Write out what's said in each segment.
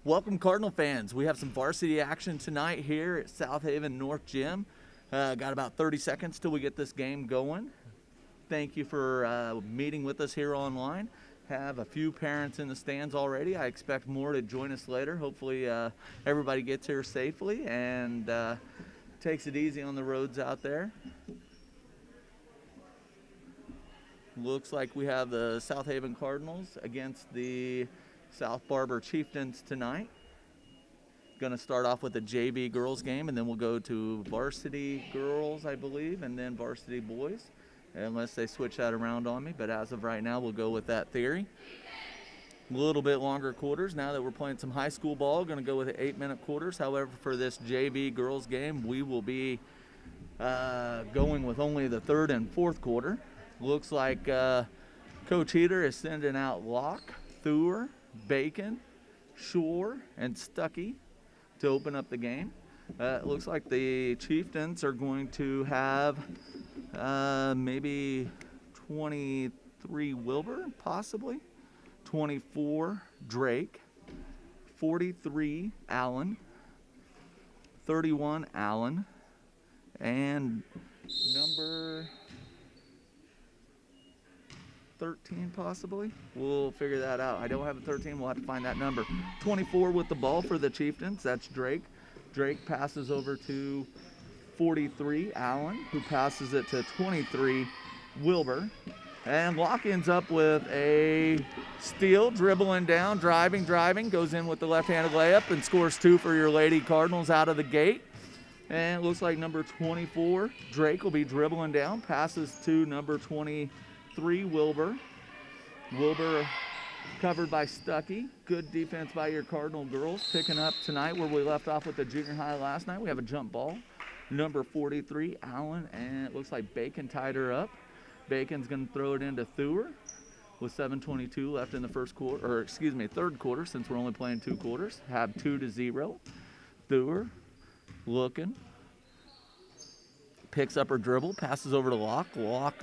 Welcome, Cardinal fans. We have some varsity action tonight here at South Haven North Gym. Got about 30 seconds till we get this game going. Thank you for meeting with us here online. Have a few parents in the stands already. I expect more to join us later. Hopefully everybody gets here safely and takes it easy on the roads out there. Looks like we have the South Haven Cardinals against the South Barber Chieftains tonight. Going to start off with the JV girls game, and then we'll go to varsity girls, I believe, and then varsity boys, unless they switch that around on me. But as of right now, we'll go with that theory. A little bit longer quarters now that we're playing some high school ball. Going to go with the 8-minute quarters. However, for this JV girls game, we will be going with only the third and fourth quarter. Looks like Coach Heater is sending out Locke, Thur, Bacon, Shore, and Stuckey to open up the game. It looks like the Chieftains are going to have maybe 23 Wilbur, possibly, 24 Drake, 43 Allen, 31 Allen, and number 13 possibly. We'll figure that out. I don't have a 13. We'll have to find that number. 24 with the ball for the Chieftains. That's Drake. Drake passes over to 43 Allen, who passes it to 23 Wilbur. And Locke ends up with a steal, dribbling down, driving, goes in with the left-handed layup and scores 2 for your Lady Cardinals out of the gate. And it looks like number 24, Drake, will be dribbling down, passes to number 23 Wilbur. Wilbur covered by Stuckey. Good defense by your Cardinal girls. Picking up tonight where we left off with the junior high last night. We have a jump ball. Number 43, Allen, and it looks like Bacon tied her up. Bacon's going to throw it into Thur with 7:22 left in the third quarter, since we're only playing 2 quarters. Have 2-0. Thur looking. Picks up her dribble, passes over to Locke. Locke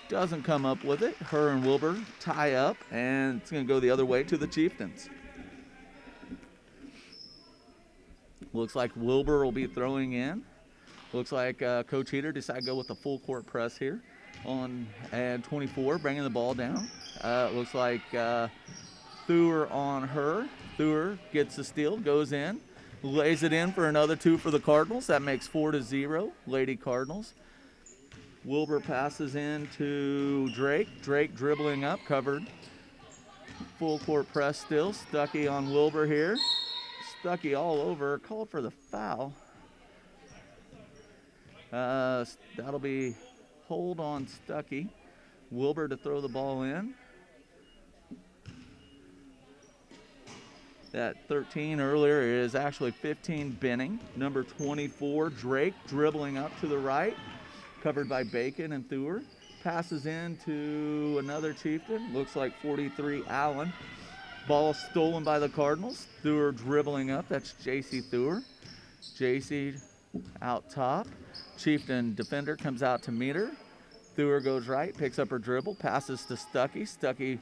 doesn't come up with it. Her and Wilbur tie up, and it's going to go the other way to the Chieftains. Looks like Wilbur will be throwing in. Looks like Coach Heater decided to go with the full court press here on 24, bringing the ball down. Looks like Thur on her. Thur gets the steal, goes in, lays it in for another 2 for the Cardinals. That makes 4-0, Lady Cardinals. Wilbur passes in to Drake. Drake dribbling up, covered. Full court press still. Stuckey on Wilbur here. Stuckey all over. Called for the foul. That'll be hold on Stuckey. Wilbur to throw the ball in. That 13 earlier is actually 15 Benning. Number 24, Drake, dribbling up to the right. Covered by Bacon and Thur. Passes in to another Chieftain. Looks like 43 Allen. Ball stolen by the Cardinals. Thur dribbling up. That's JC Thur. JC out top. Chieftain defender comes out to meet her. Thur goes right, picks up her dribble, passes to Stuckey. Stuckey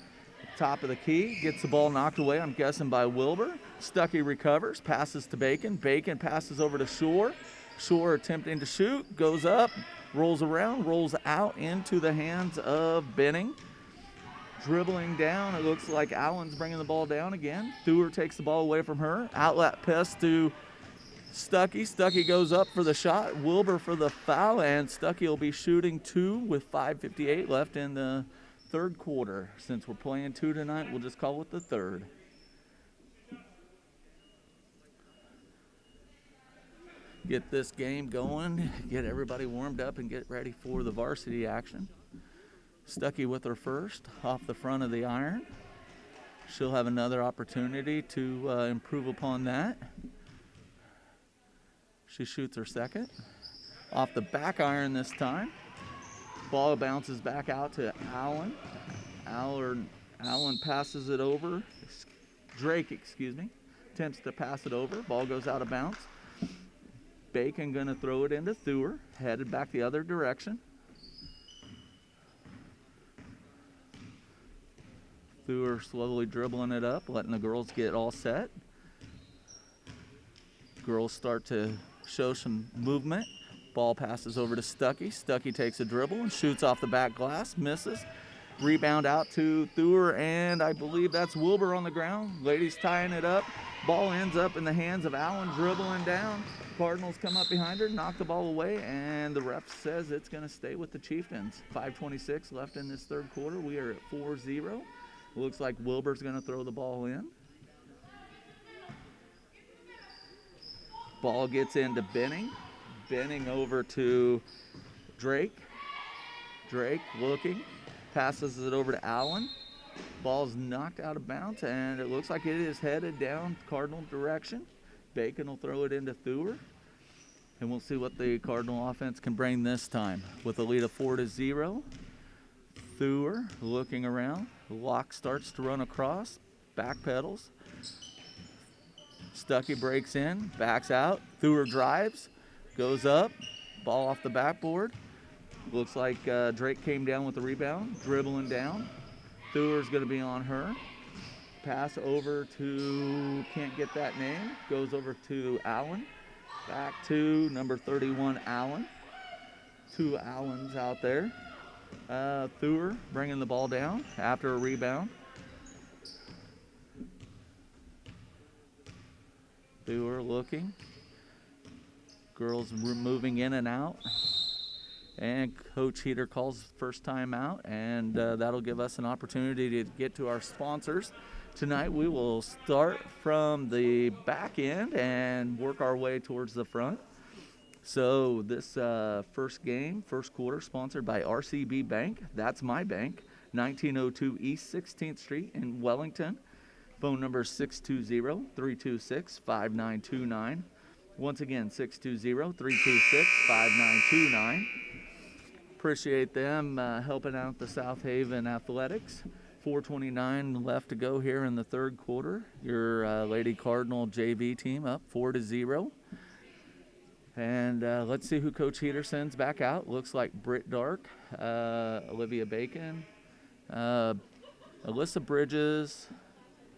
top of the key, gets the ball knocked away, I'm guessing by Wilbur. Stuckey recovers, passes to Bacon. Bacon passes over to Shore. Shore attempting to shoot, goes up, rolls around, rolls out into the hands of Benning. Dribbling down, it looks like Allen's bringing the ball down again. Thur takes the ball away from her. Outlet pass to Stuckey. Stuckey goes up for the shot. Wilbur for the foul, and Stuckey will be shooting 2 with 5:58 left in the third quarter. Since we're playing 2 tonight, we'll just call it the third. Get this game going, get everybody warmed up, and get ready for the varsity action. Stuckey with her first, off the front of the iron. She'll have another opportunity to improve upon that. She shoots her second. Off the back iron this time. Ball bounces back out to Allen. Allen passes it over. Drake, attempts to pass it over. Ball goes out of bounds. Bacon going to throw it into Thur, headed back the other direction. Thur slowly dribbling it up, letting the girls get all set. Girls start to show some movement. Ball passes over to Stuckey. Stuckey takes a dribble and shoots off the back glass, misses. Rebound out to Thur, and I believe that's Wilbur on the ground. Ladies tying it up. Ball ends up in the hands of Allen, dribbling down. Cardinals come up behind her, knock the ball away, and the ref says it's going to stay with the Chieftains. 5:26 left in this third quarter. We are at 4-0. Looks like Wilbur's going to throw the ball in. Ball gets into Benning. Benning over to Drake. Drake looking. Passes it over to Allen. Ball's knocked out of bounds, and it looks like it is headed down Cardinal direction. Bacon will throw it into Thur, and we'll see what the Cardinal offense can bring this time. With a lead of 4-0, Thur looking around. Locke starts to run across, back pedals. Stuckey breaks in, backs out. Thur drives, goes up, ball off the backboard. Looks like Drake came down with the rebound, dribbling down. Thur's going to be on her. Pass over to, can't get that name, goes over to Allen. Back to number 31, Allen. Two Allens out there. Thur bringing the ball down after a rebound. Thur looking. Girls moving in and out. And Coach Heater calls first time out, and that'll give us an opportunity to get to our sponsors. Tonight we will start from the back end and work our way towards the front. So this first game, first quarter, sponsored by RCB Bank. That's my bank, 1902 East 16th Street in Wellington. Phone number 620-326-5929. Once again, 620-326-5929. Appreciate them helping out the South Haven Athletics. 4:29 left to go here in the third quarter. Your Lady Cardinal JV team up 4-0. And let's see who Coach Heater sends back out. Looks like Britt Dark, Olivia Bacon, Alyssa Bridges,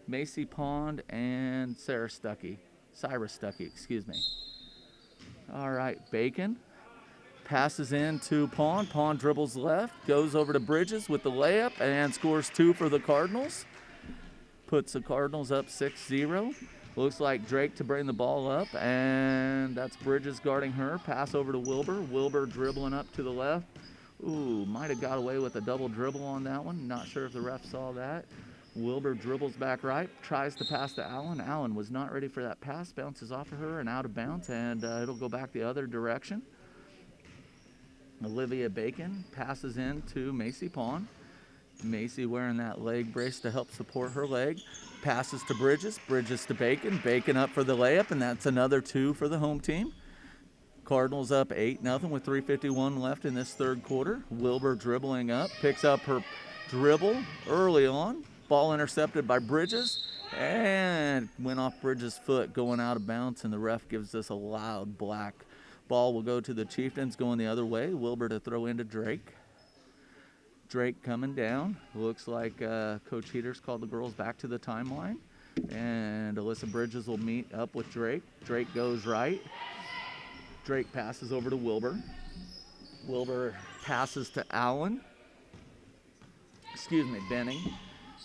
Macy Pond, and Cyrus Stuckey, excuse me. All right, Bacon passes in to Pond. Pond dribbles left, goes over to Bridges with the layup, and scores 2 for the Cardinals. Puts the Cardinals up 6-0. Looks like Drake to bring the ball up, and that's Bridges guarding her. Pass over to Wilbur. Wilbur dribbling up to the left. Ooh, might have got away with a double dribble on that one. Not sure if the ref saw that. Wilbur dribbles back right, tries to pass to Allen. Allen was not ready for that pass, bounces off of her and out of bounds, and it'll go back the other direction. Olivia Bacon passes in to Macy Pond. Macy wearing that leg brace to help support her leg. Passes to Bridges. Bridges to Bacon. Bacon up for the layup, and that's another 2 for the home team. Cardinals up 8-0 with 3:51 left in this third quarter. Wilbur dribbling up, picks up her dribble early on. Ball intercepted by Bridges, and went off Bridges' foot going out of bounds, and the ref gives us a loud black. Ball will go to the Chieftains going the other way. Wilbur to throw into Drake. Drake coming down. Looks like Coach Heaters called the girls back to the timeline. And Alyssa Bridges will meet up with Drake. Drake goes right. Drake passes over to Wilbur. Wilbur passes to Allen. Benning.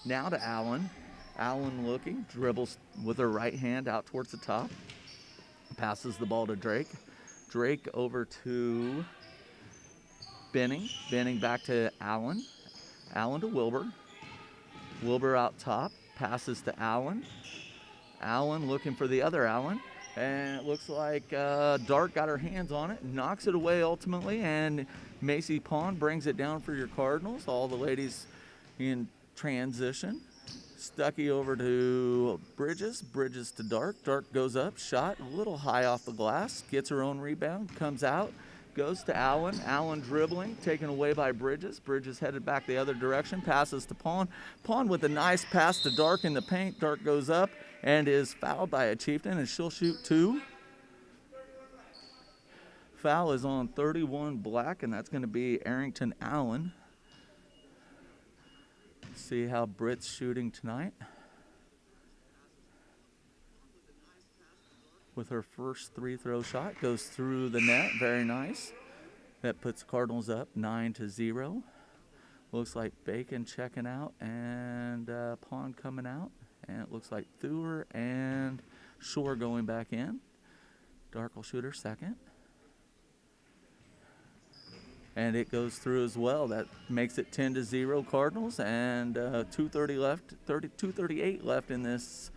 Now to Allen. Allen looking. Dribbles with her right hand out towards the top. Passes the ball to Drake. Drake over to Benning. Benning back to Allen. Allen to Wilbur. Wilbur out top. Passes to Allen. Allen looking for the other Allen. And it looks like Dark got her hands on it. Knocks it away ultimately. And Macy Pond brings it down for your Cardinals. All the ladies in transition. Stuckey over to Bridges. Bridges to Dark. Dark goes up. Shot a little high off the glass. Gets her own rebound. Comes out. Goes to Allen. Allen dribbling. Taken away by Bridges. Bridges headed back the other direction. Passes to Pond. Pond with a nice pass to Dark in the paint. Dark goes up and is fouled by a Chieftain, and she'll shoot 2. Foul is on 31 Black, and that's going to be Arrington Allen. See how Britt's shooting tonight. With her first 3-throw shot, goes through the net, very nice. That puts the Cardinals up 9-0. Looks like Bacon checking out and Pond coming out. And it looks like Thur and Shore going back in. Dark will shoot her second. And it goes through as well. That makes it 10-0 Cardinals, and 2:38 left in this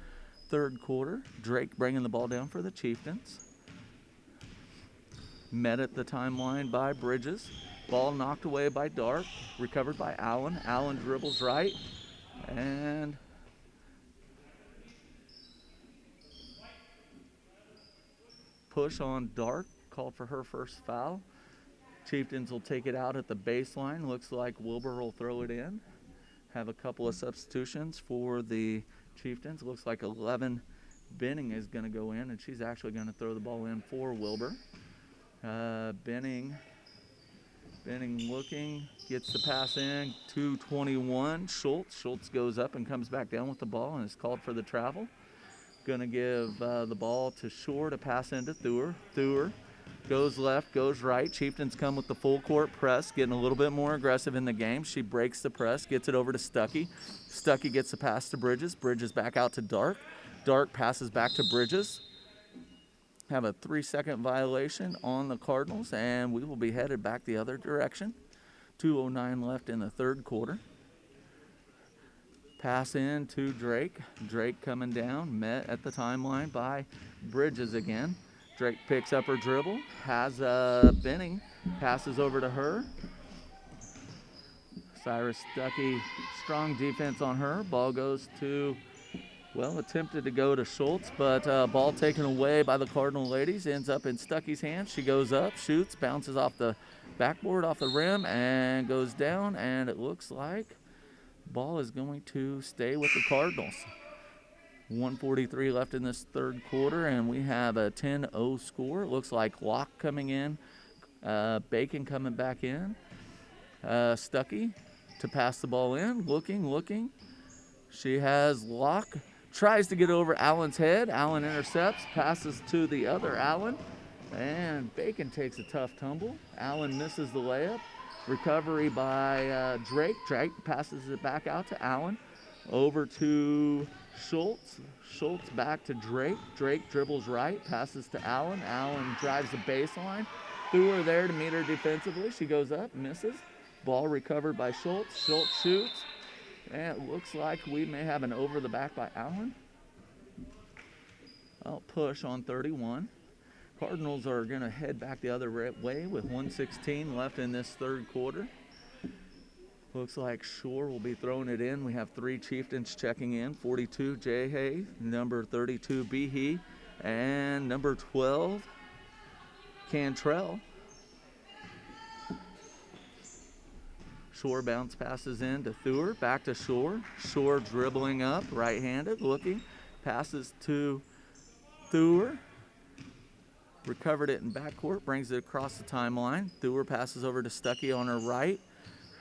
third quarter. Drake bringing the ball down for the Chieftains. Met at the timeline by Bridges. Ball knocked away by Dark. Recovered by Allen. Allen dribbles right. And push on Dark. Called for her first foul. Chieftains will take it out at the baseline. Looks like Wilbur will throw it in. Have a couple of substitutions for the Chieftains. Looks like 11 Benning is going to go in, and she's actually going to throw the ball in for Wilbur. Benning looking, gets the pass in, 2:21. Schultz goes up and comes back down with the ball and is called for the travel. Going to give the ball to Shore to pass into Thur. Thur goes left, goes right. Chieftains come with the full court press, getting a little bit more aggressive in the game. She breaks the press, gets it over to Stuckey. Stuckey gets the pass to Bridges. Bridges back out to Dark. Dark passes back to Bridges. Have a 3-second violation on the Cardinals, and we will be headed back the other direction. 2:09 left in the third quarter. Pass in to Drake. Drake coming down, met at the timeline by Bridges again. Drake picks up her dribble, has Benning, passes over to her. Cyrus Stuckey, strong defense on her. Ball goes to, well, attempted to go to Schultz, but ball taken away by the Cardinal ladies. Ends up in Stuckey's hands. She goes up, shoots, bounces off the backboard, off the rim, and goes down. And it looks like ball is going to stay with the Cardinals. 1:43 left in this third quarter, and we have a 10-0 score. It looks like Locke coming in, Bacon coming back in. Stuckey to pass the ball in, looking. She has Locke, tries to get over Allen's head. Allen intercepts, passes to the other Allen, and Bacon takes a tough tumble. Allen misses the layup. Recovery by Drake. Drake passes it back out to Allen. Over to Schultz. Schultz back to Drake. Drake dribbles right, passes to Allen. Allen drives the baseline. Threw her there to meet her defensively. She goes up, misses. Ball recovered by Schultz. Schultz shoots. And it looks like we may have an over the back by Allen. Push on 31. Cardinals are going to head back the other way with 1:16 left in this third quarter. Looks like Shore will be throwing it in. We have 3 Chieftains checking in. 42, Jay, number 32, Behe, and number 12, Cantrell. Shore bounce passes in to Thur, back to Shore. Shore dribbling up, right-handed, looking, passes to Thur. Recovered it in backcourt, brings it across the timeline. Thur passes over to Stuckey on her right.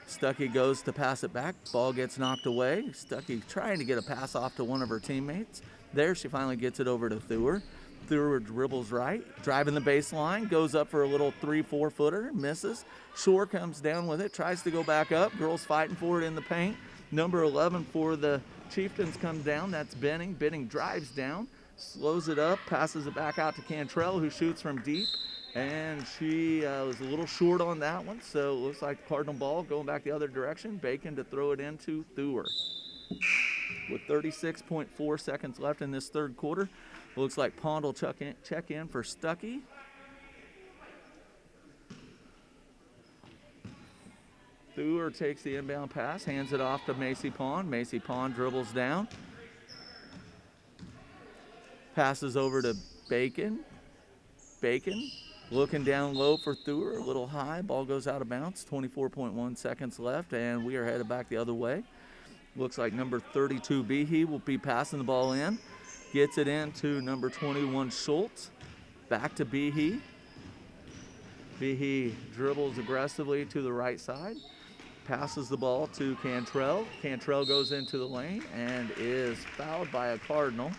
Stuckey goes to pass it back. Ball gets knocked away. Stuckey trying to get a pass off to one of her teammates. There, she finally gets it over to Thur. Thur dribbles right, driving the baseline, goes up for a little 3-4 footer, misses. Shore comes down with it, tries to go back up. Girls fighting for it in the paint. Number 11 for the Chieftains comes down. That's Benning. Benning drives down, slows it up, passes it back out to Cantrell, who shoots from deep. And she was a little short on that one, so it looks like the Cardinal ball going back the other direction. Bacon to throw it into Thur. With 36.4 seconds left in this third quarter, looks like Pond will check in for Stuckey. Thur takes the inbound pass, hands it off to Macy Pond. Macy Pond dribbles down. Passes over to Bacon. Bacon looking down low for Thur, a little high. Ball goes out of bounds. 24.1 seconds left, and we are headed back the other way. Looks like number 32, Behe, will be passing the ball in. Gets it into number 21, Schultz. Back to Behe. Behe dribbles aggressively to the right side. passes the ball to Cantrell. Cantrell goes into the lane and is fouled by a Cardinal.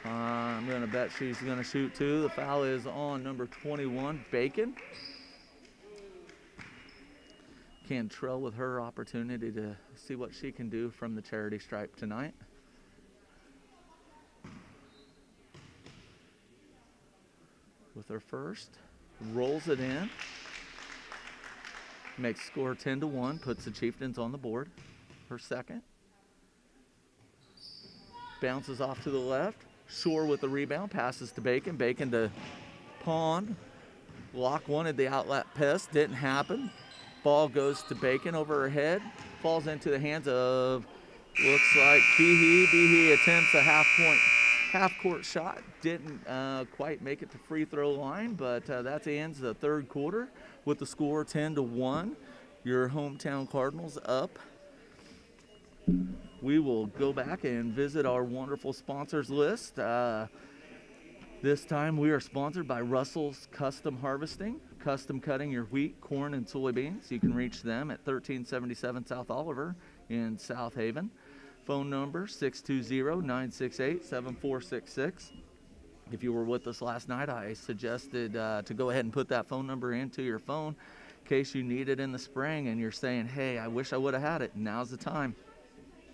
I'm going to bet she's going to shoot too. The foul is on number 21, Bacon. Cantrell with her opportunity to see what she can do from the charity stripe tonight. With her first, rolls it in. Makes score 10-1, puts the Chieftains on the board. Her second. Bounces off to the left. Shore with the rebound, passes to Bacon. Bacon to Pond. Locke wanted the outlet pass, didn't happen. Ball goes to Bacon over her head. Falls into the hands of, looks like Behe. Behe attempts a half-court shot. Didn't quite make it to free throw line, but that ends the third quarter with the score 10-1. Your hometown Cardinals up. We will go back and visit our wonderful sponsors list. This time we are sponsored by Russell's Custom Harvesting, custom cutting your wheat, corn, and soybeans. You can reach them at 1377 South Oliver in South Haven. Phone number 620-968-7466. If you were with us last night, I suggested to go ahead and put that phone number into your phone in case you need it in the spring and you're saying, hey, I wish I would have had it. Now's the time.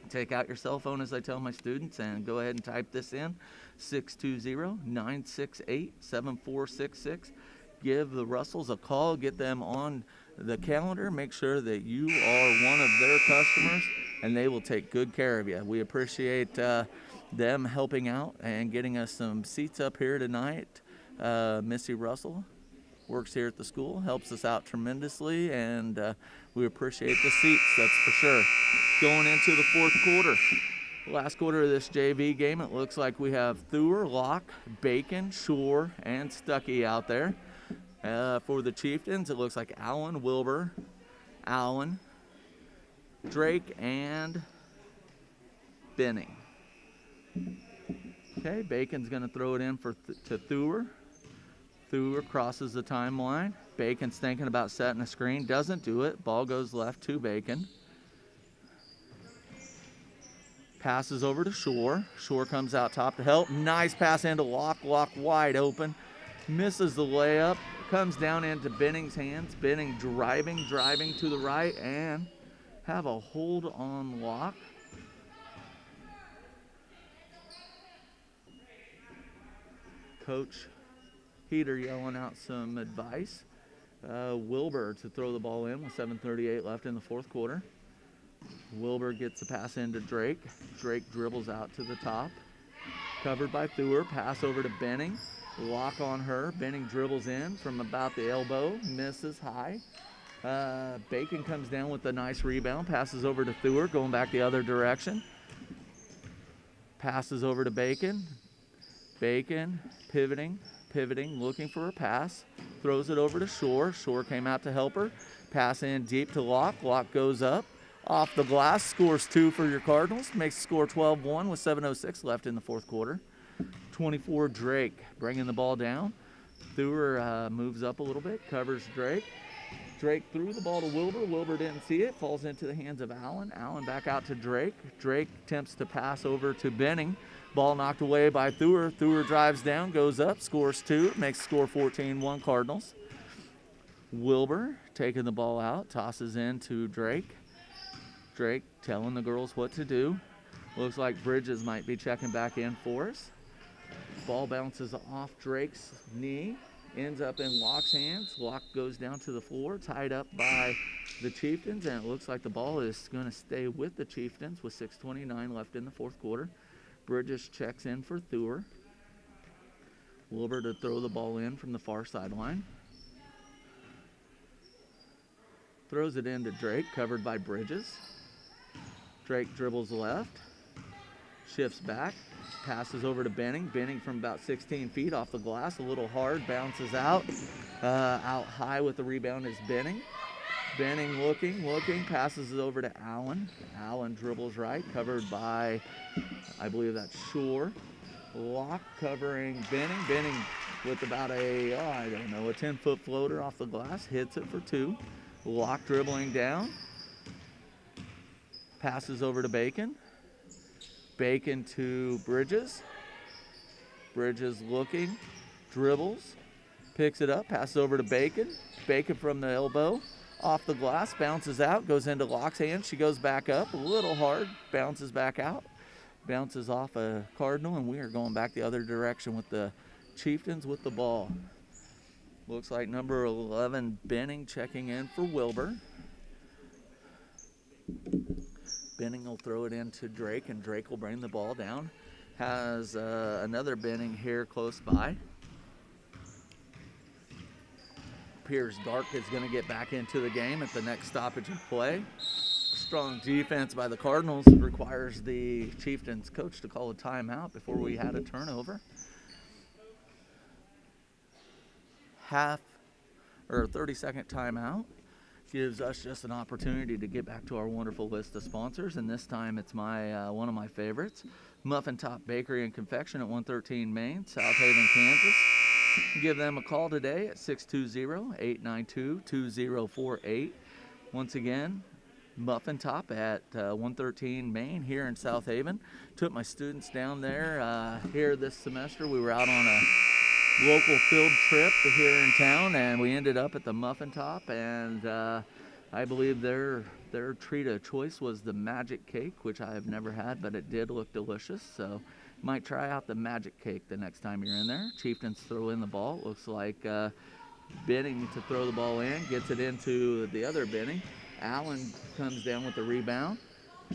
Take out your cell phone, as I tell my students, and go ahead and type this in, 620-968-7466. Give the Russells a call, get them on the calendar, make sure that you are one of their customers, and they will take good care of you. We appreciate them helping out and getting us some seats up here tonight. Missy Russell works here at the school, helps us out tremendously, and we appreciate the seats, that's for sure. Going into the fourth quarter. Last quarter of this JV game, it looks like we have Thur, Locke, Bacon, Shore, and Stuckey out there. For the Chieftains, it looks like Allen, Wilbur, Allen, Drake, and Benning. Okay, Bacon's going to throw it in to Thur. Thur crosses the timeline. Bacon's thinking about setting a screen. Doesn't do it. Ball goes left to Bacon. Passes over to Shore. Shore comes out top to help. Nice pass into Locke. Locke wide open. Misses the layup. Comes down into Benning's hands. Benning driving to the right and have a hold on Locke. Coach Heater yelling out some advice. Wilbur to throw the ball in with 7:38 left in the fourth quarter. Wilbur gets the pass into Drake. Drake dribbles out to the top. Covered by Thur. Pass over to Benning. Lock on her. Benning dribbles in from about the elbow. Misses high. Bacon comes down with a nice rebound. Passes over to Thur. Going back the other direction. Passes over to Bacon. Bacon pivoting, looking for a pass. Throws it over to Shore. Shore came out to help her. Pass in deep to Locke. Locke goes up. Off the glass, scores 2 for your Cardinals. Makes the score 12-1 with 7:06 left in the fourth quarter. 24 Drake bringing the ball down. Thur moves up a little bit, covers Drake. Drake threw the ball to Wilbur. Wilbur didn't see it. Falls into the hands of Allen. Allen back out to Drake. Drake attempts to pass over to Benning. Ball knocked away by Thur. Thur drives down, goes up, scores 2. Makes the score 14-1 Cardinals. Wilbur taking the ball out, tosses in to Drake. Drake telling the girls what to do. Looks like Bridges might be checking back in for us. Ball bounces off Drake's knee. Ends up in Locke's hands. Locke goes down to the floor, tied up by the Chieftains, and it looks like the ball is going to stay with the Chieftains with 6:29 left in the fourth quarter. Bridges checks in for Thur. Wilbur to throw the ball in from the far sideline. Throws it into Drake, covered by Bridges. Drake dribbles left, shifts back, passes over to Benning. Benning from about 16 feet off the glass, a little hard, bounces out. Out high with the rebound is Benning. Benning looking, passes it over to Allen. Allen dribbles right, covered by, I believe that's Shore. Locke covering Benning. Benning with about a 10-foot floater off the glass, hits it for 2. Locke dribbling down. Passes over to Bacon. Bacon to Bridges. Bridges looking, dribbles, picks it up, passes over to Bacon. Bacon from the elbow, off the glass, bounces out, goes into Locke's hand. She goes back up, a little hard, bounces back out, bounces off a Cardinal, and we are going back the other direction with the Chieftains with the ball. Looks like number 11, Benning, checking in for Wilbur. Benning will throw it into Drake, and Drake will bring the ball down. Has another Benning here close by. Appears Dark is going to get back into the game at the next stoppage of play. Strong defense by the Cardinals requires the Chieftains coach to call a timeout before we had a turnover. 30-second timeout gives us just an opportunity to get back to our wonderful list of sponsors, and this time it's my one of my favorites, Muffin Top Bakery and Confection at 113 Main, South Haven, Kansas. Give them a call today at 620-892-2048. Once again, Muffin Top at 113 Main here in South Haven. Took my students down there here this semester. We were out on a local field trip here in town, and we ended up at the Muffin Top, and I believe their treat of choice was the magic cake, which I have never had, but it did look delicious. So might try out the magic cake the next time you're in there. Chieftains throw in the ball. Looks like Benning to throw the ball in, gets it into the other Benning. Allen comes down with the rebound.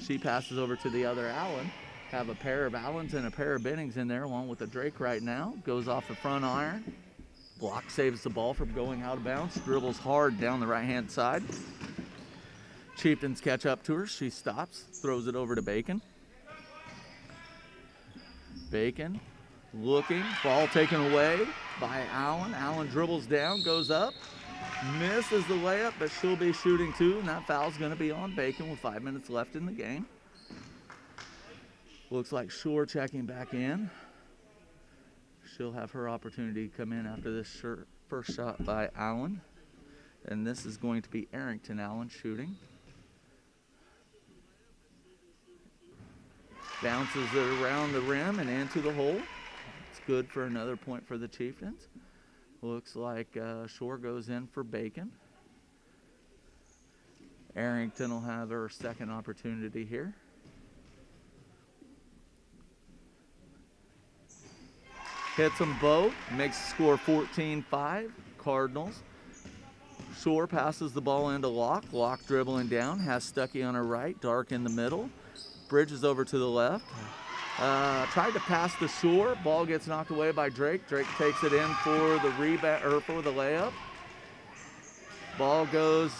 She passes over to the other Allen. Have a pair of Allens and a pair of Bennings in there, along with a Drake right now. Goes off the front iron. Block saves the ball from going out of bounds. Dribbles hard down the right-hand side. Chieftains catch up to her. She stops, throws it over to Bacon. Bacon looking. Ball taken away by Allen. Allen dribbles down, goes up. Misses the layup, but she'll be shooting too, and that foul's going to be on Bacon with 5 minutes left in the game. Looks like Shore checking back in. She'll have her opportunity to come in after this first shot by Allen. And this is going to be Arrington Allen shooting. Bounces it around the rim and into the hole. It's good for another point for the Chieftains. Looks like Shore goes in for Bacon. Arrington will have her second opportunity here. Hits them both, makes the score 14-5, Cardinals. Shore passes the ball into Locke. Locke dribbling down, has Stuckey on her right, Dark in the middle. Bridges over to the left. Tried to pass to Shore. Ball gets knocked away by Drake. Drake takes it in for the rebound or for the layup. Ball goes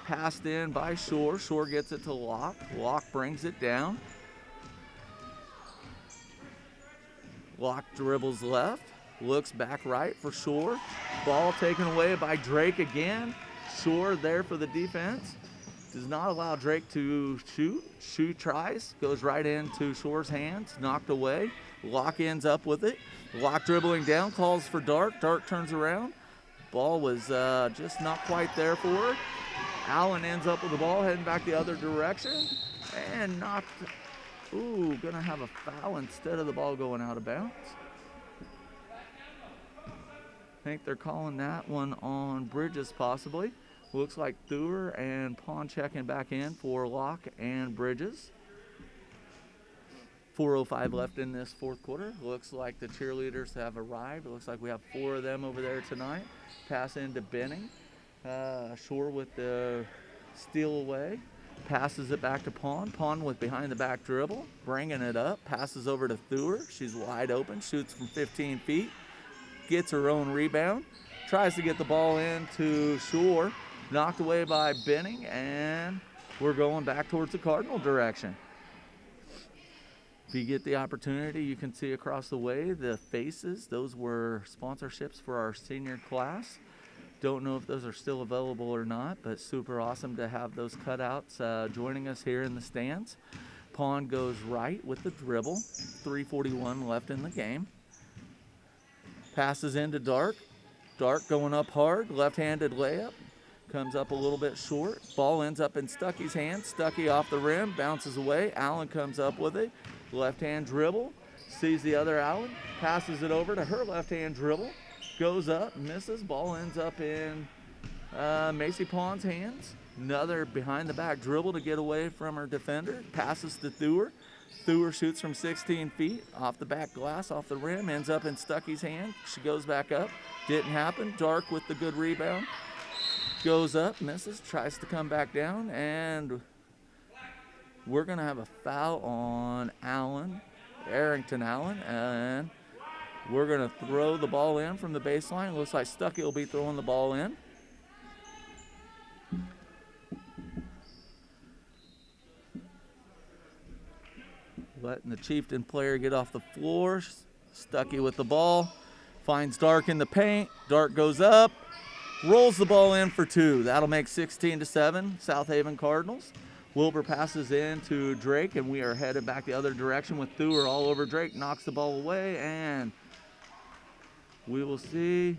passed in by Shore. Shore gets it to Locke. Locke brings it down. Locke dribbles left, looks back right for Shore. Ball taken away by Drake again. Shore there for the defense. Does not allow Drake to shoot. Shoot tries, goes right into Shore's hands, knocked away. Locke ends up with it. Locke dribbling down, calls for Dark. Dark turns around. Ball was just not quite there for her. Allen ends up with the ball, heading back the other direction. And knocked. Ooh, gonna have a foul instead of the ball going out of bounds. I think they're calling that one on Bridges possibly. Looks like Thur and Pond checking back in for Locke and Bridges. 4:05 left in this fourth quarter. Looks like the cheerleaders have arrived. It looks like we have 4 of them over there tonight. Pass into Benning. Shore with the steal away. Passes it back to Pond. Pond with behind the back dribble, bringing it up. Passes over to Thur. She's wide open. Shoots from 15 feet. Gets her own rebound. Tries to get the ball into Shore. Knocked away by Benning, and we're going back towards the Cardinal direction. If you get the opportunity, you can see across the way the faces. Those were sponsorships for our senior class. Don't know if those are still available or not, but super awesome to have those cutouts joining us here in the stands. Pond goes right with the dribble. 3:41 left in the game. Passes into Dark. Dark going up hard, left-handed layup. comes up a little bit short. Ball ends up in Stuckey's hand. Stuckey off the rim, bounces away. Allen comes up with it. Left-hand dribble, sees the other Allen, passes it over to her left-hand dribble, goes up, misses. Ball ends up in Macy Pond's hands. Another behind-the-back dribble to get away from her defender. Passes to Thur. Thur shoots from 16 feet off the back glass, off the rim, ends up in Stuckey's hand. She goes back up. Didn't happen. Dark with the good rebound. Goes up, misses, tries to come back down, and we're going to have a foul on Allen, Arrington Allen, and we're going to throw the ball in from the baseline. Looks like Stuckey will be throwing the ball in. Letting the Chieftain player get off the floor. Stuckey with the ball. Finds Dark in the paint. Dark goes up. Rolls the ball in for two. That'll make 16-7, South Haven Cardinals. Wilbur passes in to Drake, and we are headed back the other direction with Thur all over Drake. Knocks the ball away, and we will see.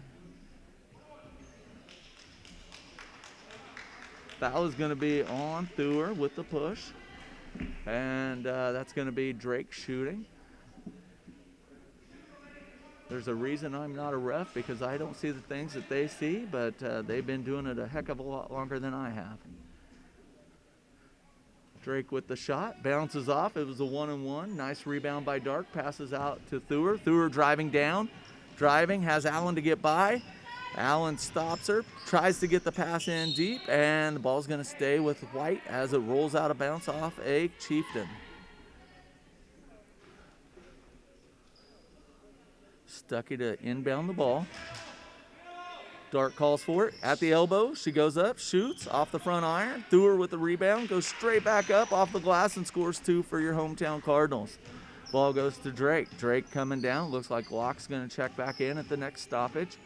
Foul is going to be on Thur with the push. And that's going to be Drake shooting. There's a reason I'm not a ref, because I don't see the things that they see, but they've been doing it a heck of a lot longer than I have. Drake with the shot, bounces off. It was a 1-and-1. Nice rebound by Dark, passes out to Thur. Thur driving down, has Allen to get by. Allen stops her, tries to get the pass in deep, and the ball's going to stay with White as it rolls out of bounds off a Chieftain. Stuckey to inbound the ball. Dark calls for it at the elbow. She goes up, shoots off the front iron. Thur with the rebound, goes straight back up off the glass and scores two for your hometown Cardinals. Ball goes to Drake. Drake coming down. Looks like Locke's going to check back in at the next stoppage.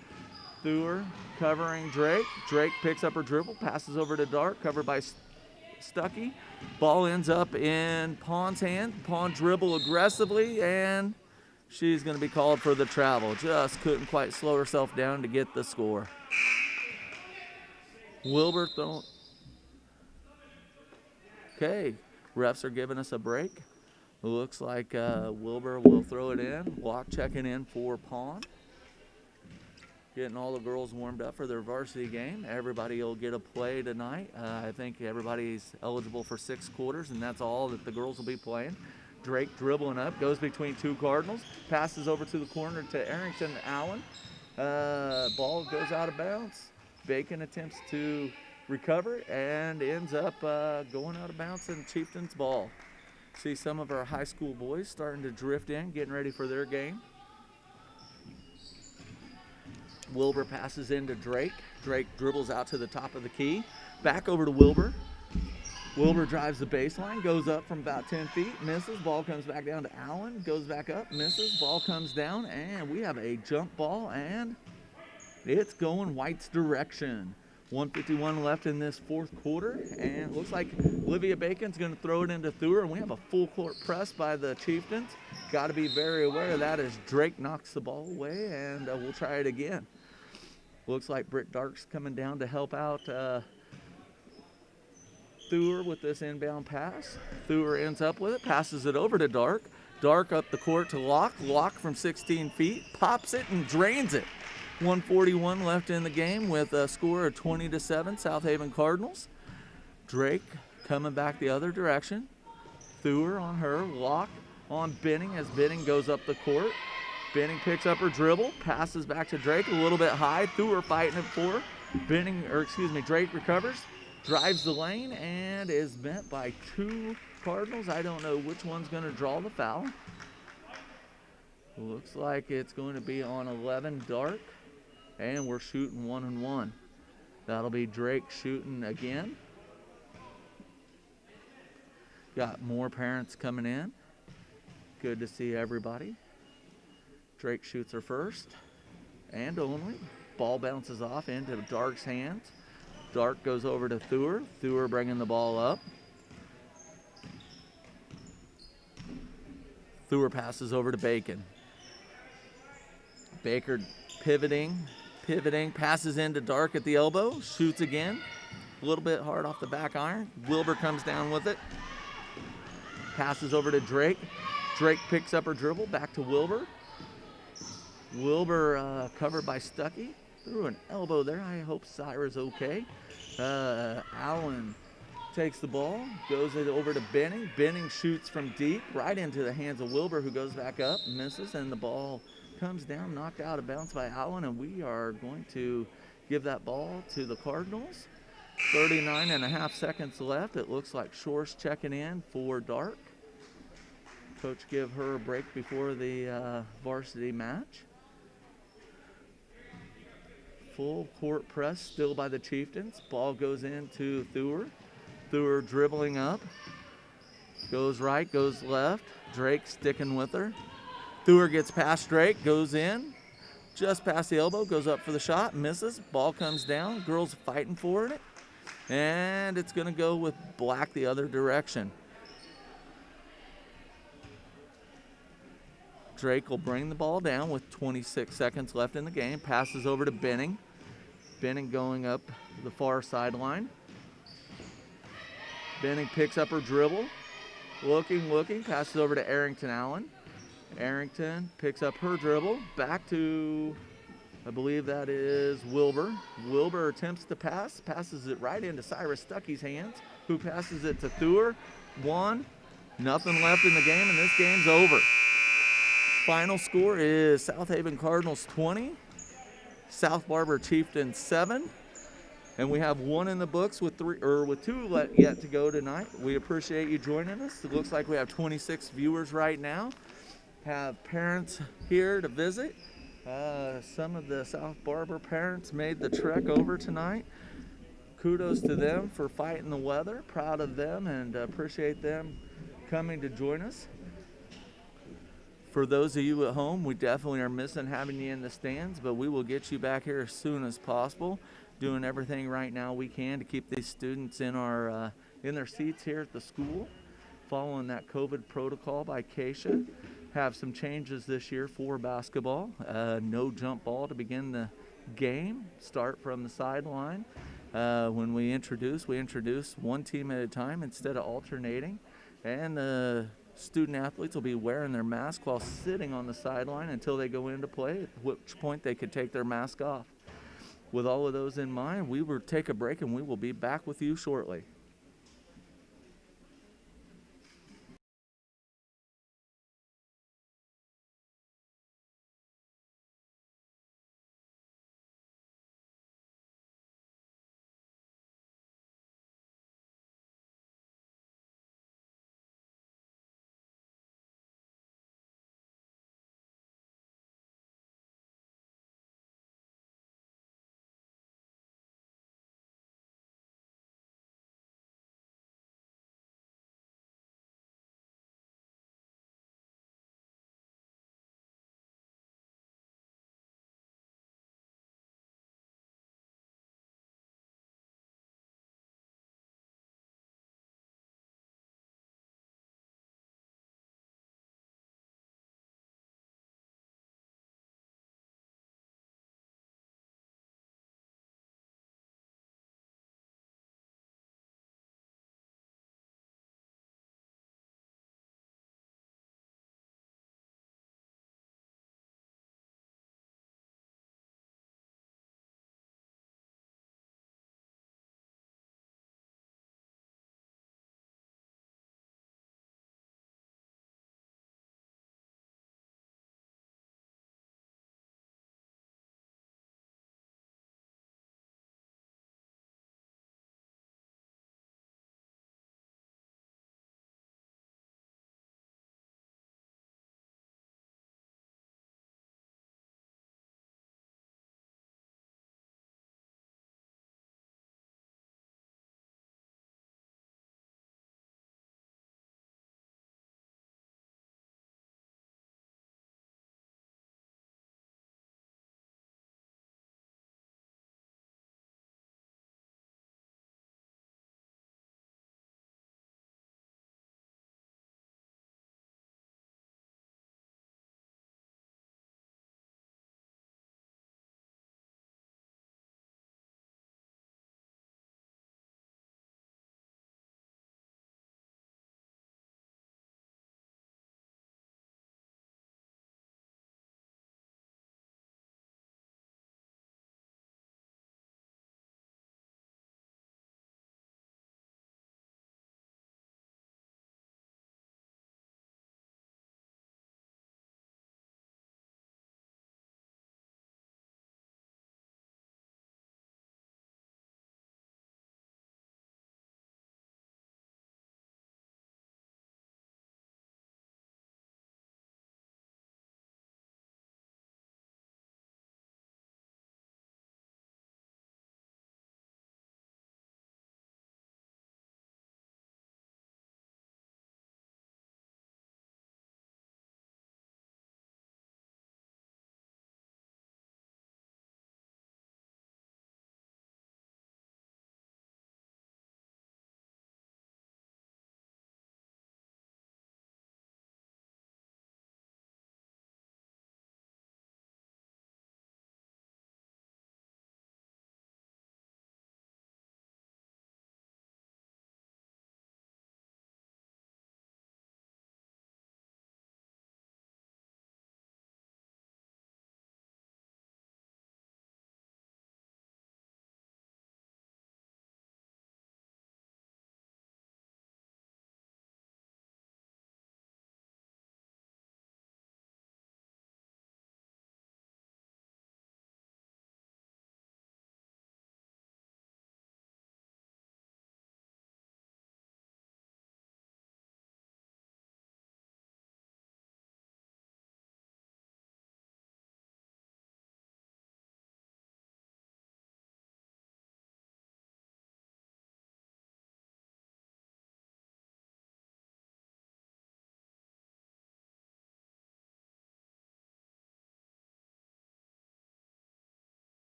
Thur covering Drake. Drake picks up her dribble, passes over to Dark, covered by Stuckey. Ball ends up in Pond's hand. Pond dribble aggressively, and she's going to be called for the travel. Just couldn't quite slow herself down to get the score. Wilbur thrown. Okay, refs are giving us a break. It looks like Wilbur will throw it in. Locke checking in for Pond. Getting all the girls warmed up for their varsity game. Everybody will get a play tonight. I think everybody's eligible for 6 quarters, and that's all that the girls will be playing. Drake dribbling up, goes between two Cardinals, passes over to the corner to Arrington Allen. Ball goes out of bounds. Bacon attempts to recover and ends up going out of bounds in Chieftain's ball. See some of our high school boys starting to drift in, getting ready for their game. Wilbur passes into Drake. Drake dribbles out to the top of the key. Back over to Wilbur. Wilbur drives the baseline, goes up from about 10 feet, misses. Ball comes back down to Allen, goes back up, misses. Ball comes down, and we have a jump ball, and it's going White's direction. 1:51 left in this fourth quarter, and it looks like Olivia Bacon's going to throw it into Thur, and we have a full court press by the Chieftains. Got to be very aware of that as Drake knocks the ball away, and we'll try it again. Looks like Britt Dark's coming down to help out Thur with this inbound pass. Thur ends up with it, passes it over to Dark. Dark up the court to Locke. Locke from 16 feet, pops it and drains it. 1:41 left in the game with a score of 20-7, South Haven Cardinals. Drake coming back the other direction. Thur on her, Locke on Benning as Benning goes up the court. Benning picks up her dribble, passes back to Drake a little bit high. Thur fighting it for her. Drake recovers, drives the lane, and is met by two Cardinals. I don't know which one's going to draw the foul. Looks like it's going to be on 11 Dark, and we're shooting 1-and-1. That'll be Drake shooting again. Got more parents coming in. Good to see everybody. Drake shoots her first and only. Ball bounces off into Dark's hands. Dark goes over to Thur. Thur bringing the ball up. Thur passes over to Bacon. Baker pivoting, Pivoting, passes into Dark at the elbow, shoots again. A little bit hard off the back iron. Wilbur comes down with it. Passes over to Drake. Drake picks up her dribble, back to Wilbur. Wilbur covered by Stuckey. Threw an elbow there. I hope Syra's okay. Allen takes the ball, goes it over to Benning. Benning shoots from deep, right into the hands of Wilbur, who goes back up, misses, and the ball comes down, knocked out of bounds by Allen, and we are going to give that ball to the Cardinals. 39.5 seconds left. It looks like Shore's checking in for Dark. Coach give her a break before the varsity match. Full court press still by the Chieftains. Ball goes into Thur. Thur dribbling up. Goes right, goes left. Drake sticking with her. Thur gets past Drake, goes in. Just past the elbow, goes up for the shot, misses. Ball comes down. Girls fighting for it. And it's going to go with Black the other direction. Drake will bring the ball down with 26 seconds left in the game. Passes over to Benning. Benning going up the far sideline. Benning picks up her dribble. Looking. Passes over to Arrington Allen. Arrington picks up her dribble. Back to, I believe that is Wilbur. Wilbur attempts to pass. Passes it right into Cyrus Stuckey's hands, who passes it to Thur. Nothing left in the game, and this game's over. Final score is South Haven Cardinals 20, South Barber Chieftains 7, and we have one in the books with two yet to go tonight. We appreciate you joining us. It looks like we have 26 viewers right now. Have parents here to visit. Some of the South Barber parents made the trek over tonight. Kudos to them for fighting the weather. Proud of them and appreciate them coming to join us. For those of you at home, we definitely are missing having you in the stands, but we will get you back here as soon as possible. Doing everything right now we can to keep these students in their seats here at the school, following that COVID protocol by Keisha. Have some changes this year for basketball. No jump ball to begin the game. Start from the sideline. When we introduce one team at a time instead of alternating, and the student athletes will be wearing their mask while sitting on the sideline until they go into play, at which point they could take their mask off. With all of those in mind, we will take a break and we will be back with you shortly.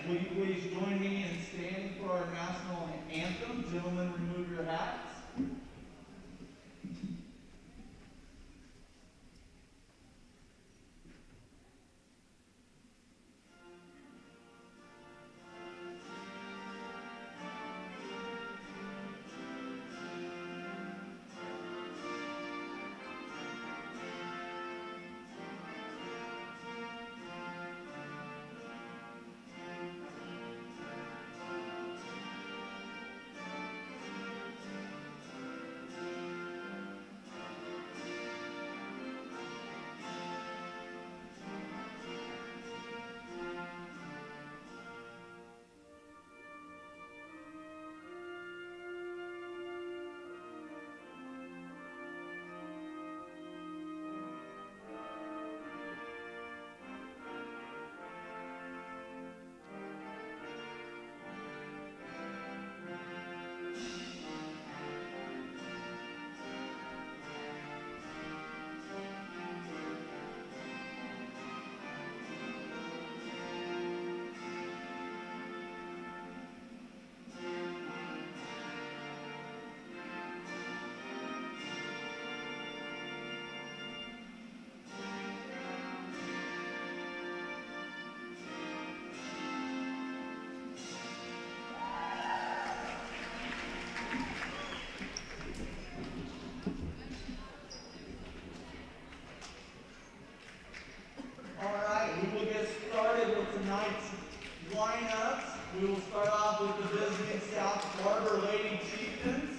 will you please join me in standing for our national anthem? Gentlemen, remove your hats. Lineups. We will start off with the visiting South Barber Lady Chieftains.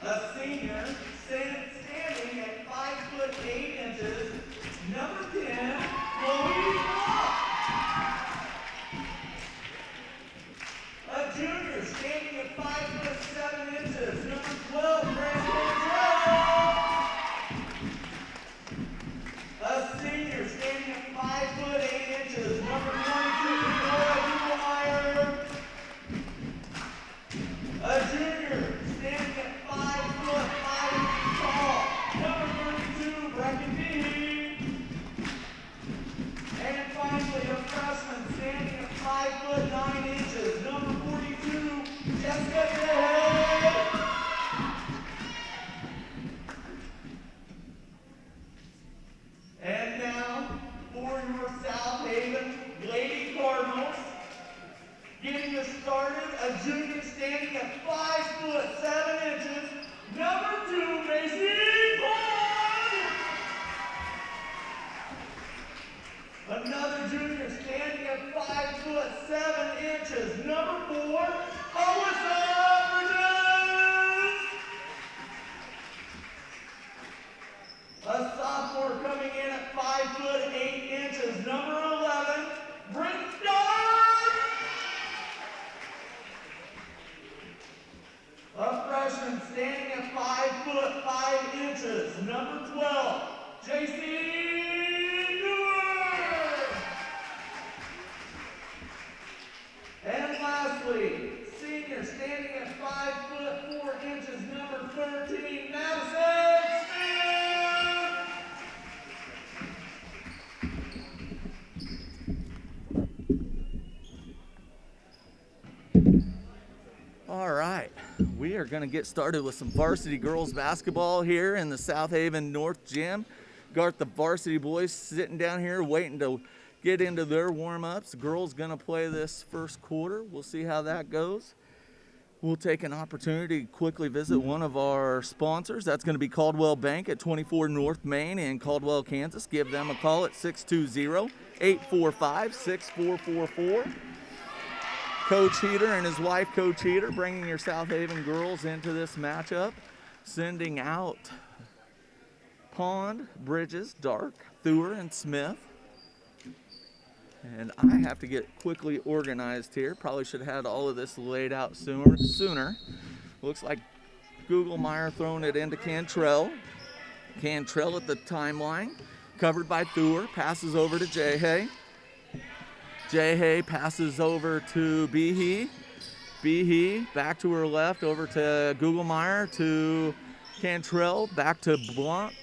A senior standing at 5'8", number 10, Chloe Block. A junior standing at 5'7", number 12, Brandon Jones. A senior standing at 5'8", number 22, Laura Meyer. A junior standing at 5'5" tall, number 32, Bracken D. And finally, a freshman standing at 5'9", number 42, Jessica Day. And now, for your South Haven Lady Cardinals, getting us started, a junior standing at 5'7", number 2, Macy Bond. Another junior standing at 5'7", number 4, Alyssa Bridges. A sophomore coming in at 5'8", number 11, Brent Starr. A freshman standing at 5'5", number 12, JC Newer. And lastly, senior standing at 5'4", number 13, Madison Smith. All right, we are going to get started with some varsity girls basketball here in the South Haven North Gym. Got the varsity boys sitting down here waiting to get into their warm-ups. The girls going to play this first quarter. We'll see how that goes. We'll take an opportunity to quickly visit one of our sponsors. That's going to be Caldwell Bank at 24 North Main in Caldwell, Kansas. Give them a call at 620-845-6444. Coach Heater and his wife, Coach Heater, bringing your South Haven girls into this matchup. Sending out Pond, Bridges, Dark, Thur, and Smith. And I have to get quickly organized here. Probably should have had all of this laid out sooner. Looks like Google Meyer throwing it into Cantrell. Cantrell at the timeline. Covered by Thur. Passes over to Jay Hay passes over to Behe. Behe back to her left over to Google Meyer to Cantrell. Back to Blanc.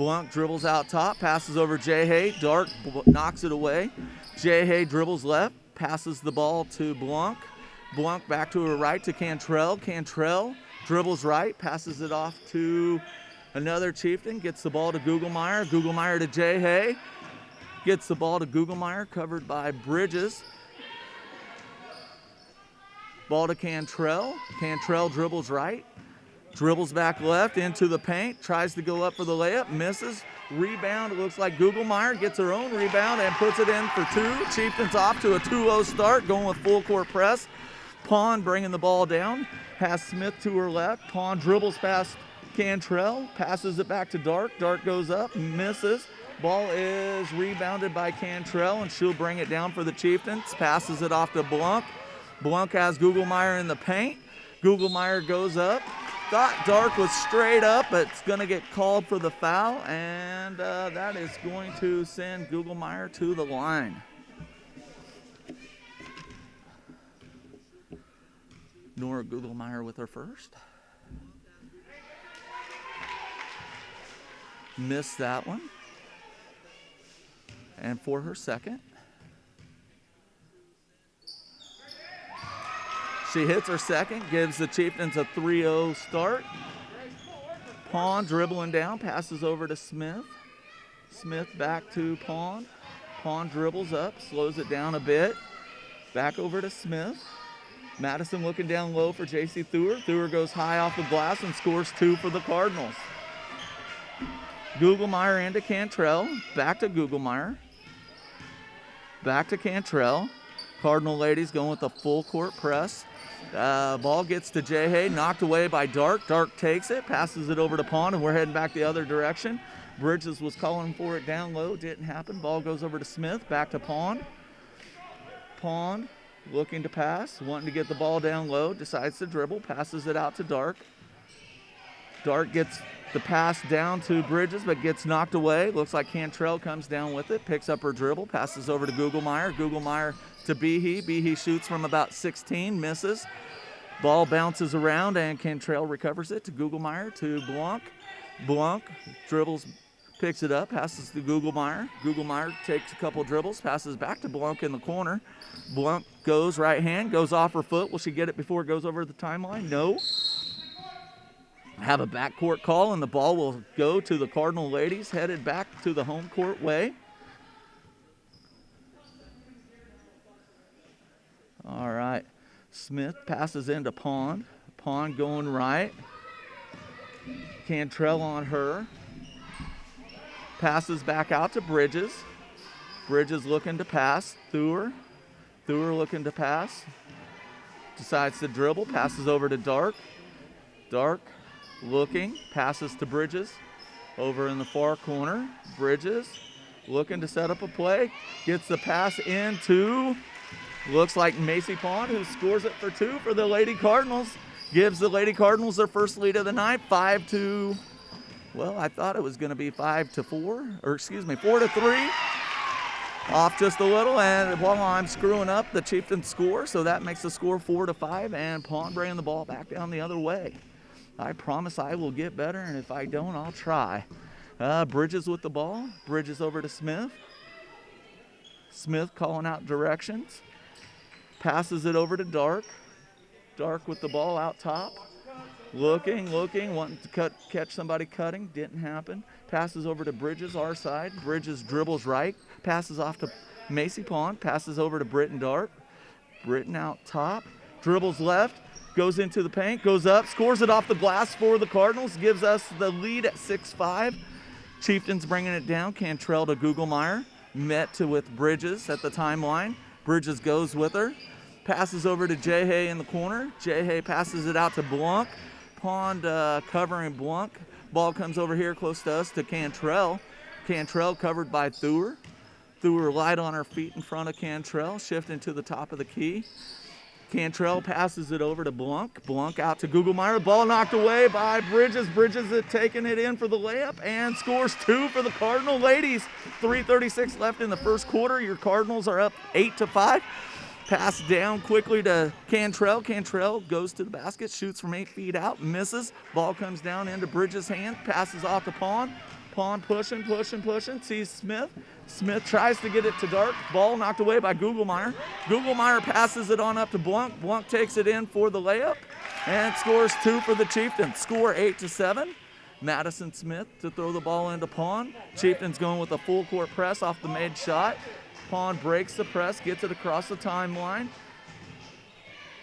Blunt dribbles out top, passes over Jay Hay. Dark knocks it away. Jay Hay dribbles left, passes the ball to Blanc. Blanc back to her right to Cantrell. Cantrell dribbles right, passes it off to another Chieftain, gets the ball to Gugelmeyer. Gugelmeyer to Jay Hay. Gets the ball to Gugelmeyer, covered by Bridges. Ball to Cantrell. Cantrell dribbles right. Dribbles back left into the paint. Tries to go up for the layup. Misses. Rebound. It looks like Gugelmeyer gets her own rebound and puts it in for two. Chieftains off to a 2-0 start, going with full court press. Pond bringing the ball down. Has Smith to her left. Pond dribbles past Cantrell. Passes it back to Dark. Dark goes up. Misses. Ball is rebounded by Cantrell, and she'll bring it down for the Chieftains. Passes it off to Blanc. Blanc has Gugelmeyer in the paint. Gugelmeyer goes up. Thought Dark was straight up, but it's going to get called for the foul, and that is going to send Gugelmeyer to the line. Nora Gugelmeyer with her first. Missed that one. And for her second. She hits her second, gives the Chieftains a 3-0 start. Pond dribbling down, passes over to Smith. Smith back to Pond. Pond dribbles up, slows it down a bit. Back over to Smith. Madison looking down low for J.C. Thur. Thur goes high off the glass and scores 2 for the Cardinals. Gugelmeyer into Cantrell. Back to Gugelmeyer. Back to Cantrell. Cardinal ladies going with a full court press. Ball gets to Jay Hay, knocked away by Dark. Dark takes it, passes it over to Pond, and we're heading back the other direction. Bridges was calling for it down low, didn't happen. Ball goes over to Smith, back to Pond. Pond looking to pass, wanting to get the ball down low, decides to dribble, passes it out to Dark. Dark gets the pass down to Bridges, but gets knocked away. Looks like Cantrell comes down with it, picks up her dribble, passes over to Gugelmeyer. Gugelmeyer to Behe. Behe shoots from about 16, misses. Ball bounces around, and Cantrell recovers it to Gugelmeyer to Blanc. Blanc dribbles, picks it up, passes to Gugelmeyer. Gugelmeyer takes a couple dribbles, passes back to Blanc in the corner. Blanc goes right hand, goes off her foot. Will she get it before it goes over the timeline? No. Have a backcourt call, and the ball will go to the Cardinal ladies, headed back to the home court way. All right. Smith passes into Pond. Pond going right. Cantrell on her. Passes back out to Bridges. Bridges looking to pass. Thur looking to pass. Decides to dribble. Passes over to Dark. Dark looking. Passes to Bridges. Over in the far corner. Bridges looking to set up a play. Gets the pass into... Looks like Macy Pond, who scores it for 2 for the Lady Cardinals. Gives the Lady Cardinals their first lead of the night, 5-2. Well, I thought it was going to be 5-4, or excuse me, 4-3. Off just a little, and while I'm screwing up, the Chieftains score, so that makes the score 4-5, and Pond bringing the ball back down the other way. I promise I will get better, and if I don't, I'll try. Bridges with the ball. Bridges over to Smith. Smith calling out directions. Passes it over to Dark. Dark with the ball out top. Looking, wanting to catch somebody cutting. Didn't happen. Passes over to Bridges, our side. Bridges dribbles right. Passes off to Macy Pond. Passes over to Britton Dark. Britton out top. Dribbles left. Goes into the paint. Goes up. Scores it off the glass for the Cardinals. Gives us the lead at 6-5. Chieftains bringing it down. Cantrell to Gugelmeyer. Met with Bridges at the timeline. Bridges goes with her. Passes over to Jay Hay in the corner. Jay Hay passes it out to Blanc. Pond covering Blanc. Ball comes over here close to us to Cantrell. Cantrell covered by Thur. Thur light on her feet in front of Cantrell, shifting to the top of the key. Cantrell passes it over to Blanc. Blanc out to Gugelmeyer. Ball knocked away by Bridges. Bridges had taken it in for the layup and scores 2 for the Cardinal ladies. 3:36 left in the first quarter. Your Cardinals are up 8-5. Pass down quickly to Cantrell. Cantrell goes to the basket, shoots from 8 feet out, misses. Ball comes down into Bridges' hand, passes off to Pond. Pawn pushing, sees Smith. Smith tries to get it to Dark. Ball knocked away by Gugelmeyer. Gugelmeyer passes it on up to Blanc. Blanc takes it in for the layup and scores 2 for the Chieftains. Score 8-7. Madison Smith to throw the ball into Pawn. Chieftains going with a full court press off the made shot. Pawn breaks the press, gets it across the timeline.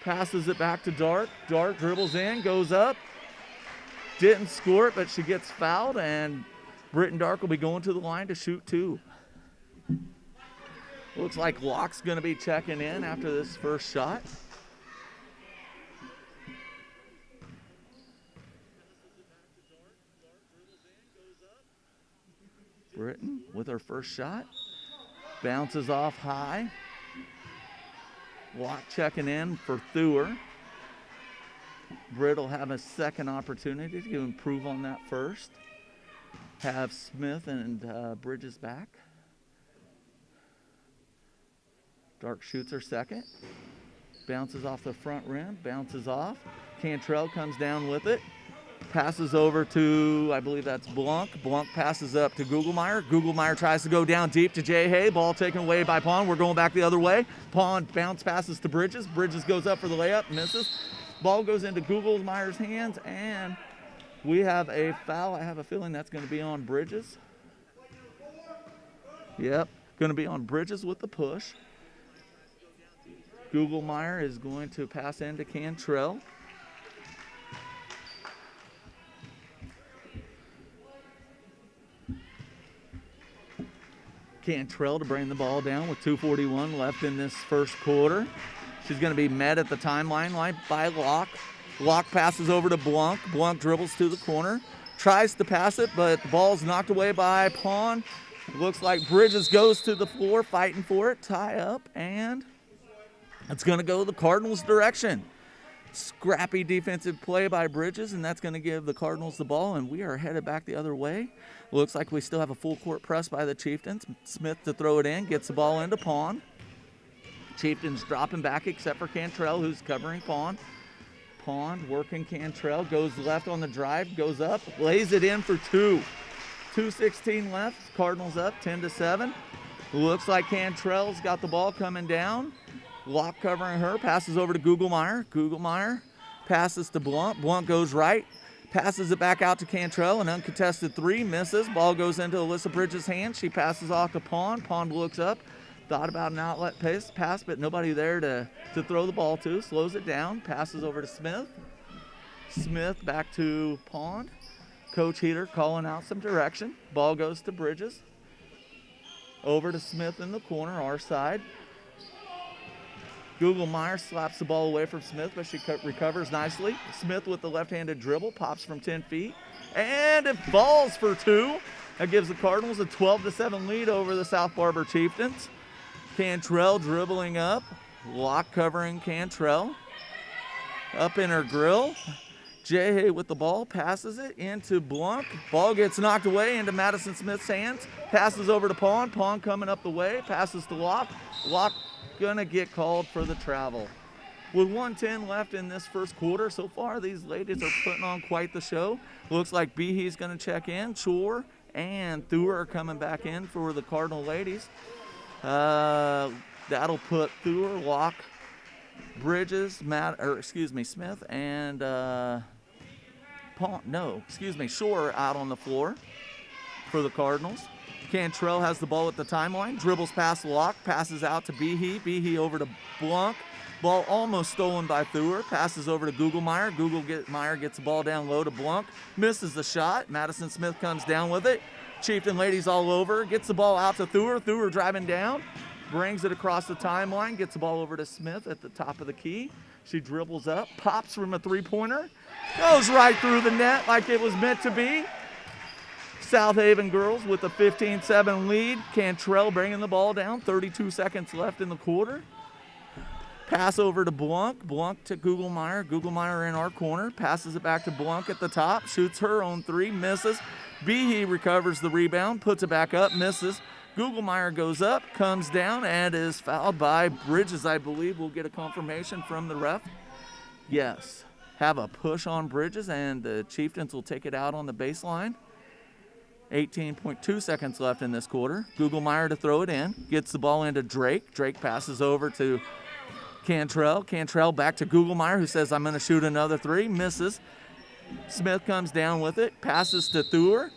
Passes it back to Dark. Dark dribbles in, goes up. Didn't score it, but she gets fouled, and Britton Dark will be going to the line to shoot 2. Looks like Locke's going to be checking in after this first shot. Britton with her first shot. Bounces off high. Locke checking in for Thur. Britt will have a second opportunity to improve on that first. Have Smith and Bridges back. Dark shoots her second. Bounces off the front rim. Bounces off. Cantrell comes down with it. Passes over to, I believe that's Blanc. Blanc passes up to Gugelmeyer. Gugelmeyer tries to go down deep to Jay Hay. Ball taken away by Pawn. We're going back the other way. Pawn bounce passes to Bridges. Bridges goes up for the layup. Misses. Ball goes into Gugelmeyer's hands, and we have a foul. I have a feeling that's going to be on Bridges. Yep, going to be on Bridges with the push. Gugelmeyer is going to pass into Cantrell. Cantrell to bring the ball down with 2:41 left in this first quarter. She's going to be met at the timeline line by Locke. Locke passes over to Blanc. Blanc dribbles to the corner. Tries to pass it, but the ball's knocked away by Pawn. Looks like Bridges goes to the floor fighting for it. Tie up, and it's going to go the Cardinals' direction. Scrappy defensive play by Bridges, and that's going to give the Cardinals the ball, and we are headed back the other way. Looks like we still have a full court press by the Chieftains. Smith to throw it in, gets the ball into Pawn. Chieftains dropping back except for Cantrell, who's covering Pawn. Pawn working Cantrell, goes left on the drive, goes up, lays it in for 2. 2:16 left, Cardinals up 10-7. Looks like Cantrell's got the ball coming down. Locke covering her, passes over to Gugelmeyer. Gugelmeyer passes to Blunt. Blunt goes right, passes it back out to Cantrell. An uncontested 3, misses. Ball goes into Alyssa Bridges' hands. She passes off to Pawn. Pawn looks up, thought about an outlet pass, but nobody there to throw the ball to. Slows it down, passes over to Smith. Smith back to Pawn. Coach Heater calling out some direction. Ball goes to Bridges. Over to Smith in the corner, our side. Gugelmeyer slaps the ball away from Smith, but she recovers nicely. Smith with the left-handed dribble, pops from 10 feet, and it falls for 2. That gives the Cardinals a 12-7 lead over the South Barber Chieftains. Cantrell dribbling up. Locke covering Cantrell. Up in her grill. Jay Hay with the ball, passes it into Blanc. Ball gets knocked away into Madison Smith's hands. Passes over to Pawn. Pawn coming up the way. Passes to Locke. Locke gonna get called for the travel. With 1:10 left in this first quarter, so far these ladies are putting on quite the show. Looks like Behe's gonna check in. Chor and Thur are coming back in for the Cardinal ladies. That'll put Thur, Locke, Bridges, Smith, and Shore out on the floor for the Cardinals. Cantrell has the ball at the timeline, dribbles past Locke, passes out to Behe. Behe over to Blanc. Ball almost stolen by Thur, passes over to Gugelmeyer. Gugelmeyer gets the ball down low to Blanc, misses the shot. Madison Smith comes down with it. Chieftain ladies all over, gets the ball out to Thur. Thur driving down, brings it across the timeline, gets the ball over to Smith at the top of the key. She dribbles up, pops from a three-pointer, goes right through the net like it was meant to be. South Haven girls with a 15-7 lead. Cantrell bringing the ball down, 32 seconds left in the quarter. Pass over to Blanc. Blanc to Gugelmeyer. Gugelmeyer in our corner, passes it back to Blanc at the top, shoots her own 3, misses. Behe recovers the rebound, puts it back up, misses. Gugelmeyer goes up, comes down, and is fouled by Bridges. I believe we'll get a confirmation from the ref. Yes, have a push on Bridges, and the Chieftains will take it out on the baseline. 18.2 seconds left in this quarter. Gugelmeyer to throw it in. Gets the ball into Drake. Drake passes over to Cantrell. Cantrell back to Gugelmeyer, who says, I'm going to shoot another three. Misses. Smith comes down with it. Passes to Thur.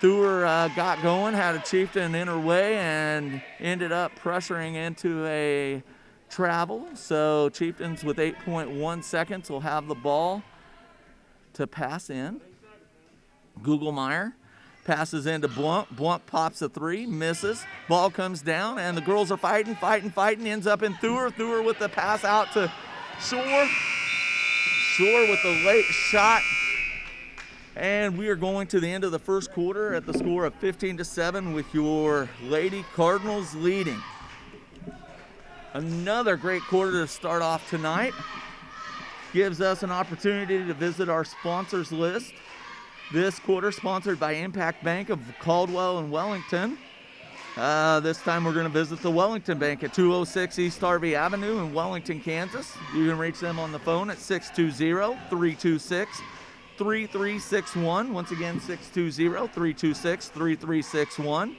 Thur got going, had a Chieftain in her way, and ended up pressuring into a travel. So Chieftains with 8.1 seconds will have the ball to pass in. Gugelmeyer passes into Blunt. Blunt pops a three, misses. Ball comes down, and the girls are fighting, ends up in Thur. Thur with the pass out to Shore. Shore with the late shot. And we are going to the end of the first quarter at the score of 15-7 with your Lady Cardinals leading. Another great quarter to start off tonight. Gives us an opportunity to visit our sponsors list. This quarter sponsored by Impact Bank of Caldwell and Wellington. This time we're going to visit the Wellington Bank at 206 East Harvey Avenue in Wellington, Kansas. You can reach them on the phone at 620-326-3361. Once again, 620-326-3361.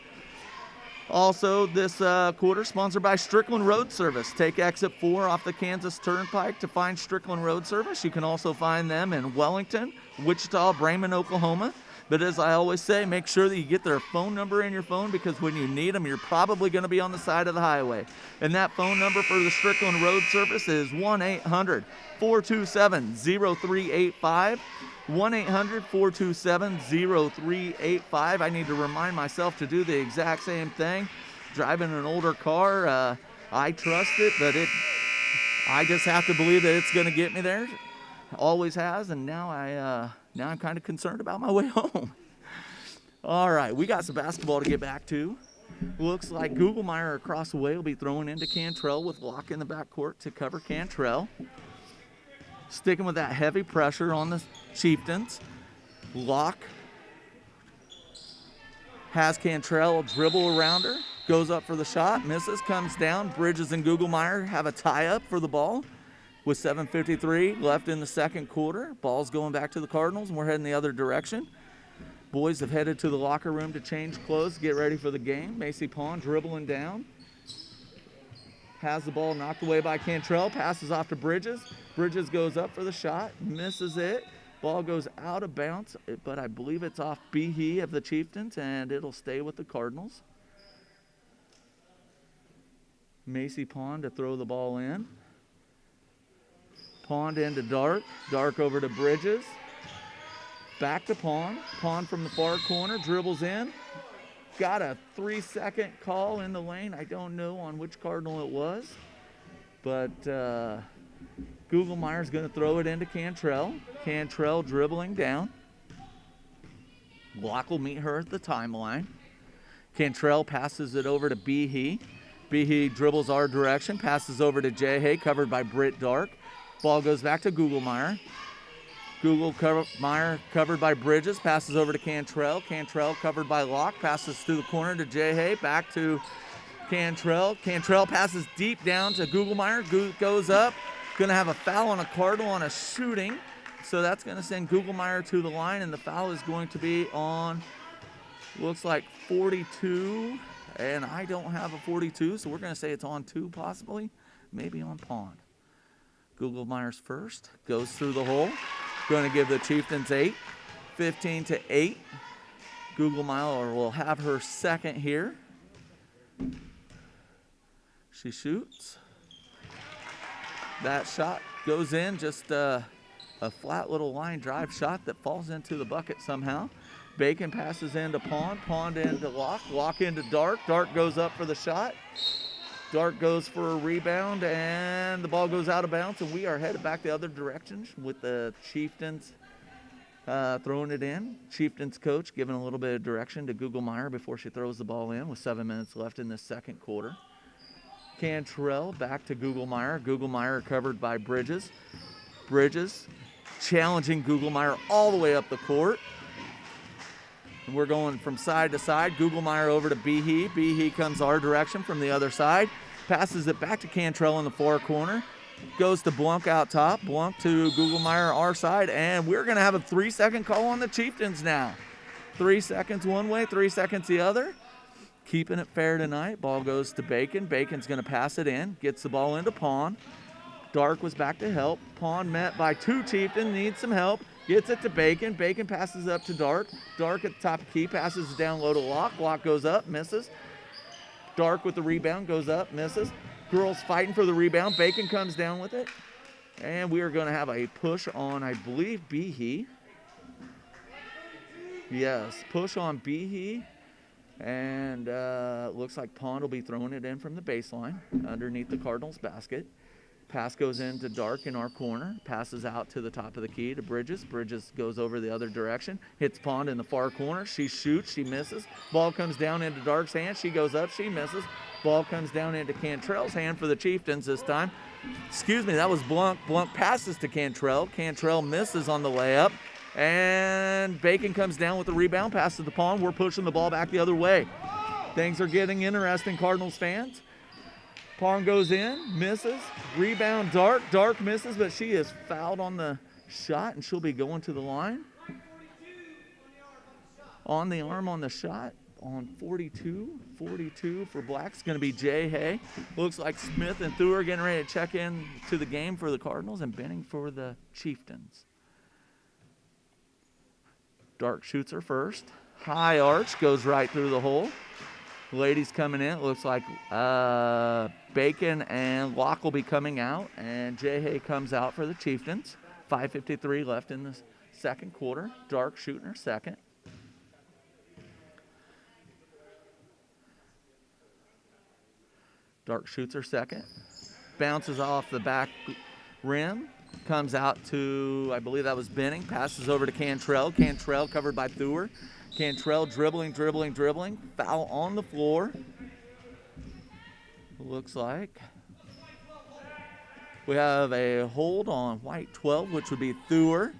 Also, this quarter sponsored by Strickland Road Service. Take exit 4 off the Kansas Turnpike to find Strickland Road Service. You can also find them in Wellington, Wichita, Bremen, Oklahoma. But as I always say, make sure that you get their phone number in your phone, because when you need them, you're probably going to be on the side of the highway. And that phone number for the Strickland Road Service is 1-800-427-0385. 1-800-427-0385. I need to remind myself to do the exact same thing. Driving an older car, I trust it, but I just have to believe that it's going to get me there. Always has, and now I'm kind of concerned about my way home. All right, we got some basketball to get back to. Looks like Gugelmeyer across the way will be throwing into Cantrell with Locke in the backcourt to cover Cantrell. Sticking with that heavy pressure on the Chieftains. Locke has Cantrell dribble around her. Goes up for the shot, misses, comes down. Bridges and Gugelmeyer have a tie-up for the ball with 7:53 left in the second quarter. Ball's going back to the Cardinals, and we're heading the other direction. Boys have headed to the locker room to change clothes, get ready for the game. Macy Pond dribbling down. Has the ball knocked away by Cantrell, passes off to Bridges. Bridges goes up for the shot, misses it. Ball goes out of bounds, but I believe it's off Behe of the Chieftains, and it'll stay with the Cardinals. Macy Pond to throw the ball in. Pond into Dark. Dark over to Bridges. Back to Pond. Pond from the far corner, dribbles in. Got a 3-second call in the lane. I don't know on which Cardinal it was, but Gugelmeyer's going to throw it into Cantrell. Cantrell dribbling down. Block will meet her at the timeline. Cantrell passes it over to Behe. Behe dribbles our direction, passes over to Jay covered by Britt Dark. Ball goes back to Gugelmeyer. Gugelmeyer covered by Bridges, passes over to Cantrell. Cantrell covered by Locke, passes through the corner to Jay back to Cantrell. Cantrell passes deep down to Gugelmeyer. Goes up. Going to have a foul on a Cardinal on a shooting. So that's going to send Gugelmeyer to the line, and the foul is going to be on, looks like 42. And I don't have a 42, so we're going to say it's on 2 possibly. Maybe on Pond. Gugelmeyer's first. Goes through the hole. Going to give the Chieftains 8. 15-8. Gugelmeyer will have her second here. She shoots. That shot goes in. Just a flat little line drive shot that falls into the bucket somehow. Bacon passes into Pond. Pond into Locke. Locke into Dark. Dark goes up for the shot. Dark goes for a rebound, and the ball goes out of bounds, and we are headed back the other direction with the Chieftains throwing it in. Chieftains coach giving a little bit of direction to Gugelmeyer before she throws the ball in with 7 minutes left in this second quarter. Cantrell back to Gugelmeyer. Gugelmeyer covered by Bridges. Bridges challenging Gugelmeyer all the way up the court. And we're going from side to side. Gugelmeyer over to Behe. Behe comes our direction from the other side. Passes it back to Cantrell in the far corner. Goes to Blunk out top. Blunk to Gugelmeyer our side. And we're going to have a 3-second call on the Chieftains now. 3 seconds one way, 3 seconds the other. Keeping it fair tonight. Ball goes to Bacon. Bacon's going to pass it in. Gets the ball into Pawn. Dark was back to help. Pawn met by 2 Chieftain. Needs some help. Gets it to Bacon. Bacon passes up to Dark. Dark at the top of key. Passes it down low to Lock. Lock goes up. Misses. Dark with the rebound. Goes up. Misses. Girls fighting for the rebound. Bacon comes down with it. And we are going to have a push on, I believe, Behe. Yes, push on Behe. And looks like Pond will be throwing it in from the baseline underneath the Cardinals basket. Pass goes into Dark in our corner. Passes out to the top of the key to Bridges. Bridges goes over the other direction. Hits Pond in the far corner. She shoots. She misses. Ball comes down into Dark's hand. She goes up. She misses. Ball comes down into Cantrell's hand for the Chieftains this time. Excuse me, that was Blunt. Blunt passes to Cantrell. Cantrell misses on the layup. And Bacon comes down with the rebound, passes the Pawn. We're pushing the ball back the other way. Things are getting interesting, Cardinals fans. Pawn goes in, misses. Rebound, Dark. Dark misses, but she is fouled on the shot, and she'll be going to the line. On the arm on the shot, on 42. 42 for Black's going to be Jay Hay. Looks like Smith and Thur getting ready to check in to the game for the Cardinals and Benning for the Chieftains. Dark shoots her first. High arch, goes right through the hole. Ladies coming in. It looks like Bacon and Locke will be coming out. And Jay Hay comes out for the Chieftains. 5:53 left in the second quarter. Dark shooting her second. Dark shoots her second. Bounces off the back rim. Comes out to, I believe that was Benning. Passes over to Cantrell. Cantrell covered by Thur. Cantrell dribbling. Foul on the floor. Looks like we have a hold on white 12, which would be Thur.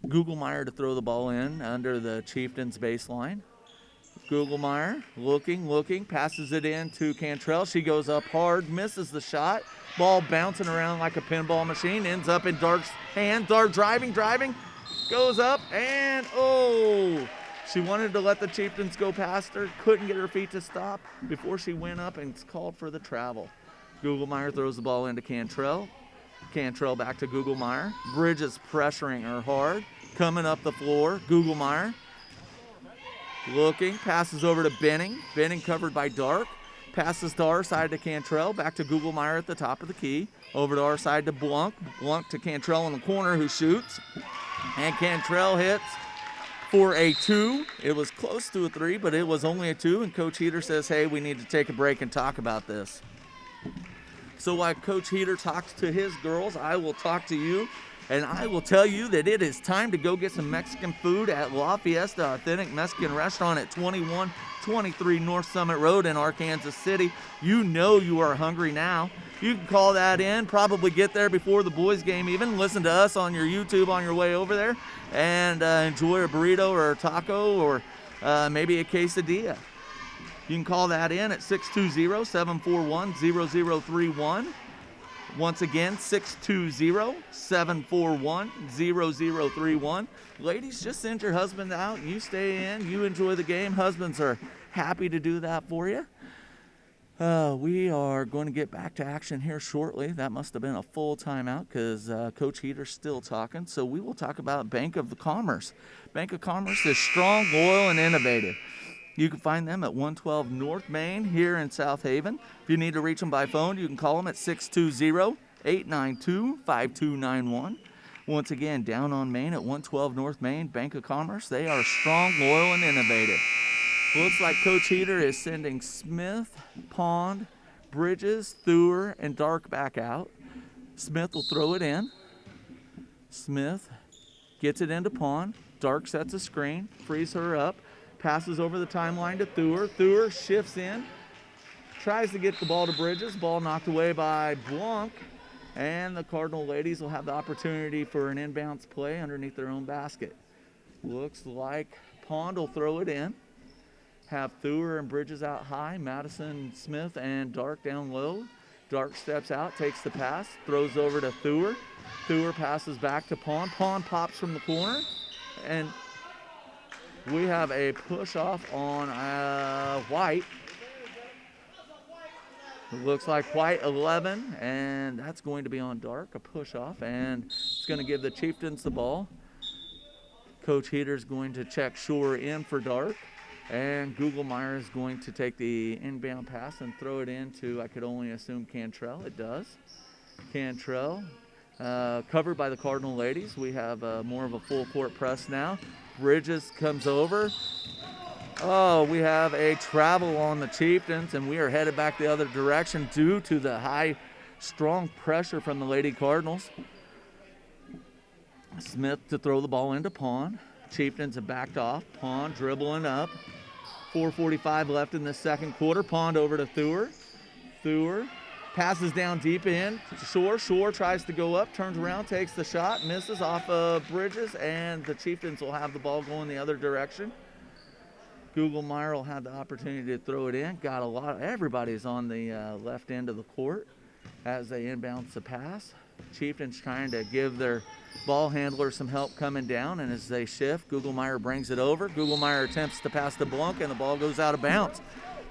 Gugelmeyer to throw the ball in under the Chieftains baseline. Gugelmeyer looking, passes it in to Cantrell. She goes up hard, misses the shot. Ball bouncing around like a pinball machine, ends up in Dark's hand. Dark driving, goes up, and she wanted to let the Chieftains go past her, couldn't get her feet to stop before she went up and called for the travel. Gugelmeyer throws the ball into Cantrell. Cantrell back to Gugelmeyer. Bridges pressuring her hard, coming up the floor. Gugelmeyer looking, passes over to Benning. Benning covered by Dark. Passes to our side to Cantrell. Back to Gugelmeyer at the top of the key. Over to our side to Blunk. Blunk to Cantrell in the corner who shoots. And Cantrell hits for a 2. It was close to a 3, but it was only a 2. And Coach Heater says, hey, we need to take a break and talk about this. So while Coach Heater talks to his girls, I will talk to you. And I will tell you that it is time to go get some Mexican food at La Fiesta Authentic Mexican Restaurant at 2123 North Summit Road in Arkansas City. You know you are hungry now. You can call that in, probably get there before the boys game even. Listen to us on your YouTube on your way over there and enjoy a burrito or a taco or maybe a quesadilla. You can call that in at 620-741-0031. Once again, 620-741-0031. Ladies, just send your husband out. You stay in. You enjoy the game. Husbands are happy to do that for you. We are going to get back to action here shortly. That must have been a full timeout because Coach Heater's still talking. So we will talk about Bank of Commerce. Bank of Commerce is strong, loyal, and innovative. You can find them at 112 North Main here in South Haven. If you need to reach them by phone, you can call them at 620-892-5291. Once again, down on Main at 112 North Main, Bank of Commerce. They are strong, loyal, and innovative. Looks like Coach Heater is sending Smith, Pond, Bridges, Thur, and Dark back out. Smith will throw it in. Smith gets it into Pond. Dark sets a screen, frees her up. Passes over the timeline to Thur. Thur shifts in. Tries to get the ball to Bridges. Ball knocked away by Blanc. And the Cardinal ladies will have the opportunity for an inbounds play underneath their own basket. Looks like Pond will throw it in. Have Thur and Bridges out high. Madison, Smith, and Dark down low. Dark steps out, takes the pass, throws over to Thur. Thur passes back to Pond. Pond pops from the corner. And We have a push-off on White. It looks like White 11, and that's going to be on Dark, a push-off, and it's going to give the Chieftains the ball. Coach Heater's going to check Shore in for Dark, and Googlemeyer is going to take the inbound pass and throw it into, I could only assume, Cantrell. It does. Cantrell, covered by the Cardinal ladies. We have more of a full court press now. Bridges comes over. Oh, we have a travel on the Chieftains, and we are headed back the other direction due to the high, strong pressure from the Lady Cardinals. Smith to throw the ball into Pond. Chieftains have backed off. Pond dribbling up. 4:45 left in the second quarter. Pond over to Thur. Thur passes down deep in. Shore. Shore tries to go up, turns around, takes the shot, misses off of Bridges, and the Chieftains will have the ball going the other direction. Googlemeyer will have the opportunity to throw it in. Got a lot. Everybody's on the left end of the court as they inbounds the pass. Chieftains trying to give their ball handler some help coming down, and as they shift, Googlemeyer brings it over. Googlemeyer attempts to pass to Blunk, and the ball goes out of bounds.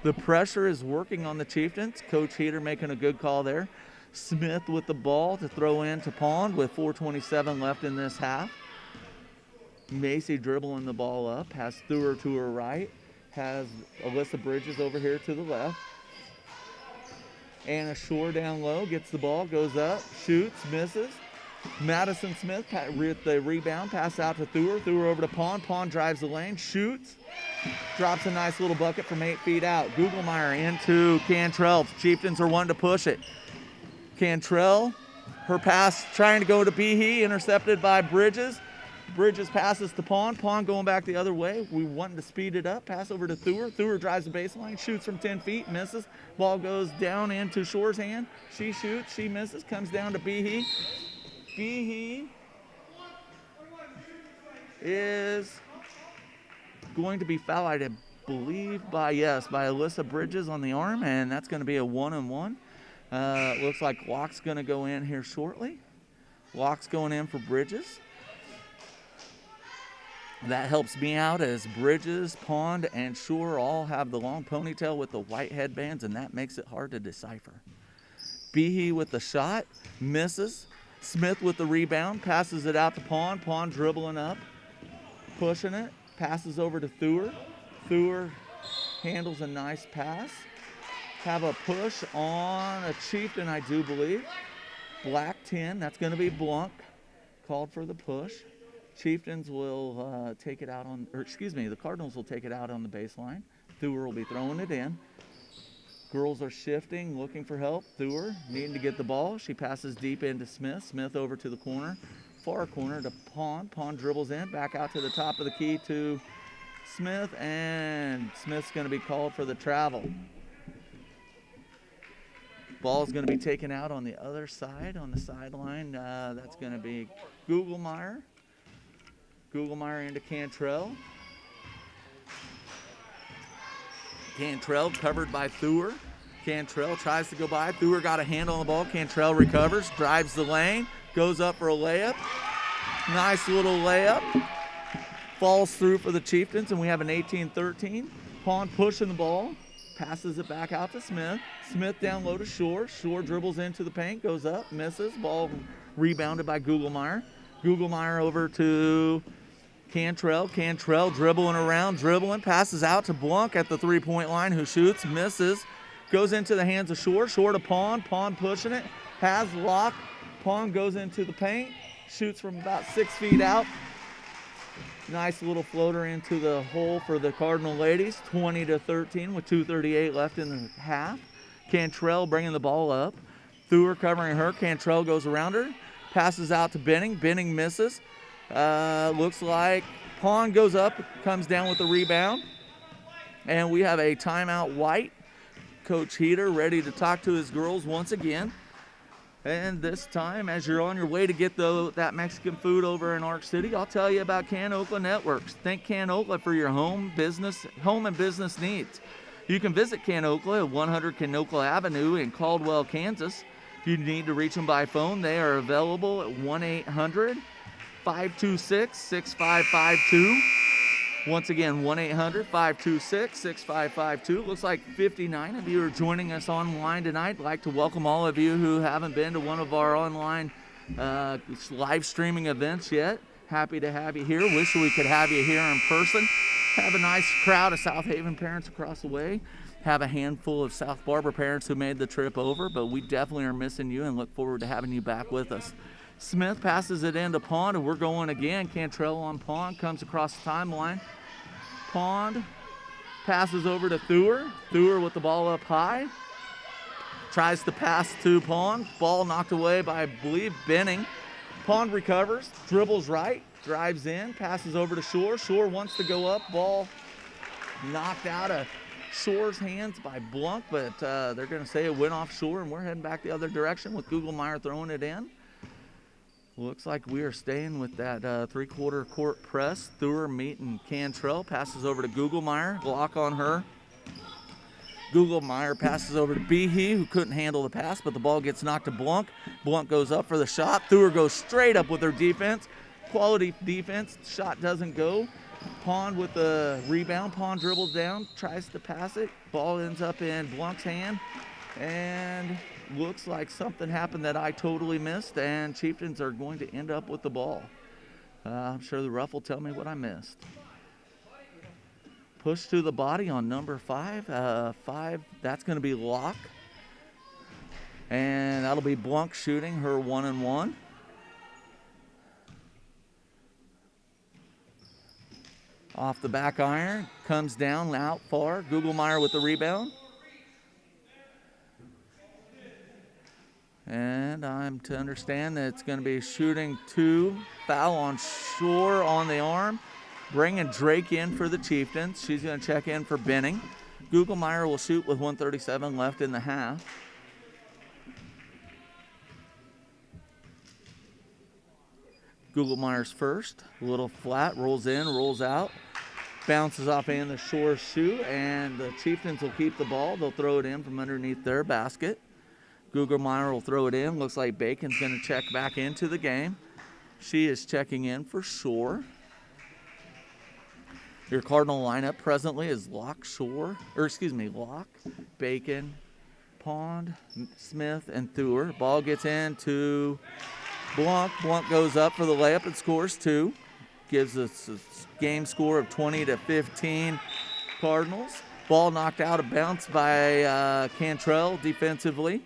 The pressure is working on the Chieftains. Coach Heater making a good call there. Smith with the ball to throw in to Pond with 4:27 left in this half. Macy dribbling the ball up, has Thur to her right, has Alyssa Bridges over here to the left. Anna Shore down low, gets the ball, goes up, shoots, misses. Madison Smith with the rebound, pass out to Thur. Thur over to Pond. Pond drives the lane, shoots, drops a nice little bucket from 8 feet out. Googlemeyer into Cantrell. Chieftains are wanting to push it. Cantrell, her pass trying to go to Behe, intercepted by Bridges. Bridges passes to Pond. Pond going back the other way. We wanting to speed it up. Pass over to Thur. Thur drives the baseline, shoots from 10 feet, misses. Ball goes down into Shore's hand. She shoots, she misses, comes down to Behe. Behe is going to be fouled, I believe, by Alyssa Bridges on the arm, and that's going to be a 1-on-1. Looks like Locke's going to go in here shortly. Locke's going in for Bridges. That helps me out as Bridges, Pond, and Shore all have the long ponytail with the white headbands, and that makes it hard to decipher. Behe with the shot, misses. Smith with the rebound, passes it out to Pond. Pond dribbling up, pushing it, passes over to Thur. Thur handles a nice pass. Have a push on a Chieftain, I do believe. Black 10, that's going to be Blunk, called for the push. Chieftains will take it out on, the Cardinals will take it out on the baseline. Thur will be throwing it in. Girls are shifting, looking for help. Thur needing to get the ball. She passes deep into Smith. Smith over to the corner, far corner to Pond. Pond dribbles in, back out to the top of the key to Smith, and Smith's going to be called for the travel. Ball's going to be taken out on the other side, on the sideline. That's going to be Googlemeyer. Googlemeyer into Cantrell. Cantrell covered by Thur. Cantrell tries to go by. Thur got a hand on the ball. Cantrell recovers, drives the lane, goes up for a layup. Nice little layup. Falls through for the Chieftains, and we have an 18-13. Pond pushing the ball. Passes it back out to Smith. Smith down low to Shore. Shore dribbles into the paint, goes up, misses. Ball rebounded by Googlemeyer. Googlemeyer over to Cantrell. Cantrell dribbling around, passes out to Blunk at the three-point line, who shoots, misses, goes into the hands of Shore. Shore to Pond. Pond pushing it, has Lock. Pond goes into the paint, shoots from about 6 feet out. Nice little floater into the hole for the Cardinal ladies, 20-13 with 2:38 left in the half. Cantrell bringing the ball up. Thur covering her. Cantrell goes around her, passes out to Benning. Benning misses. Looks like Pond goes up, comes down with the rebound. And we have a timeout, White. Coach Heater ready to talk to his girls once again. And this time, as you're on your way to get that Mexican food over in Ark City, I'll tell you about Can Okla Networks. Think Can Okla for your home and business needs. You can visit Can Okla at 100 Can Okla Avenue in Caldwell, Kansas. If you need to reach them by phone, they are available at 1-800-526-6552. Once again, 1-800-526-6552. Looks like 59 of you are joining us online tonight. I'd like to welcome all of you who haven't been to one of our online live streaming events yet. Happy to have you here. Wish we could have you here in person. Have a nice crowd of South Haven parents across the way. Have a handful of South Barber parents who made the trip over, but we definitely are missing you and look forward to having you back with us. Smith passes it into Pond, and we're going again. Cantrell on Pond, comes across the timeline. Pond passes over to Thur. Thur with the ball up high. Tries to pass to Pond. Ball knocked away by, I believe, Benning. Pond recovers, dribbles right, drives in, passes over to Shore. Shore wants to go up. Ball knocked out of Shore's hands by Blunk, but they're going to say it went off Shore, and we're heading back the other direction with Gugelmeyer throwing it in. Looks like we are staying with that three-quarter court press. Thur meeting Cantrell. Passes over to Gugelmeyer. Block on her. Gugelmeyer passes over to Behe, who couldn't handle the pass, but the ball gets knocked to Blunk. Blunk goes up for the shot. Thur goes straight up with her defense. Quality defense. Shot doesn't go. Pond with the rebound. Pond dribbles down, tries to pass it. Ball ends up in Blunk's hand. And looks like something happened that I totally missed, and Chieftains are going to end up with the ball. I'm sure the ref will tell me what I missed. Push to the body on number 5. 5, that's going to be Locke. And that'll be Blunk shooting her 1-and-1. Off the back iron, comes down out far. Gugelmeyer with the rebound. And I'm to understand that it's going to be shooting 2. Foul on Shore on the arm. Bringing Drake in for the Chieftains. She's going to check in for Benning. Gugelmeyer will shoot with 1:37 left in the half. Gugelmeyer's first. A little flat. Rolls in, rolls out. Bounces off in the Shore shoe. And the Chieftains will keep the ball. They'll throw it in from underneath their basket. Gugelmeyer will throw it in. Looks like Bacon's going to check back into the game. She is checking in for Shore. Your Cardinal lineup presently is Locke, Locke, Bacon, Pond, Smith, and Thur. Ball gets in to Blunk. Blunk goes up for the layup and scores 2. Gives us a game score of 20-15 Cardinals. Ball knocked out of bounds by Cantrell defensively.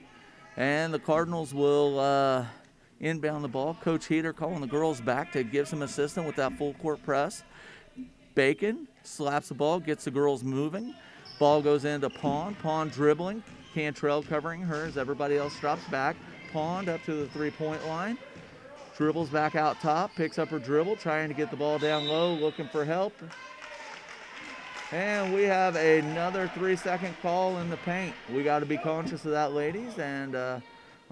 And the Cardinals will inbound the ball. Coach Heater calling the girls back to give some assistance with that full court press. Bacon slaps the ball, gets the girls moving. Ball goes into Pond. Pond dribbling. Cantrell covering her as everybody else drops back. Pond up to the three-point line. Dribbles back out top. Picks up her dribble, trying to get the ball down low, looking for help. And we have another 3-second call in the paint. We got to be conscious of that, ladies, and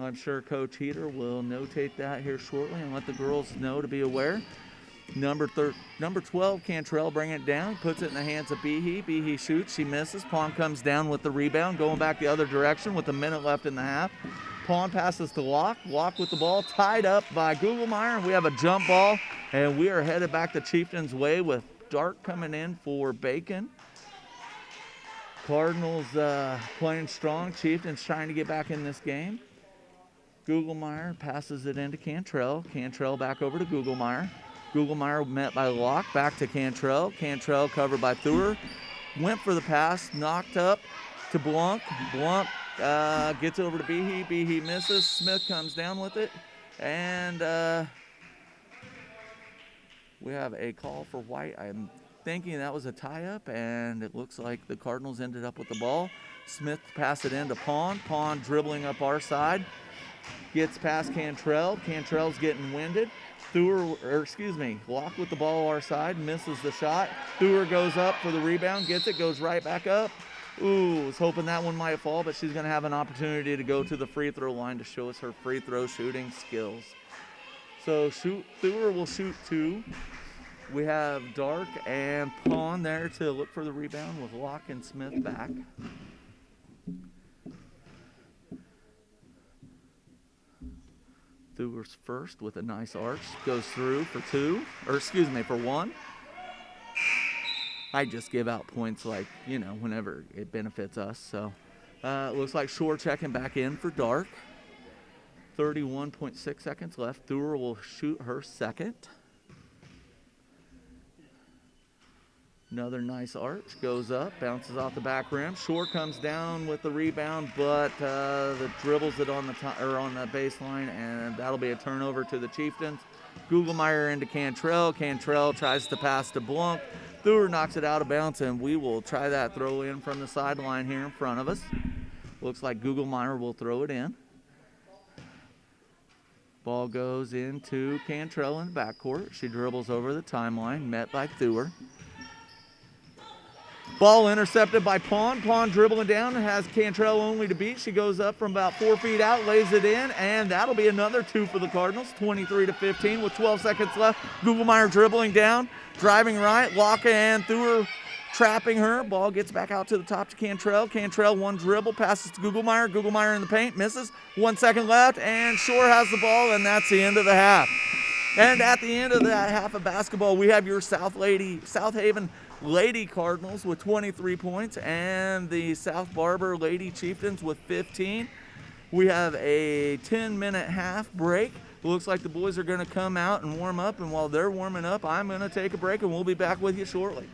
I'm sure Coach Heater will notate that here shortly and let the girls know to be aware. Number 12, Cantrell, bringing it down, puts it in the hands of Behe. Behe shoots, she misses. Pond comes down with the rebound, going back the other direction with a minute left in the half. Pond passes to Locke. Locke with the ball, tied up by Gugelmeyer. We have a jump ball, and we are headed back the Chieftains' way with Dark coming in for Bacon. Cardinals playing strong. Chieftains trying to get back in this game. Gugelmeyer passes it into Cantrell. Cantrell back over to Gugelmeyer. Gugelmeyer met by Locke, back to Cantrell. Cantrell covered by Thur. Went for the pass, knocked up to Blunk. Blunk gets over to Behe. Behe misses. Smith comes down with it. And we have a call for White. I'm thinking that was a tie-up, and it looks like the Cardinals ended up with the ball. Smith passed it into Pond. Pond dribbling up our side. Gets past Cantrell. Cantrell's getting winded. Locke with the ball our side, misses the shot. Thur goes up for the rebound, gets it, goes right back up. Ooh, was hoping that one might fall, but she's going to have an opportunity to go to the free throw line to show us her free throw shooting skills. So Thur will shoot 2. We have Dark and Pond there to look for the rebound with Locke and Smith back. Thur's first with a nice arch. Goes through for 1. I just give out points like, whenever it benefits us. So it looks like Shore checking back in for dark. 31.6 seconds left. Thur will shoot her second. Another nice arch, goes up, bounces off the back rim. Shore comes down with the rebound, but the dribbles it on the baseline, and that'll be a turnover to the Chieftains. Gugelmeyer into Cantrell. Cantrell tries to pass to Blanc. Thur knocks it out of bounds, and we will try that throw in from the sideline here in front of us. Looks like Gugelmeyer will throw it in. Ball goes into Cantrell in the backcourt. She dribbles over the timeline, met by Thur. Ball intercepted by Pond. Pond dribbling down and has Cantrell only to beat. She goes up from about 4 feet out, lays it in, and that'll be another 2 for the Cardinals. 23-15 with 12 seconds left. Gugelmeyer dribbling down, driving right. Locke and Thur trapping her. Ball gets back out to the top to Cantrell. Cantrell, one dribble, passes to Gugelmeyer. Gugelmeyer in the paint, misses. 1 second left, and Shore has the ball, and that's the end of the half. And at the end of that half of basketball, we have your South Haven Lady Cardinals with 23 points and the South Barber Lady Chieftains with 15. We have a 10-minute half break. It looks like the boys are going to come out and warm up, and while they're warming up, I'm going to take a break, and we'll be back with you shortly.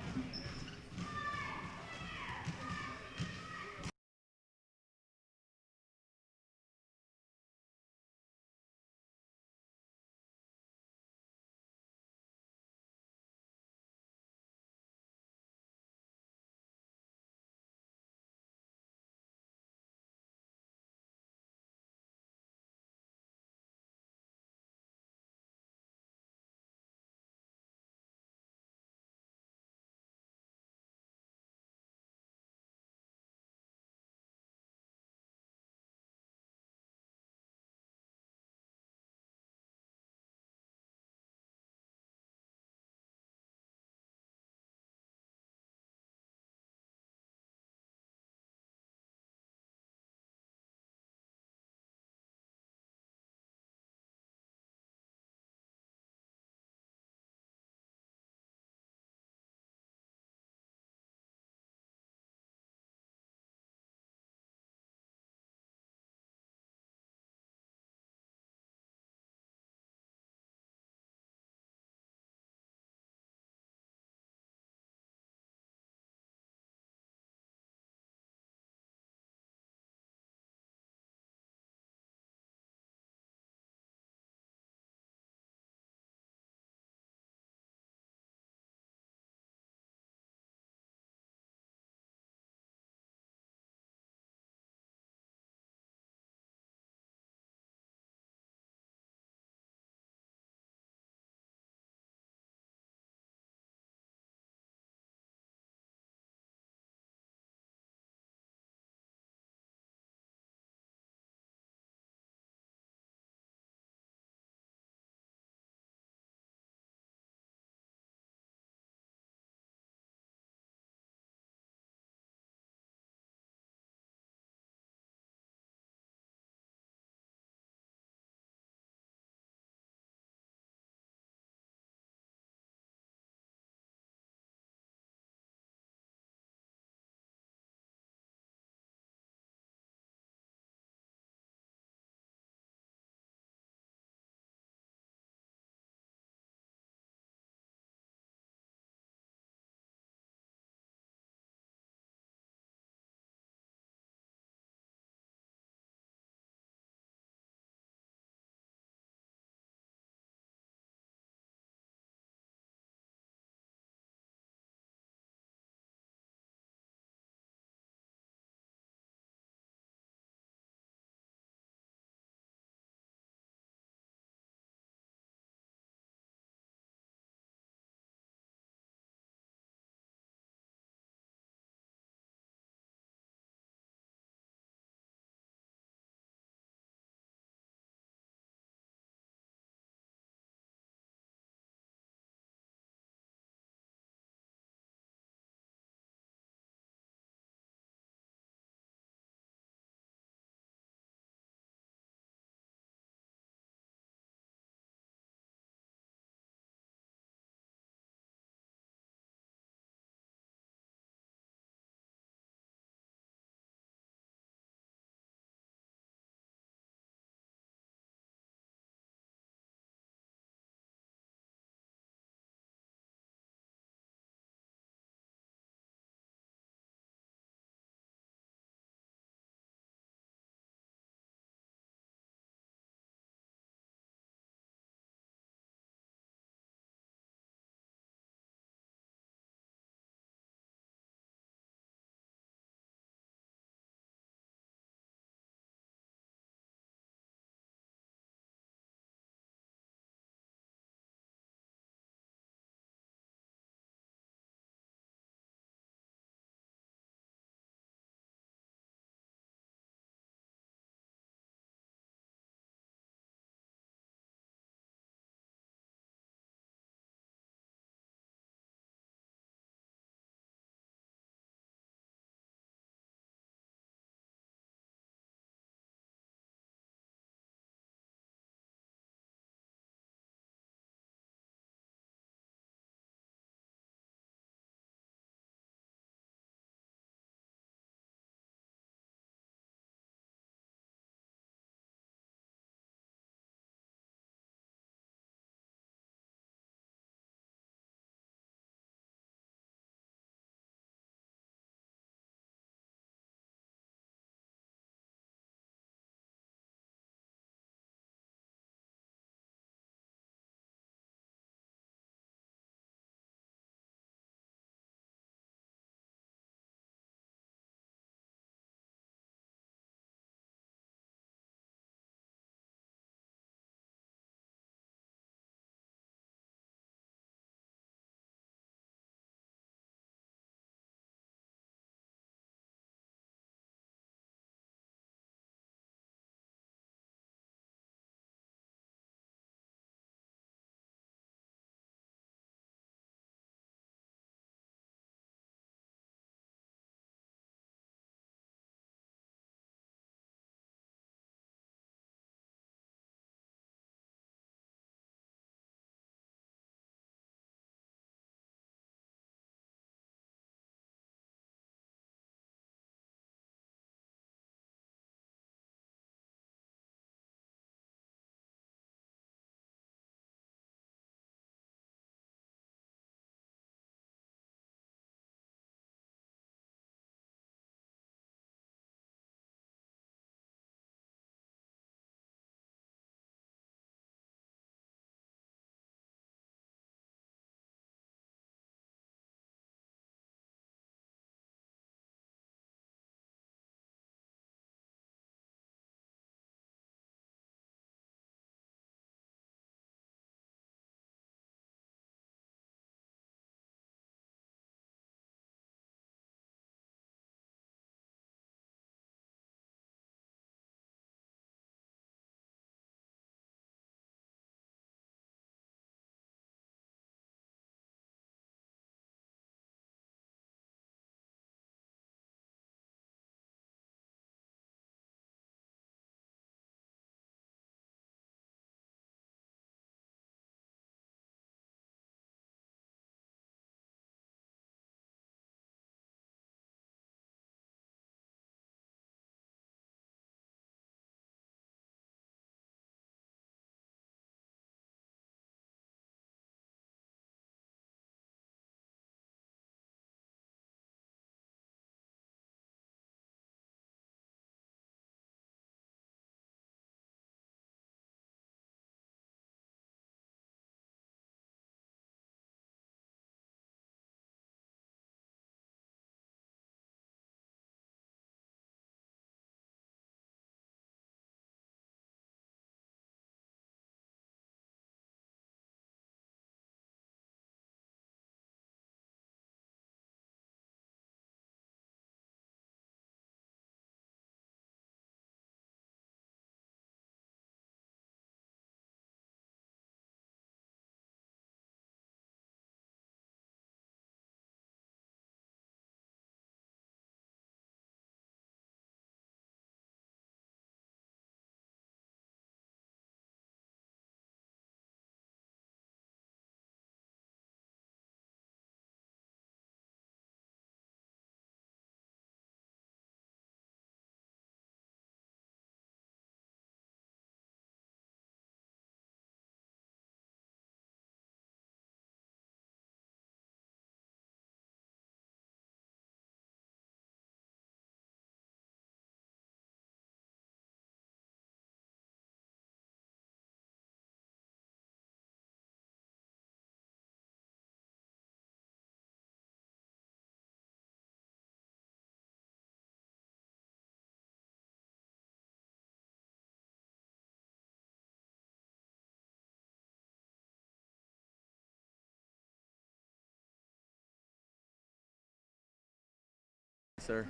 Sir.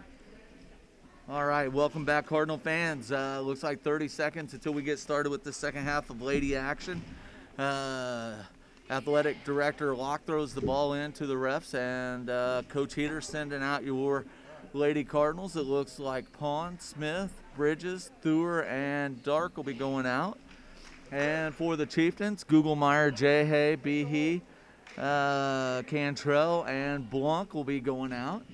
All right, welcome back, Cardinal fans. Looks like 30 seconds until we get started with the second half of Lady action. Athletic Director Locke throws the ball in to the refs, and Coach Heater sending out your Lady Cardinals. It looks like Pond, Smith, Bridges, Thur, and Dark will be going out. And for the Chieftains, Gugelmeyer, Jay Behe, Cantrell, and Blanc will be going out.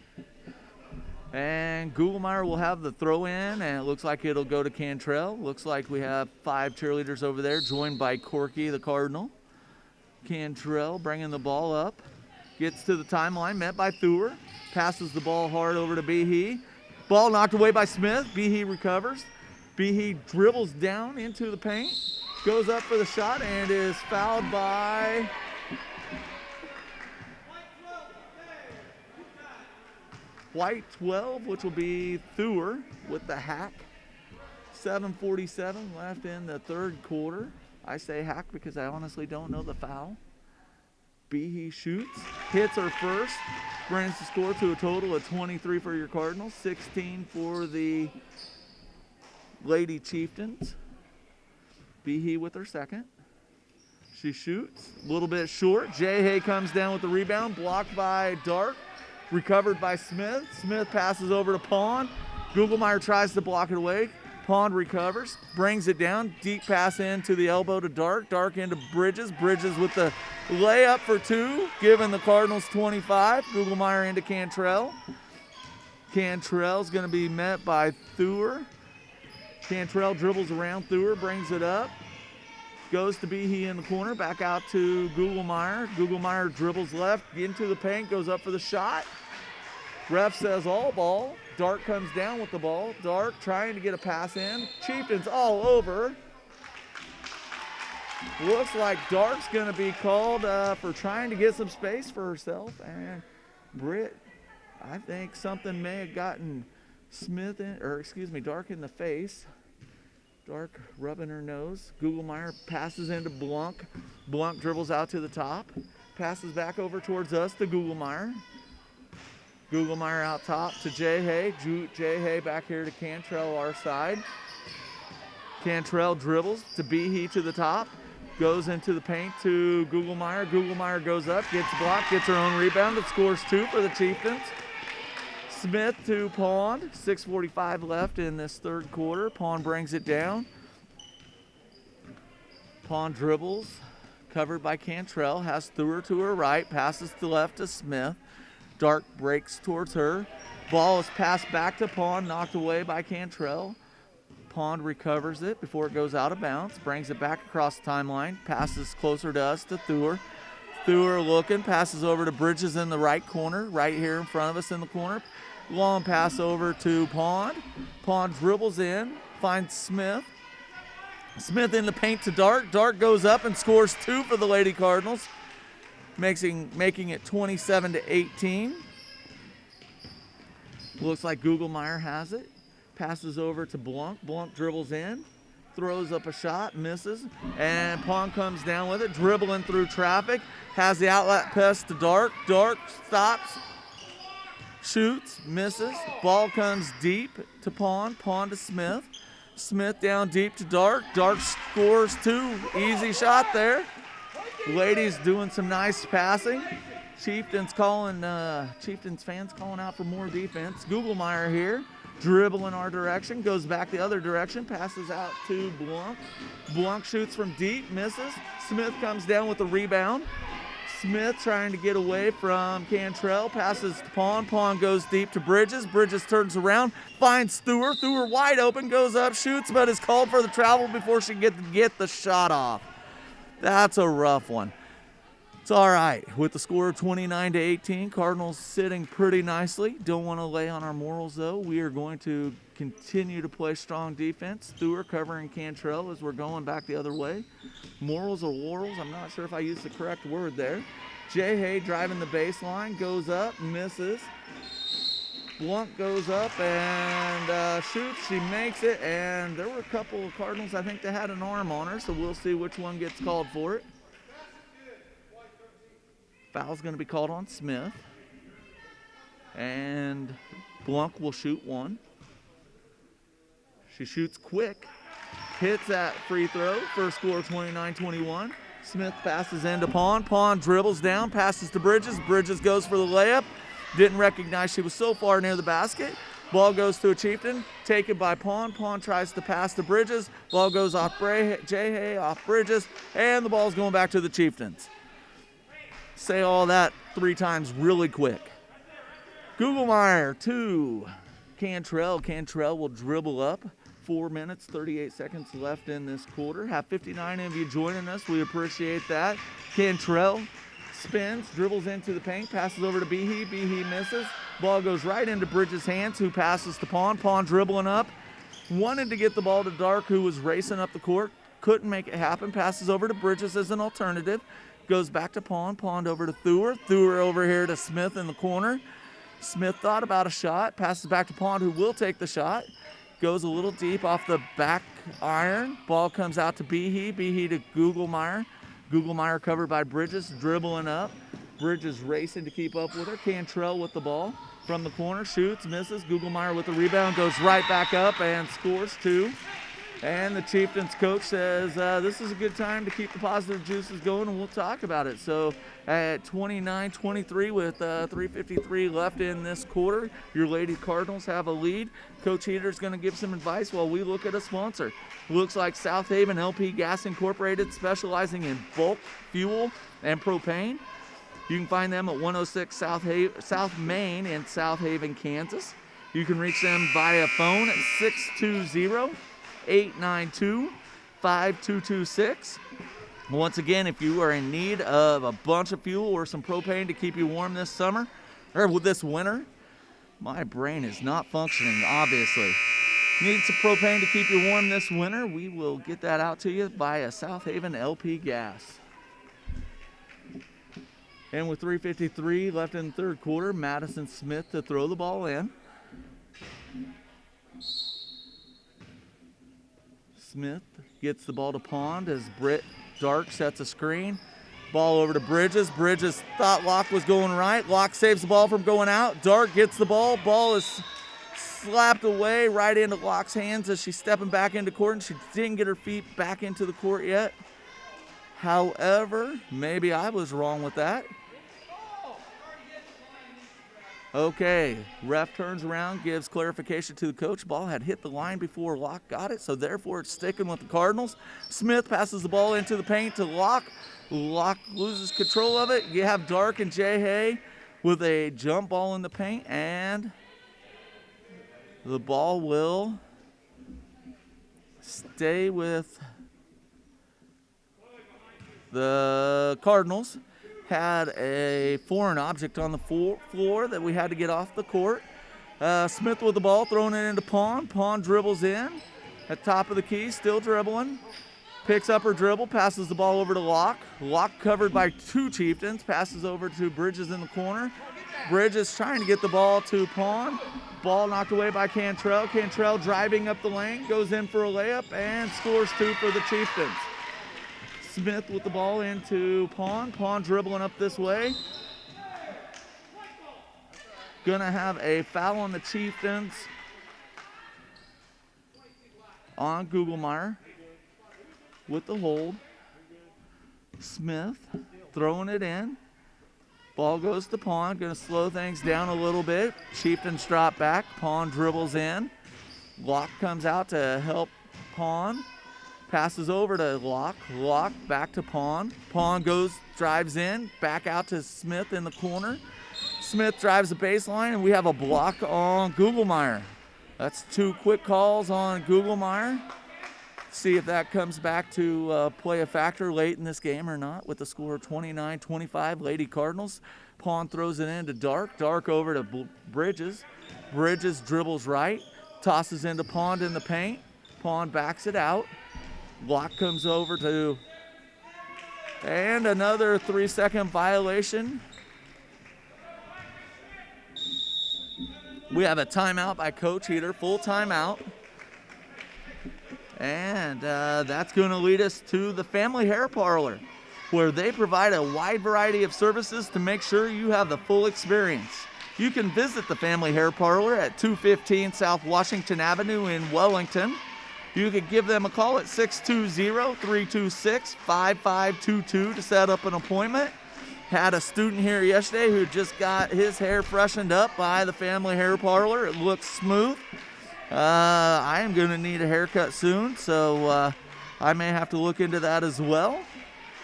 And Gugelmeyer will have the throw in, and it looks like it'll go to Cantrell. Looks like we have 5 cheerleaders over there, joined by Corky, the Cardinal. Cantrell bringing the ball up. Gets to the timeline, met by Thur. Passes the ball hard over to Behe. Ball knocked away by Smith. Behe recovers. Behe dribbles down into the paint. Goes up for the shot and is fouled by White 12, which will be Thur with the hack. 7:47 left in the third quarter. I say hack because I honestly don't know the foul. Behe shoots, hits her first, brings the score to a total of 23 for your Cardinals, 16 for the Lady Chieftains. Behe with her second. She shoots, a little bit short. Jay comes down with the rebound, blocked by Dark. Recovered by Smith. Smith passes over to Pond. Gugelmeyer tries to block it away. Pond recovers, brings it down. Deep pass in to the elbow to Dark. Dark into Bridges. Bridges with the layup for 2, giving the Cardinals 25. Gugelmeyer into Cantrell. Cantrell's going to be met by Thur. Cantrell dribbles around Thur, brings it up. Goes to Behe in the corner, back out to Gugelmeyer. Gugelmeyer dribbles left, into the paint, goes up for the shot. Ref says all ball. Dark comes down with the ball. Dark trying to get a pass in. Chieftains all over. Looks like Dark's going to be called for trying to get some space for herself. And Britt, I think something may have gotten Smith in, or excuse me, Dark in the face. Dark rubbing her nose. Gugelmeyer passes into Blanc. Blanc dribbles out to the top. Passes back over towards us to Gugelmeyer. Gugelmeyer out top to Jay Jay back here to Cantrell, our side. Cantrell dribbles to Behe to the top. Goes into the paint to Gugelmeyer. Gugelmeyer goes up, gets blocked, gets her own rebound, and scores 2 for the Chieftains. Smith to Pond. 6:45 left in this third quarter. Pond brings it down. Pond dribbles, covered by Cantrell, has Thur to her right, passes to left to Smith. Dark breaks towards her. Ball is passed back to Pond, knocked away by Cantrell. Pond recovers it before it goes out of bounds, brings it back across the timeline, passes closer to us to Thur. Thur looking, passes over to Bridges in the right corner, right here in front of us in the corner. Long pass over to Pond. Pond dribbles in, finds Smith. Smith in the paint to Dark. Dark goes up and scores 2 for the Lady Cardinals, making it 27-18. Looks like Gugelmeyer has it. Passes over to Blanc. Blanc dribbles in, throws up a shot, misses, and Pond comes down with it, dribbling through traffic. Has the outlet pass to Dark. Dark stops, shoots, misses. Ball comes deep to Pond. Pond to Smith. Smith down deep to Dark. Dark scores 2. Easy shot there. Ladies doing some nice passing. Chieftains fans calling out for more defense. Gugelmeyer here, dribbling our direction, goes back the other direction, passes out to Blanc. Blanc shoots from deep, misses. Smith comes down with the rebound. Smith trying to get away from Cantrell, passes to Pond. Pond goes deep to Bridges. Bridges turns around, finds Thur. Thur wide open, goes up, shoots, but is called for the travel before she can get the shot off. That's a rough one. It's all right. With the score of 29-18, Cardinals sitting pretty nicely. Don't want to lay on our morals, though. We are going to continue to play strong defense. Thur covering Cantrell as we're going back the other way. Morals or laurels, I'm not sure if I used the correct word there. Jay driving the baseline, goes up, misses. Blunt goes up and shoots. She makes it, and there were a couple of Cardinals, I think, that had an arm on her, so we'll see which one gets called for it. Foul's going to be called on Smith. And Blunk will shoot one. She shoots quick. Hits that free throw. First score 29-21. Smith passes into Pond. Pond dribbles down, passes to Bridges. Bridges goes for the layup. Didn't recognize she was so far near the basket. Ball goes to a Chieftain, taken by Pond. Pond tries to pass to Bridges. Ball goes off J-Hay, off Bridges, and the ball's going back to the Chieftains. Say all that 3 times really quick. Googlemeyer to Cantrell. Cantrell will dribble up. 4 minutes, 38 seconds left in this quarter. Have 59 of you joining us. We appreciate that. Cantrell spins, dribbles into the paint, passes over to Behe. Behe misses. Ball goes right into Bridges' hands, who passes to Pond. Pond dribbling up. Wanted to get the ball to Dark, who was racing up the court. Couldn't make it happen. Passes over to Bridges as an alternative. Goes back to Pond. Pond over to Thur. Thur over here to Smith in the corner. Smith thought about a shot. Passes back to Pond, who will take the shot. Goes a little deep off the back iron. Ball comes out to Behe. Behe to Googlemeyer. Googlemeyer covered by Bridges, dribbling up. Bridges racing to keep up with her. Cantrell with the ball from the corner. Shoots, misses. Googlemeyer with the rebound. Goes right back up and scores 2. And the Chieftains coach says this is a good time to keep the positive juices going, and we'll talk about it. So at 29-23 with 3:53 left in this quarter, your Lady Cardinals have a lead. Coach Heater's going to give some advice while we look at a sponsor. Looks like South Haven LP Gas Incorporated, specializing in bulk fuel and propane. You can find them at 106 South Main in South Haven, Kansas. You can reach them via phone at 620-892-5226. Once again, if you are in need of a bunch of fuel or some propane to keep you warm this summer, or this winter, my brain is not functioning, obviously. Need some propane to keep you warm this winter? We will get that out to you via South Haven LP Gas. And with 3:53 left in the third quarter, Madison Smith to throw the ball in. Smith gets the ball to Pond as Britt Dark sets a screen. Ball over to Bridges. Bridges thought Locke was going right. Locke saves the ball from going out. Dark gets the ball. Ball is slapped away right into Locke's hands as she's stepping back into court, and she didn't get her feet back into the court yet. However, maybe I was wrong with that. Okay, ref turns around, gives clarification to the coach. Ball had hit the line before Locke got it, so therefore it's sticking with the Cardinals. Smith passes the ball into the paint to Locke. Locke loses control of it. You have Dark and J-Hay with a jump ball in the paint, and the ball will stay with the Cardinals. Had a foreign object on the floor that we had to get off the court. Smith with the ball, throwing it into Pond. Pond dribbles in at top of the key, still dribbling. Picks up her dribble, passes the ball over to Locke. Locke covered by 2 Chieftains, passes over to Bridges in the corner. Bridges trying to get the ball to Pond. Ball knocked away by Cantrell. Cantrell driving up the lane, goes in for a layup, and scores 2 for the Chieftains. Smith with the ball into Pond. Pond dribbling up this way. Gonna have a foul on the Chieftains on Googlemeyer with the hold. Smith throwing it in. Ball goes to Pond. Gonna slow things down a little bit. Chieftains drop back. Pond dribbles in. Locke comes out to help Pond. Passes over to Locke. Locke back to Pond. Pond drives in, back out to Smith in the corner. Smith drives the baseline, and we have a block on Googlemeyer. That's 2 quick calls on Googlemeyer. See if that comes back to play a factor late in this game or not, with the score of 29-25, Lady Cardinals. Pond throws it into Dark. Dark over to Bridges. Bridges dribbles right, tosses into Pond in the paint. Pond backs it out. Locke comes over to, and another 3-second violation. We have a timeout by Coach Heater, full timeout. And that's going to lead us to the Family Hair Parlor, where they provide a wide variety of services to make sure you have the full experience. You can visit the Family Hair Parlor at 215 South Washington Avenue in Wellington. You could give them a call at 620-326-5522 to set up an appointment. Had a student here yesterday who just got his hair freshened up by the Family Hair Parlor. It looks smooth. I am going to need a haircut soon, so I may have to look into that as well.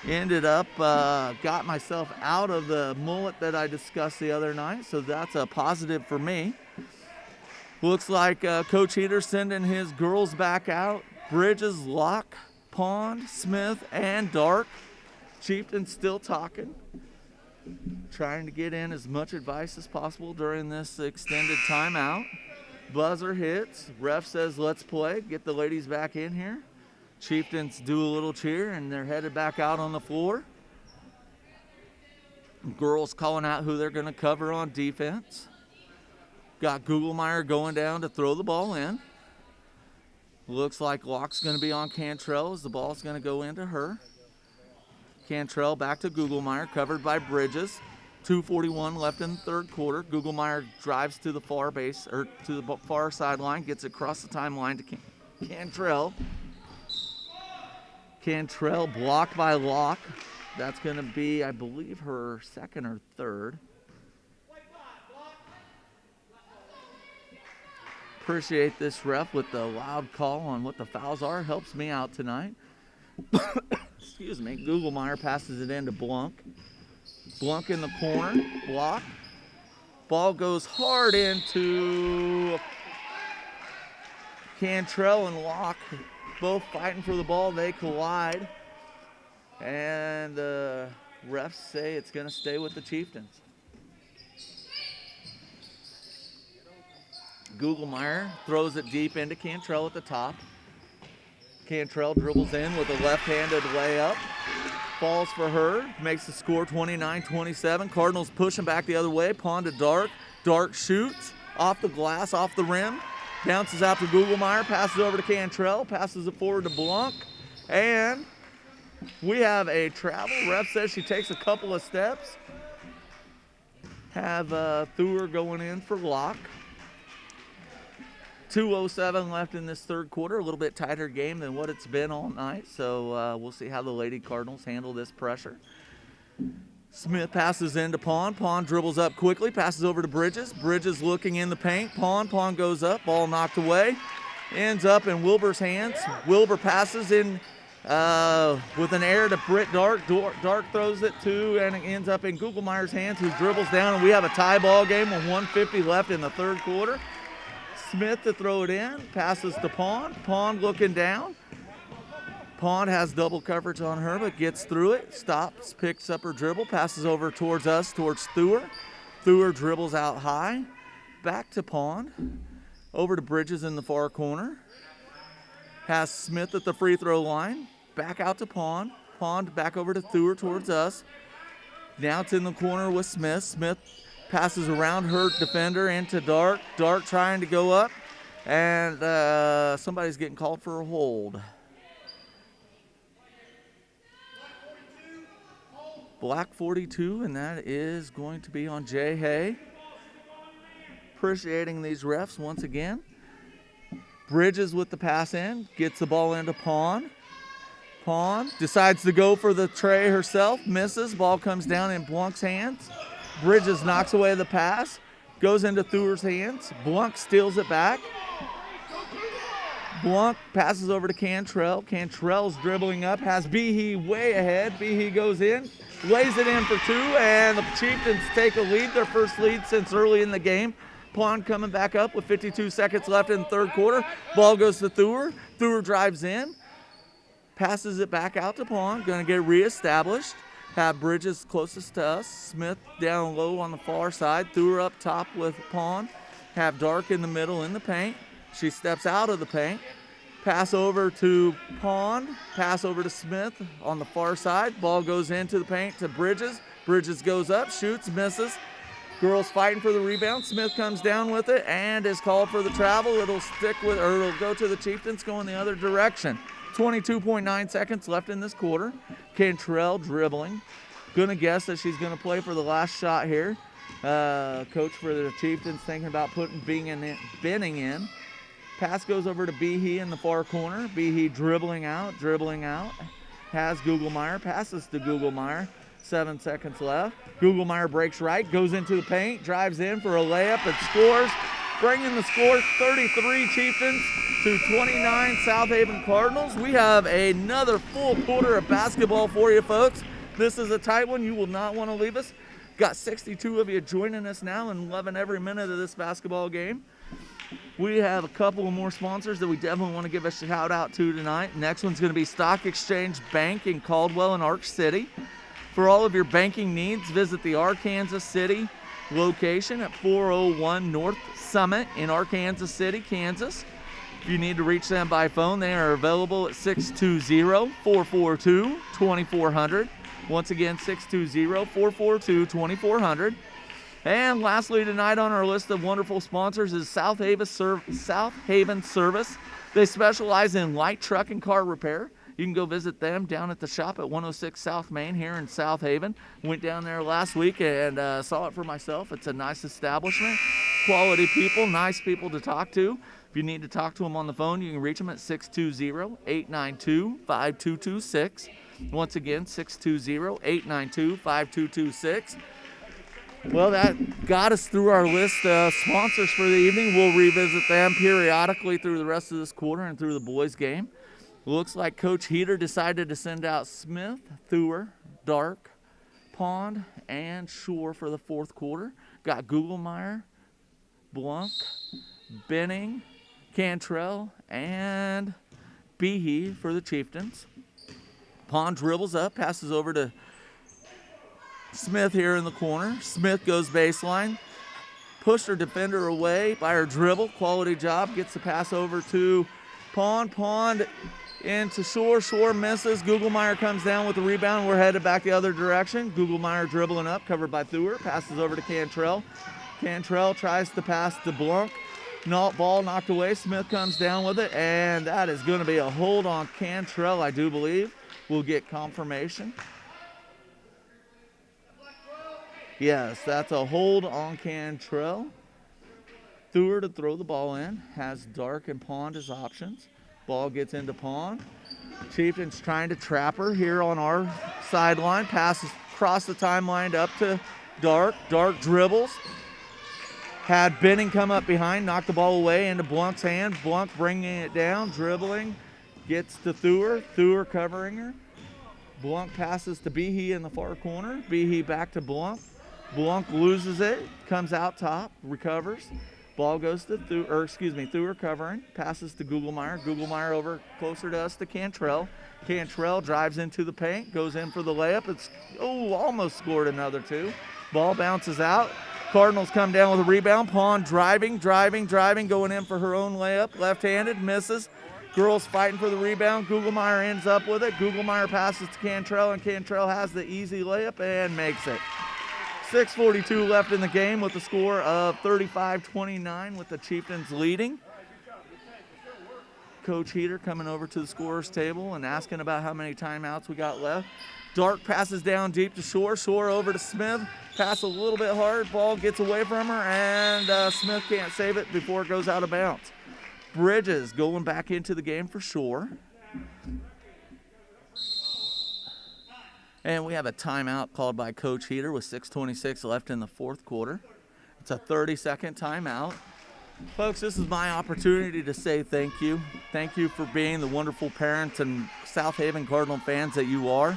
Ended up, got myself out of the mullet that I discussed the other night, so that's a positive for me. Looks like Coach Heater's sending his girls back out. Bridges, Locke, Pond, Smith, and Dark. Chieftain still talking. Trying to get in as much advice as possible during this extended timeout. Buzzer hits. Ref says, let's play. Get the ladies back in here. Chieftains do a little cheer, and they're headed back out on the floor. Girls calling out who they're going to cover on defense. Got Googlemeyer going down to throw the ball in. Looks like Locke's going to be on Cantrell as the ball's going to go into her. Cantrell back to Googlemeyer, covered by Bridges. 2:41 left in the third quarter. Googlemeyer drives to the far base, or to the far sideline, gets across the timeline to Cantrell. Cantrell blocked by Locke. That's going to be, I believe, her second or third. Appreciate this ref with the loud call on what the fouls are. Helps me out tonight. Excuse me. Googlemeyer passes it into Blunk. Blunk in the corner. Block. Ball goes hard into Cantrell and Locke. Both fighting for the ball. They collide. And the refs say it's going to stay with the Chieftains. Googlemeyer throws it deep into Cantrell at the top. Cantrell dribbles in with a left-handed layup. Falls for her. Makes the score 29-27. Cardinals pushing back the other way. Pond to Dark. Dark shoots. Off the glass, off the rim. Bounces out to Googlemeyer. Passes over to Cantrell. Passes it forward to Blanc. And we have a travel. Ref says she takes a couple of steps. Have Thur going in for Locke. 2:07 left in this third quarter. A little bit tighter game than what it's been all night. So we'll see how the Lady Cardinals handle this pressure. Smith passes into Pond. Pond dribbles up quickly. Passes over to Bridges. Bridges looking in the paint. Pond goes up. Ball knocked away. Ends up in Wilbur's hands. Wilbur passes in with an air to Britt Dark. Dark throws it to, and it ends up in Googlemeyer's hands, who dribbles down. And we have a tie ball game with 1:50 left in the third quarter. Smith to throw it in, passes to Pond. Pond looking down. Pond has double coverage on her, but gets through it. Stops, picks up her dribble, passes over towards us, towards Thur. Thur dribbles out high. Back to Pond. Over to Bridges in the far corner. Has Smith at the free throw line. Back out to Pond. Pond back over to Thur towards us. Now it's in the corner with Smith. Smith passes around her defender into Dark. Dark trying to go up. And somebody's getting called for a hold. Black 42, and that is going to be on Jay Hay. Appreciating these refs once again. Bridges with the pass in. Gets the ball into Pond. Pond decides to go for the tray herself. Misses. Ball comes down in Blanc's hands. Bridges knocks away the pass, goes into Thur's hands. Blanc steals it back. Blanc passes over to Cantrell. Cantrell's dribbling up, has Behe way ahead. Behe goes in, lays it in for two, and the Chieftains take a lead, their first lead since early in the game. Pond coming back up with 52 seconds left in the third quarter. Ball goes to Thur. Thur drives in, passes it back out to Pond, going to get reestablished. Have Bridges closest to us. Smith down low on the far side. Thur up top with Pond. Have Dark in the middle in the paint. She steps out of the paint. Pass over to Pond. Pass over to Smith on the far side. Ball goes into the paint to Bridges. Bridges goes up, shoots, misses. Girls fighting for the rebound. Smith comes down with it and is called for the travel. It'll stick with, or it'll go to the Chieftains going the other direction. 22.9 seconds left in this quarter. Cantrell dribbling. Gonna guess that she's gonna play for the last shot here. Coach for the Chieftains thinking about putting Benning in. Pass goes over to Behe in the far corner. Behe dribbling out. Has Gugelmeyer, passes to Gugelmeyer. 7 seconds left. Gugelmeyer breaks right, goes into the paint, drives in for a layup and scores. Bringing the score 33 Chieftains to 29 South Haven Cardinals. We have another full quarter of basketball for you folks. This is a tight one. You will not want to leave us. Got 62 of you joining us now and loving every minute of this basketball game. We have a couple of more sponsors that we definitely want to give a shout out to tonight. Next one's going to be Stock Exchange Bank in Caldwell and Arch City. For all of your banking needs, visit the Arkansas City location at 401 North Summit in Arkansas City, Kansas. If you need to reach them by phone, they are available at 620-442-2400. Once again, 620-442-2400. And lastly tonight on our list of wonderful sponsors is South Haven Service. They specialize in light truck and car repair. You can go visit them down at the shop at 106 South Main here in South Haven. Went down there last week and saw it for myself. It's a nice establishment, quality people, nice people to talk to. If you need to talk to them on the phone, you can reach them at 620-892-5226. Once again, 620-892-5226. Well, that got us through our list of sponsors for the evening. We'll revisit them periodically through the rest of this quarter and through the boys' game. Looks like Coach Heater decided to send out Smith, Thur, Dark, Pond, and Shore for the fourth quarter. Got Gugelmeyer, Blunk, Benning, Cantrell, and Behe for the Chieftains. Pond dribbles up, passes over to Smith here in the corner. Smith goes baseline. Pushed her defender away by her dribble. Quality job. Gets the pass over to Pond. Pond into Shore. Shore misses. Gugelmeyer comes down with the rebound. We're headed back the other direction. Gugelmeyer dribbling up, covered by Thur. Passes over to Cantrell. Cantrell tries to pass to Blunk. Ball knocked away. Smith comes down with it, and that is going to be a hold on Cantrell, I do believe. We'll get confirmation. Yes, that's a hold on Cantrell. Thur to throw the ball in. Has Dark and Pond as options. Ball gets into Pond. Chieftains trying to trap her here on our sideline. Passes across the timeline up to Dark. Dark dribbles. Had Benning come up behind, knocked the ball away into Blunk's hand. Blunk bringing it down, dribbling. Gets to Thur. Thur covering her. Blunk passes to Behe in the far corner. Behe back to Blunk. Blunk loses it, comes out top, recovers. Ball goes to Thur covering, passes to Gugelmeyer. Gugelmeyer over closer to us to Cantrell. Cantrell drives into the paint, goes in for the layup. It's almost scored another two. Ball bounces out. Cardinals come down with a rebound. Pond driving, going in for her own layup. Left-handed, misses. Girls fighting for the rebound. Gugelmeyer ends up with it. Gugelmeyer passes to Cantrell, and Cantrell has the easy layup and makes it. 6:42 left in the game with the score of 35-29 with the Chieftains leading. Coach Heater coming over to the scorer's table and asking about how many timeouts we got left. Dark passes down deep to Shore. Shore over to Smith. Pass a little bit hard. Ball gets away from her, and Smith can't save it before it goes out of bounds. Bridges going back into the game for Shore. And we have a timeout called by Coach Heater with 6:26 left in the fourth quarter. It's a 30-second timeout. Folks, this is my opportunity to say thank you. Thank you for being the wonderful parents and South Haven Cardinal fans that you are.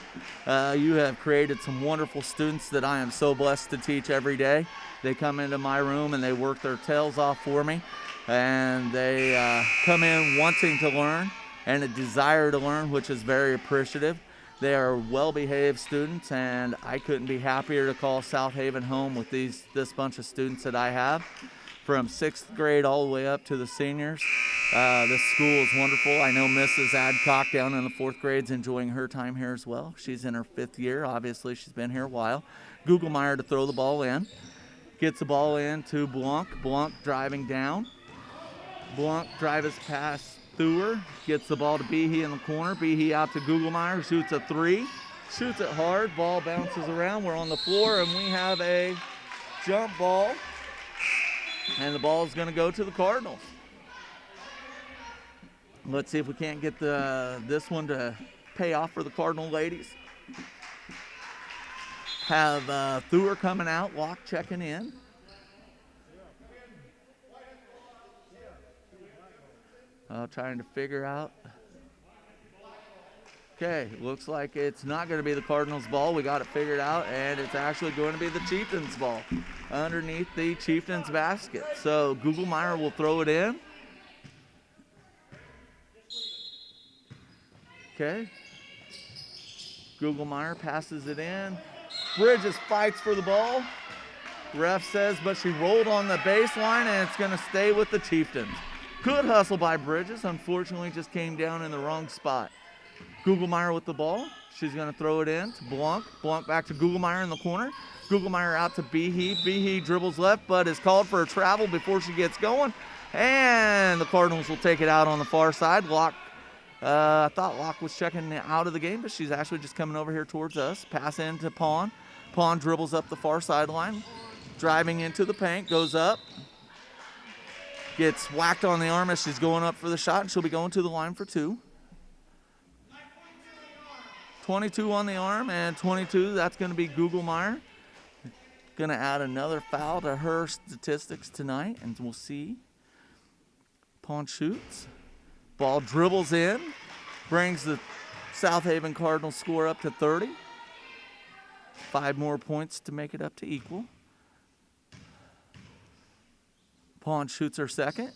You have created some wonderful students that I am so blessed to teach every day. They come into my room and they work their tails off for me. And they come in wanting to learn and a desire to learn, which is very appreciative. They are well-behaved students, and I couldn't be happier to call South Haven home with this bunch of students that I have. From 6th grade all the way up to the seniors. This school is wonderful. I know Mrs. Adcock down in the 4th grade is enjoying her time here as well. She's in her 5th year. Obviously, she's been here a while. Gugelmeyer to throw the ball in. Gets the ball in to Blunk. Blunk driving down. Blunk drives past Thur. Gets the ball to Behe in the corner. Behe out to Gugelmeyer. Shoots a three. Shoots it hard. Ball bounces around. We're on the floor, and we have a jump ball, and the ball is going to go to the Cardinals. Let's see if we can't get this one to pay off for the Cardinal ladies. Have Thur coming out, Locke checking in. Trying to figure out. Okay, looks like it's not going to be the Cardinals' ball. We got it figured out, and it's actually going to be the Chieftains' ball underneath the Chieftains' basket. So Gugelmeyer will throw it in. Okay. Gugelmeyer passes it in. Bridges fights for the ball. Ref says, but she rolled on the baseline, and it's going to stay with the Chieftains. Good hustle by Bridges. Unfortunately, just came down in the wrong spot. Gugelmeyer with the ball. She's going to throw it in to Blanc. Blanc back to Gugelmeyer in the corner. Gugelmeyer out to Behe. Behe dribbles left, but is called for a travel before she gets going. And the Cardinals will take it out on the far side. Locke, I thought Locke was checking out of the game, but she's actually just coming over here towards us. Pass in to Pawn. Pawn dribbles up the far sideline. Driving into the paint, goes up. Gets whacked on the arm as she's going up for the shot, and she'll be going to the line for two. 22 on the arm, and 22, that's going to be Gugelmeyer. Going to add another foul to her statistics tonight, and we'll see. Pawn shoots. Ball dribbles in. Brings the South Haven Cardinals score up to 30. 5 more points to make it up to equal. Pawn shoots her second.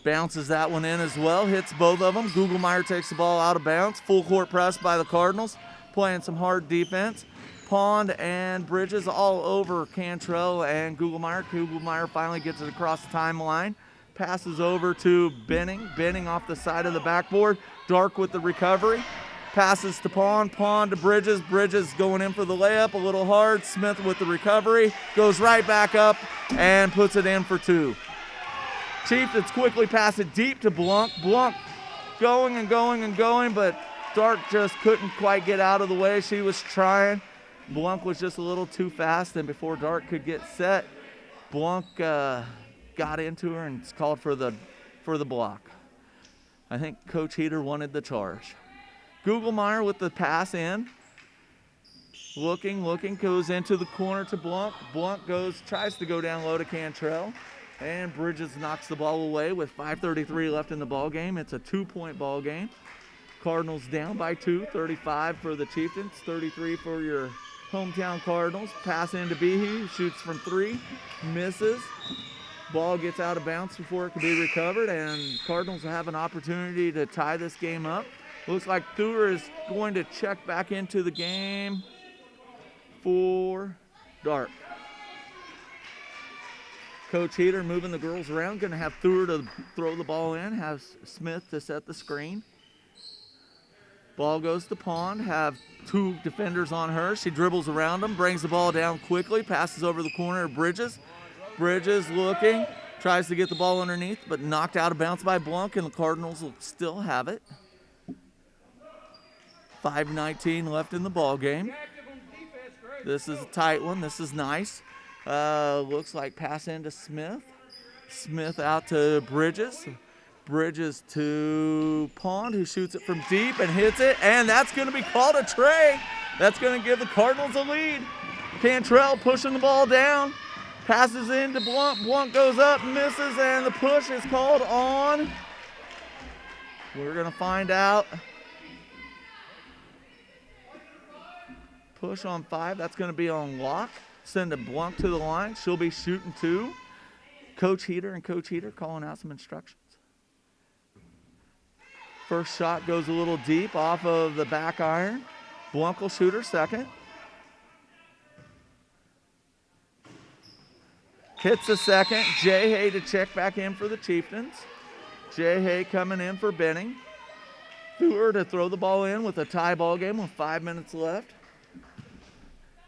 Bounces that one in as well. Hits both of them. Gugelmeyer takes the ball out of bounds. Full court press by the Cardinals. Playing some hard defense. Pond and Bridges all over Cantrell and Gugelmeyer. Gugelmeyer finally gets it across the timeline. Passes over to Benning. Benning off the side of the backboard. Dark with the recovery. Passes to Pond. Pond to Bridges. Bridges going in for the layup. A little hard. Smith with the recovery. Goes right back up and puts it in for two. Chieftains quickly pass it deep to Blanc. Blanc going and going and going, but Dark just couldn't quite get out of the way. She was trying. Blanc was just a little too fast, and before Dark could get set, Blanc got into her and called for the block. I think Coach Heater wanted the charge. Gugelmeyer with the pass in. Looking, goes into the corner to Blanc. Blanc tries to go down low to Cantrell. And Bridges knocks the ball away with 5:33 left in the ball game. It's a 2-point ball game. Cardinals down by 2, 35 for the Chieftains, 33 for your hometown Cardinals. Pass into Behe, shoots from 3, misses. Ball gets out of bounds before it can be recovered, and Cardinals will have an opportunity to tie this game up. Looks like Thur is going to check back into the game for Dark. Coach Heater moving the girls around, going to have Thur to throw the ball in, have Smith to set the screen. Ball goes to Pond, have 2 defenders on her. She dribbles around them, brings the ball down quickly, passes over the corner of Bridges. Bridges looking, tries to get the ball underneath, but knocked out of bounds by Blanc, and the Cardinals will still have it. 5:19 left in the ball game. This is a tight one. This is nice. Looks like pass into Smith. Smith out to Bridges. Bridges to Pond, who shoots it from deep and hits it. And that's going to be called a tray. That's going to give the Cardinals a lead. Cantrell pushing the ball down. Passes into Blunt. Blunt goes up, misses, and the push is called on. We're going to find out. Push on 5. That's going to be on Locke. Send a Blunt to the line. She'll be shooting 2. Coach Heater calling out some instructions. First shot goes a little deep off of the back iron. Blunt will shoot her second. Hits the second. Jay Hay to check back in for the Chieftains. Jay Hay coming in for Benning. Thur to throw the ball in with a tie ball game with 5 minutes left.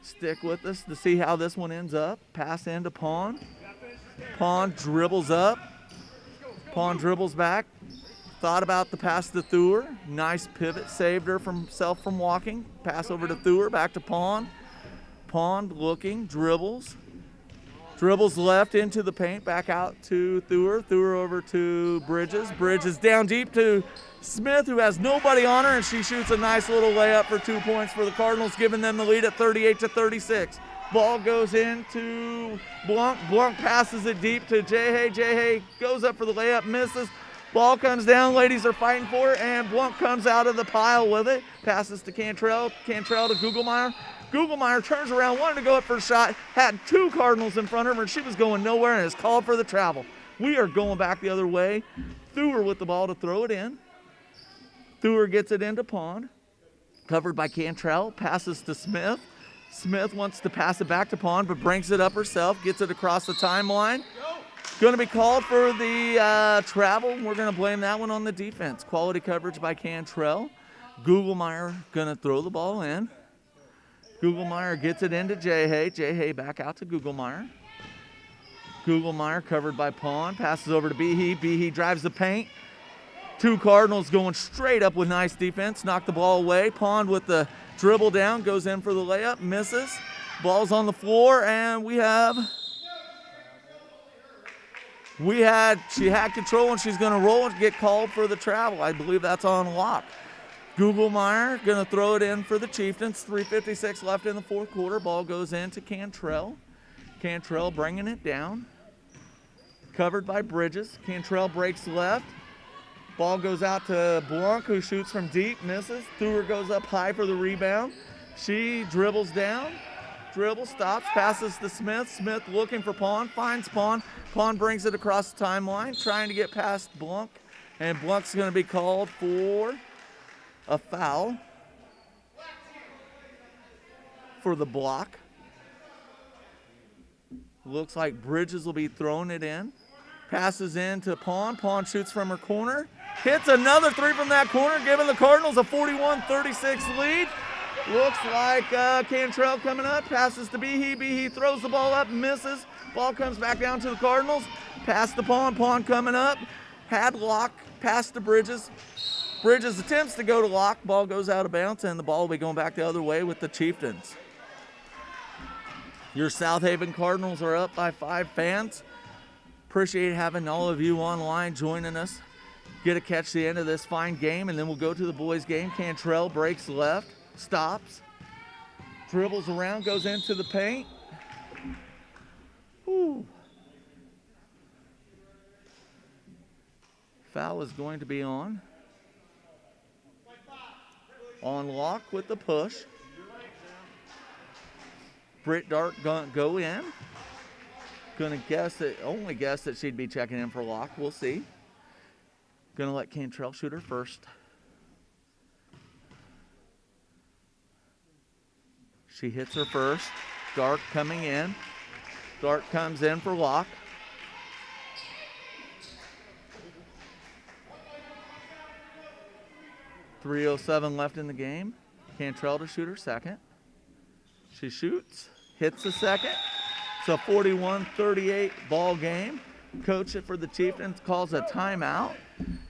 Stick with us to see how this one ends up. Pass into Pond. Pond dribbles up. Pond dribbles back. Thought about the pass to Thur. Nice pivot. Saved her from walking. Pass over to Thur. Back to Pond. Pond looking. Dribbles. Dribbles left into the paint, back out to Thur. Thur over to Bridges. Bridges down deep to Smith, who has nobody on her, and she shoots a nice little layup for 2 points for the Cardinals, giving them the lead at 38-36. Ball goes into Blanc. Blanc passes it deep to Jay. Jay goes up for the layup, misses. Ball comes down, ladies are fighting for it, and Blanc comes out of the pile with it. Passes to Cantrell. Cantrell to Gugelmeyer. Gugelmeyer turns around, wanted to go up for a shot, had 2 Cardinals in front of her, and she was going nowhere and is called for the travel. We are going back the other way. Thur with the ball to throw it in. Thur gets it into Pond. Covered by Cantrell, passes to Smith. Smith wants to pass it back to Pond, but brings it up herself, gets it across the timeline. Going to be called for the travel. We're going to blame that one on the defense. Quality coverage by Cantrell. Gugelmeyer going to throw the ball in. Gugelmeyer gets it into Jay. Jay back out to Gugelmeyer. Gugelmeyer covered by Pond. Passes over to Behe. Behe drives the paint. 2 Cardinals going straight up with nice defense. Knock the ball away. Pond with the dribble down. Goes in for the layup. Misses. Ball's on the floor. And she had control, and she's going to roll and get called for the travel. I believe that's on Locke. Gugelmeyer going to throw it in for the Chieftains. 3:56 left in the fourth quarter. Ball goes into Cantrell. Cantrell bringing it down. Covered by Bridges. Cantrell breaks left. Ball goes out to Blanc, who shoots from deep, misses. Thur goes up high for the rebound. She dribbles down. Dribble, stops, passes to Smith. Smith looking for Pond, finds Pond. Pond brings it across the timeline, trying to get past Blanc. And Blanc's going to be called for a foul for the block. Looks like Bridges will be throwing it in. Passes in to Pond. Pond shoots from her corner. Hits another 3 from that corner, giving the Cardinals a 41-36 lead. Looks like Cantrell coming up. Passes to Behe. Behe throws the ball up, misses. Ball comes back down to the Cardinals. Pass to Pond. Pond coming up. Had Locke. Pass to Bridges. Bridges attempts to go to Locke. Ball goes out of bounds, and the ball will be going back the other way with the Chieftains. Your South Haven Cardinals are up by 5 fans. Appreciate having all of you online joining us. Get to catch the end of this fine game, and then we'll go to the boys' game. Cantrell breaks left, stops, dribbles around, goes into the paint. Ooh. Foul is going to be on Locke with the push. Britt Dart gonna go in. Only guess that she'd be checking in for Locke. We'll see. Gonna let Cantrell shoot her first. She hits her first. Dart coming in. Dart comes in for Locke. .307 left in the game. Cantrell to shoot her second. She shoots, hits the second. It's a 41-38 ball game. Coach for the Chieftains calls a timeout.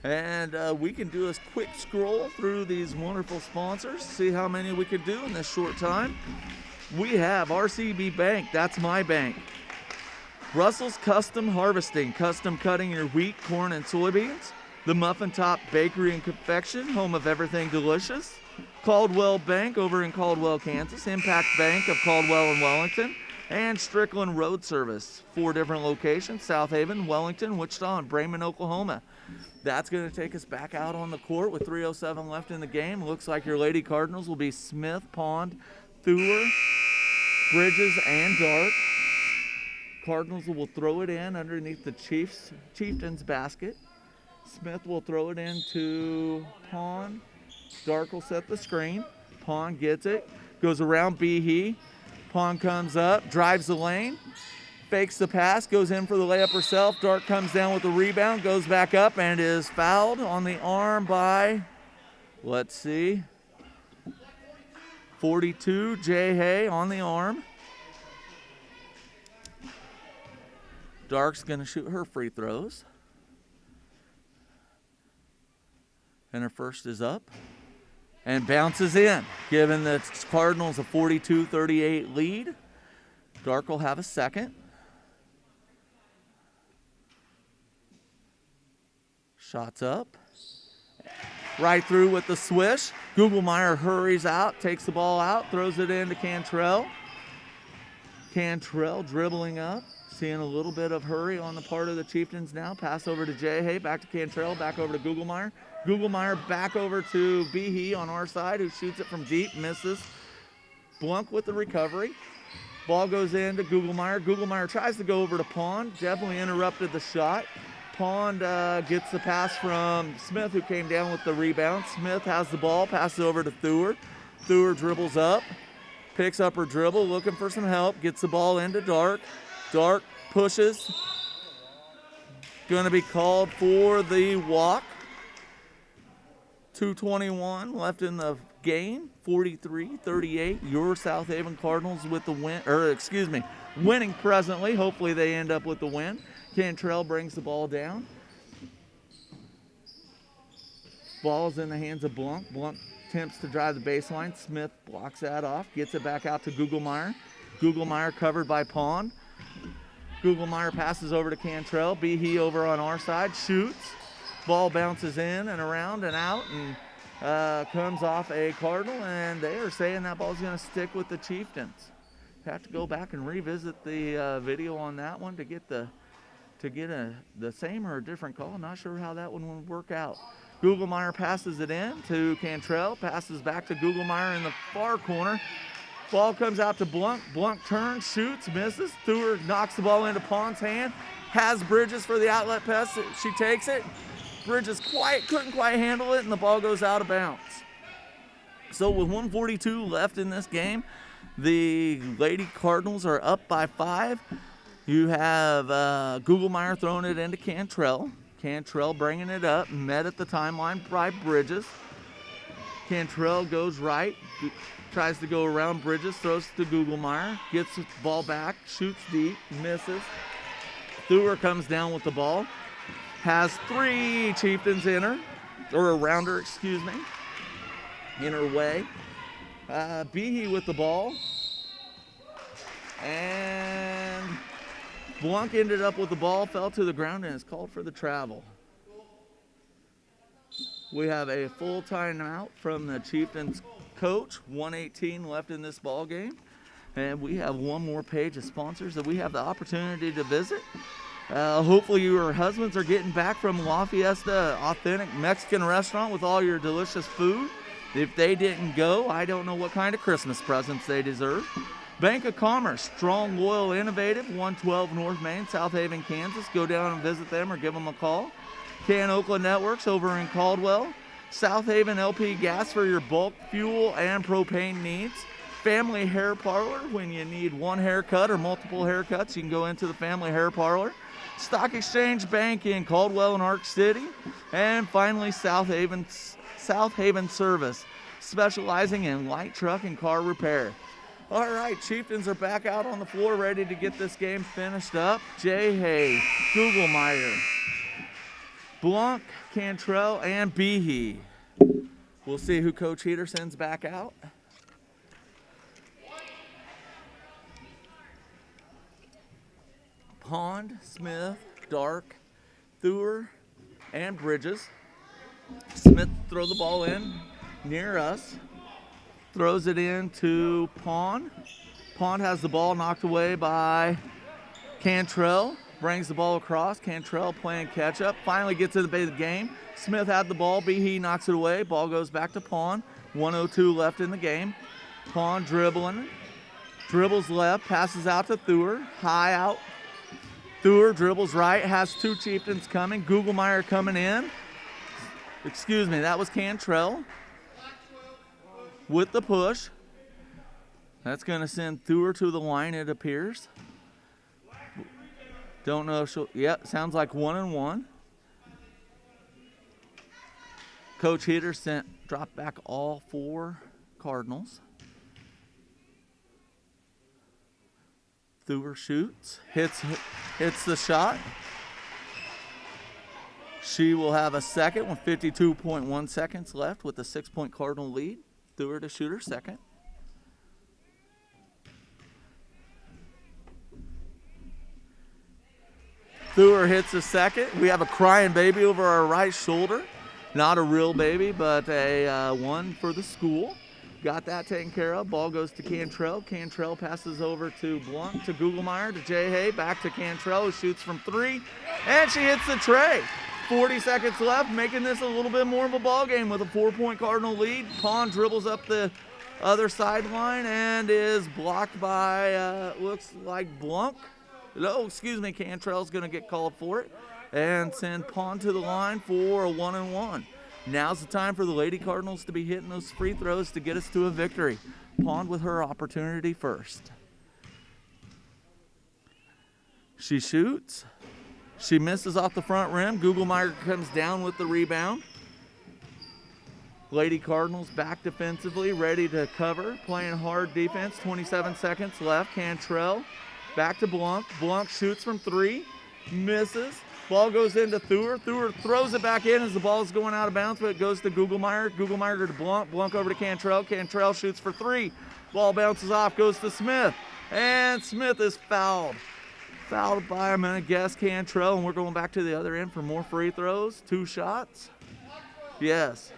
And we can do a quick scroll through these wonderful sponsors, see how many we could do in this short time. We have RCB Bank, that's my bank. Russell's Custom Harvesting, custom cutting your wheat, corn, and soybeans. The Muffin Top Bakery and Confection, home of everything delicious. Caldwell Bank over in Caldwell, Kansas. Impact Bank of Caldwell and Wellington. And Strickland Road Service. 4 different locations: South Haven, Wellington, Wichita, and Bremen, Oklahoma. That's going to take us back out on the court with 3:07 left in the game. Looks like your Lady Cardinals will be Smith, Pond, Thur, Bridges, and Dart. Cardinals will throw it in underneath the Chieftains basket. Smith will throw it into Pond. Dark will set the screen. Pond gets it. Goes around Behe. Pond comes up, drives the lane, fakes the pass, goes in for the layup herself. Dark comes down with the rebound, goes back up, and is fouled on the arm by, let's see, 42, Jay Hay on the arm. Dark's going to shoot her free throws. And her first is up and bounces in, giving the Cardinals a 42-38 lead. Dark will have a second. Shots up. Right through with the swish. Gugelmeyer hurries out, takes the ball out, throws it into Cantrell. Cantrell dribbling up, seeing a little bit of hurry on the part of the Chieftains now. Pass over to Jay Hay, back to Cantrell, back over to Gugelmeyer. Gugelmeyer back over to Behe on our side, who shoots it from deep, misses. Blunk with the recovery. Ball goes into Gugelmeyer. Gugelmeyer tries to go over to Pond, definitely interrupted the shot. Pond gets the pass from Smith, who came down with the rebound. Smith has the ball, passes over to Thur. Thur dribbles up, picks up her dribble, looking for some help, gets the ball into Dark. Dark pushes. Going to be called for the walk. 2:21 left in the game. 43-38. Your South Haven Cardinals with the win, winning presently. Hopefully they end up with the win. Cantrell brings the ball down. Ball's in the hands of Blunk. Blunk attempts to drive the baseline. Smith blocks that off. Gets it back out to Gugelmeyer. Gugelmeyer covered by Pond. Gugelmeyer passes over to Cantrell. Behe over on our side. Shoots. Ball bounces in and around and out and comes off a Cardinal. And they are saying that ball's going to stick with the Chieftains. Have to go back and revisit the video on that one to get the same or a different call. Not sure how that one would work out. Gugelmeyer passes it in to Cantrell, passes back to Gugelmeyer in the far corner. Ball comes out to Blunk. Blunk turns, shoots, misses. Thur knocks the ball into Pond's hand. Has Bridges for the outlet pass. She takes it. Bridges couldn't quite handle it, and the ball goes out of bounds. So with 1:42 left in this game, the Lady Cardinals are up by 5. You have Gugelmeyer throwing it into Cantrell. Cantrell bringing it up, met at the timeline by Bridges. Cantrell goes right, tries to go around Bridges, throws to Gugelmeyer, gets the ball back, shoots deep, misses. Thur comes down with the ball, has 3 Chieftains in her, or around her, in her way. Behe with the ball, and Blunk ended up with the ball, fell to the ground, and is called for the travel. We have a full timeout from the Chieftains coach. 1:18 left in this ball game. And we have one more page of sponsors that we have the opportunity to visit. Hopefully your husbands are getting back from La Fiesta Authentic Mexican Restaurant with all your delicious food. If they didn't go, I don't know what kind of Christmas presents they deserve. Bank of Commerce, strong, loyal, innovative, 112 North Main, South Haven, Kansas. Go down and visit them or give them a call. Can Oakland Networks over in Caldwell. South Haven LP Gas for your bulk fuel and propane needs. Family Hair Parlor, when you need one haircut or multiple haircuts, you can go into the Family Hair Parlor. Stock Exchange Bank in Caldwell and Ark City. And finally, South Haven Service, specializing in light truck and car repair. All right, Chieftains are back out on the floor ready to get this game finished up. Jay Hay, Gugelmeyer, Blunk, Cantrell, and Behe. We'll see who Coach Heater sends back out. Pond, Smith, Dark, Thur, and Bridges. Smith throw the ball in near us. Throws it in to Pond. Pond has the ball knocked away by Cantrell. Brings the ball across. Cantrell playing catch up. Finally gets to the base of the game. Smith had the ball. Behe knocks it away. Ball goes back to Pond. 1:02 left in the game. Pond dribbling. Dribbles left. Passes out to Thur. High out. Thur dribbles right. Has 2 Chieftains coming. Gugelmeyer coming in. That was Cantrell with the push. That's going to send Thur to the line, it appears. Don't know if she'll, sounds like 1-1. Coach Heater dropped back all 4 Cardinals. Thur shoots, hits the shot. She will have a second with 52.1 seconds left with a 6-point Cardinal lead. Thur to shoot her second. Thur hits a second. We have a crying baby over our right shoulder. Not a real baby, but a one for the school. Got that taken care of. Ball goes to Cantrell. Cantrell passes over to Blunt, to Gugelmeyer, to Jay Hay, back to Cantrell, who shoots from 3, and she hits the tray. 40 seconds left, making this a little bit more of a ball game with a 4-point Cardinal lead. Pond dribbles up the other sideline and is blocked by, looks like Blunt. No, excuse me, Cantrell's going to get called for it and send Pond to the line for a 1-and-1. Now's the time for the Lady Cardinals to be hitting those free throws to get us to a victory. Pond with her opportunity first. She shoots. She misses off the front rim. Gugelmeyer comes down with the rebound. Lady Cardinals back defensively, ready to cover, playing hard defense. 27 seconds left. Cantrell back to Blanc. Blanc shoots from 3, misses. Ball goes into Thur. Thur throws it back in as the ball is going out of bounds, but it goes to Gugelmeyer. Gugelmeyer to Blanc. Blanc over to Cantrell. Cantrell shoots for 3. Ball bounces off, goes to Smith. And Smith is fouled. Fouled by, I'm going to guess, Cantrell. And we're going back to the other end for more free throws. 2 shots. Yes.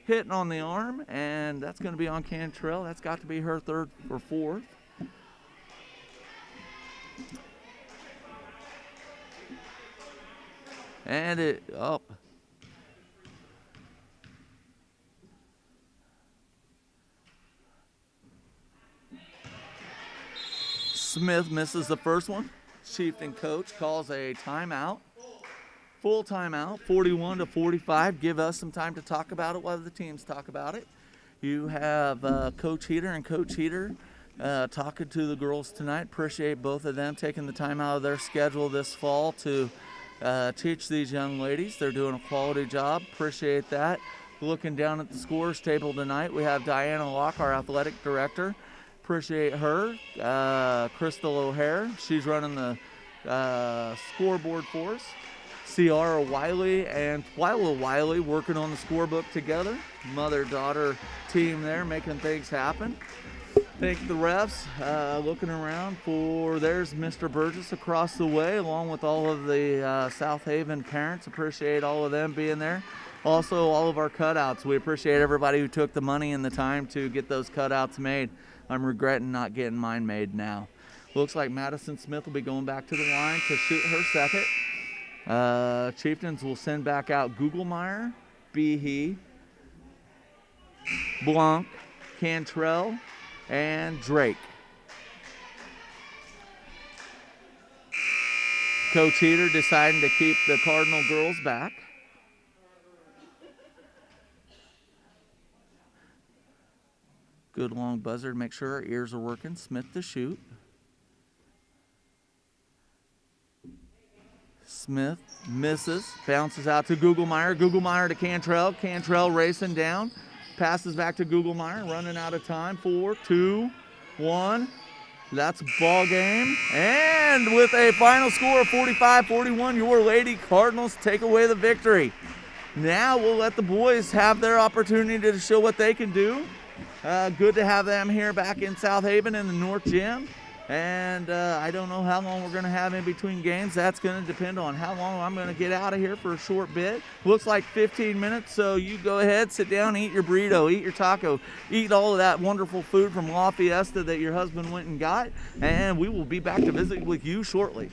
Hitting on the arm, and that's going to be on Cantrell. That's got to be her 3rd or 4th. And it up. Smith misses the first one. Chieftain coach calls a timeout. Full timeout, 41-45. Give us some time to talk about it while the teams talk about it. You have Coach Heater and Coach Heater talking to the girls tonight. Appreciate both of them taking the time out of their schedule this fall to teach these young ladies. They're doing a quality job. Appreciate that. Looking down at the scores table tonight, we have Diana Locke, our athletic director. Appreciate her. Crystal O'Hare, she's running the scoreboard for us. Ciara Wiley and Twyla Wiley working on the scorebook together. Mother-daughter team there making things happen. Thank the refs. Looking around for, there's Mr. Burgess across the way, along with all of the South Haven parents. Appreciate all of them being there. Also, all of our cutouts. We appreciate everybody who took the money and the time to get those cutouts made. I'm regretting not getting mine made now. Looks like Madison Smith will be going back to the line to shoot her second. Chieftains will send back out Gugelmeyer, Behe, Blanc, Cantrell, and Drake. Coach Heater deciding to keep the Cardinal girls back. Good long buzzer to make sure our ears are working. Smith to shoot. Smith misses, bounces out to Gugelmeyer. Gugelmeyer to Cantrell. Cantrell racing down. Passes back to Gugelmeyer, running out of time. 4, 2, 1. That's ball game. And with a final score of 45-41, your Lady Cardinals take away the victory. Now we'll let the boys have their opportunity to show what they can do. Good to have them here back in South Haven in the North Gym. And I don't know how long we're going to have in between games. That's going to depend on how long I'm going to get out of here for a short bit. Looks like 15 minutes, so you go ahead, sit down, eat your burrito, eat your taco, eat all of that wonderful food from La Fiesta that your husband went and got, and we will be back to visit with you shortly.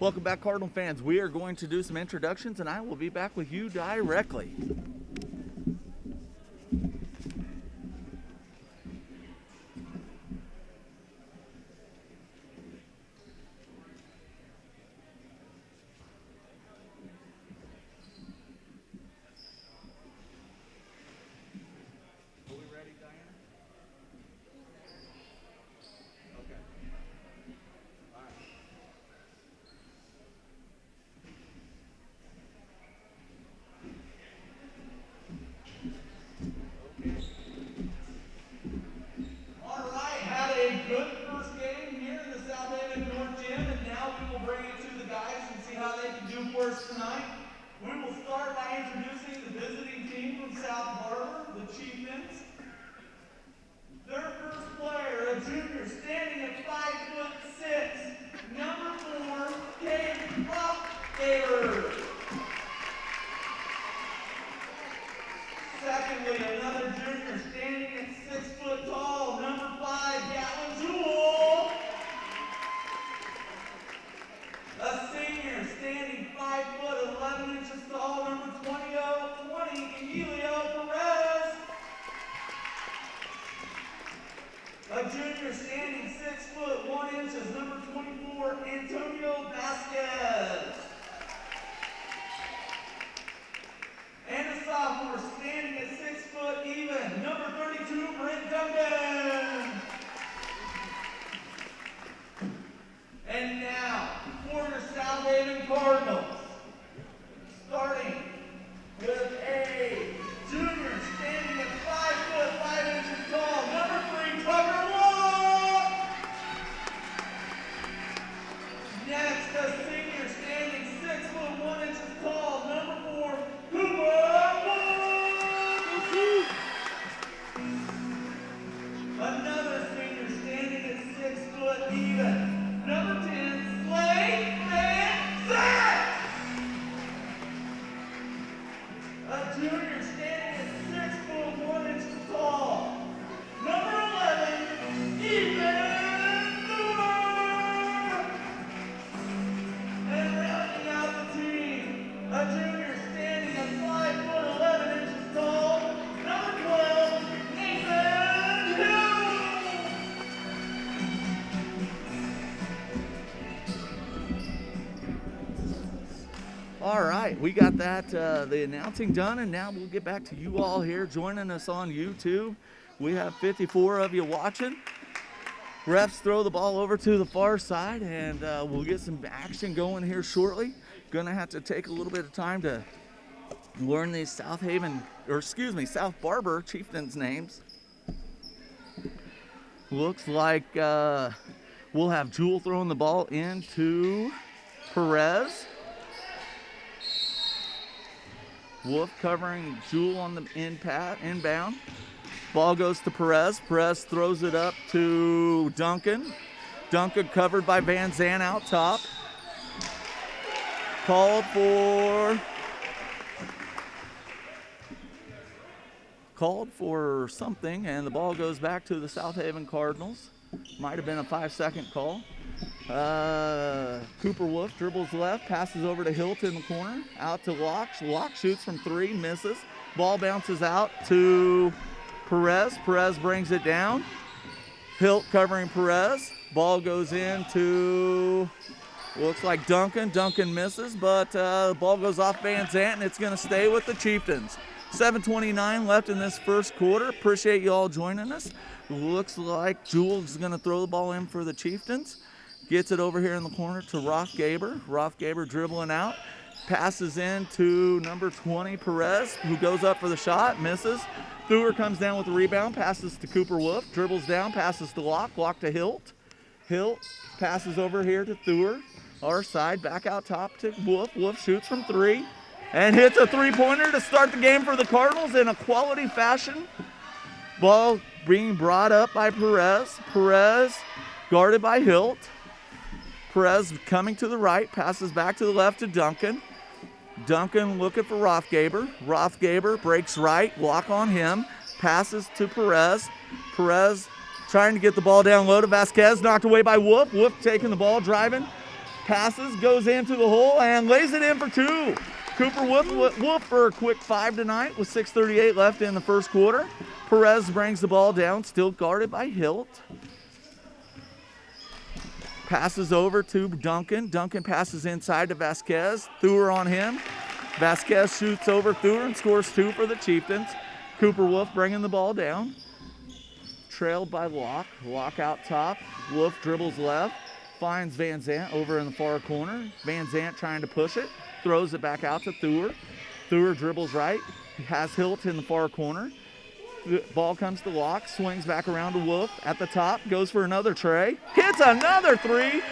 Welcome back, Cardinal fans. We are going to do some introductions, and I will be back with you directly. Tonight, we will start by introducing the visiting team from South Barber, the Chieftains. Their first player, a junior standing at 5'6", number 4, Barber. Secondly, another junior standing at 6 foot tall, number 5, Jewel. A senior standing 5 foot 11 inches tall, number 20, Perez. A junior standing 6 foot 1 inches, number 24, Antonio Vasquez. And a sophomore standing at 6 foot even, number 32, Brent Duncan. And now, for your South Haven Cardinals, starting with a junior standing at 5 foot 5 inches tall, number 3, Tucker Wolf. Next, a senior standing 6 foot 1 inches tall, number 4, Cooper Wolf. Another senior standing at 6 foot even, number 10, Slade Van Zandt. A junior standing at 6 foot 1 inches tall, number 11, Ethan Thor. And rounding out the team, a junior standing at 5 foot 11 inches tall, number 12, Nathan Hill. All right, we got that, the announcing done, and now we'll get back to you all here joining us on YouTube. We have 54 of you watching. Refs throw the ball over to the far side, and we'll get some action going here shortly. Gonna have to take a little bit of time to learn these South Barber Chieftains names. Looks like we'll have Jewel throwing the ball into Perez. Wolf covering Jewel on the inbound. Ball goes to Perez. Perez throws it up to Duncan. Duncan covered by Van Zandt out top. Called for something, and the ball goes back to the South Haven Cardinals. Might have been a 5-second call. Cooper Wolf dribbles left, passes over to Hilt in the corner, out to Locke. Locke shoots from 3, misses. Ball bounces out to Perez. Perez brings it down. Hilt covering Perez. Ball goes into, looks like Duncan. Duncan misses, but the ball goes off Van Zandt, and it's going to stay with the Chieftains. 7:29 left in this first quarter. Appreciate you all joining us. Looks like Jewel's going to throw the ball in for the Chieftains. Gets it over here in the corner to Rothgaber. Rothgaber dribbling out. Passes in to number 20, Perez, who goes up for the shot, misses. Thur comes down with the rebound, passes to Cooper Wolf, dribbles down, passes to Locke, Locke to Hilt. Hilt passes over here to Thur. Our side, back out top to Wolf. Wolf shoots from 3 and hits a 3-pointer to start the game for the Cardinals in a quality fashion. Ball being brought up by Perez. Perez guarded by Hilt. Perez coming to the right, passes back to the left to Duncan. Duncan looking for Rothgaber. Rothgaber breaks right, lock on him, passes to Perez. Perez trying to get the ball down low to Vasquez, knocked away by Wolf. Wolf taking the ball, driving, passes, goes into the hole, and lays it in for two. Cooper Wolf for a quick 5 tonight with 6:38 left in the first quarter. Perez brings the ball down, still guarded by Hilt. Passes over to Duncan. Duncan passes inside to Vasquez. Thur on him. Vasquez shoots over Thur and scores 2 for the Chieftains. Cooper Wolf bringing the ball down. Trailed by Locke. Locke out top. Wolf dribbles left. Finds Van Zant over in the far corner. Van Zant trying to push it. Throws it back out to Thur. Thur dribbles right. He has Hilt in the far corner. The ball comes to Locke. Swings back around to Wolf at the top. Goes for another tray. Hits another three.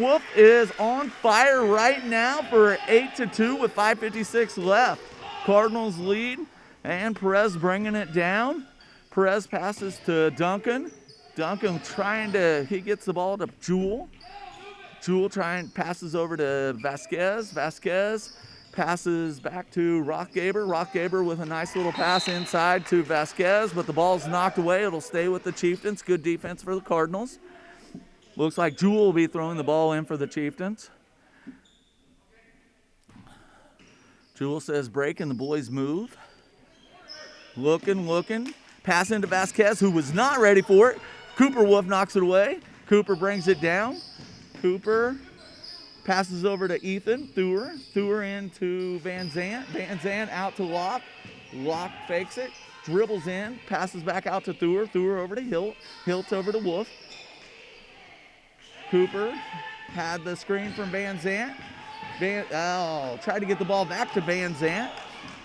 Wolf is on fire right now for 8-2 with 5:56 left. Cardinals lead, and Perez bringing it down. Perez passes to Duncan. Duncan he gets the ball to Jewel. Jewel passes over to Vasquez. Vasquez passes back to Rothgaber. Rothgaber with a nice little pass inside to Vasquez, but the ball's knocked away. It'll stay with the Chieftains. Good defense for the Cardinals. Looks like Jewel will be throwing the ball in for the Chieftains. Jewel says break, and the boys move. Looking. Pass into Vasquez, who was not ready for it. Cooper Wolf knocks it away. Cooper brings it down. Cooper passes over to Ethan. Thur into Van Zant. Van Zant out to Locke. Locke fakes it. Dribbles in. Passes back out to Thur. Thur over to Hilt. Hilt over to Wolf. Cooper had the screen from Van Zant. Tried to get the ball back to Van Zant.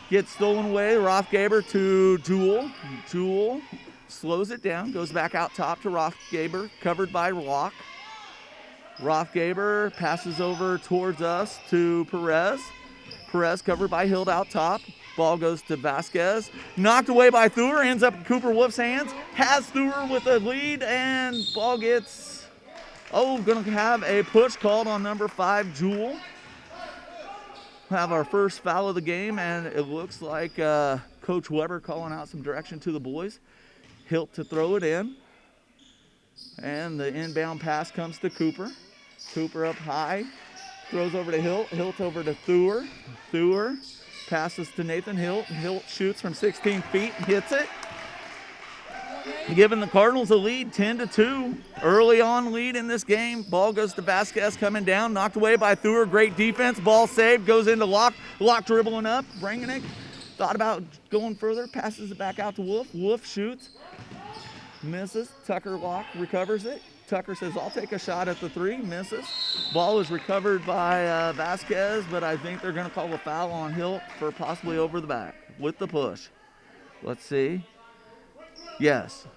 Gets stolen away. Rothgaber to Jewel. Jewel slows it down. Goes back out top to Rothgaber. Covered by Locke. Rothgaber passes over towards us to Perez. Perez covered by Hild out top. Ball goes to Vasquez. Knocked away by Thur. Ends up in Cooper Wolf's hands. Has Thur with a lead, and ball gets... going to have a push called on number 5, Jewel. Have our first foul of the game, and it looks like Coach Weber calling out some direction to the boys. Hilt to throw it in. And the inbound pass comes to Cooper. Cooper up high. Throws over to Hilt. Hilt over to Thur. Thur passes to Nathan Hilt. Hilt shoots from 16 feet. Hits it. Giving the Cardinals a lead, 10-2. Early on lead in this game. Ball goes to Vasquez coming down. Knocked away by Thur. Great defense. Ball saved. Goes into Locke. Locke dribbling up. Bringing it. Thought about going further. Passes it back out to Wolf. Wolf shoots. Misses. Tucker Locke recovers it. Tucker says, I'll take a shot at the 3. Misses. Ball is recovered by Vasquez, but I think they're going to call a foul on Hilt for possibly over the back with the push. Let's see. Yes.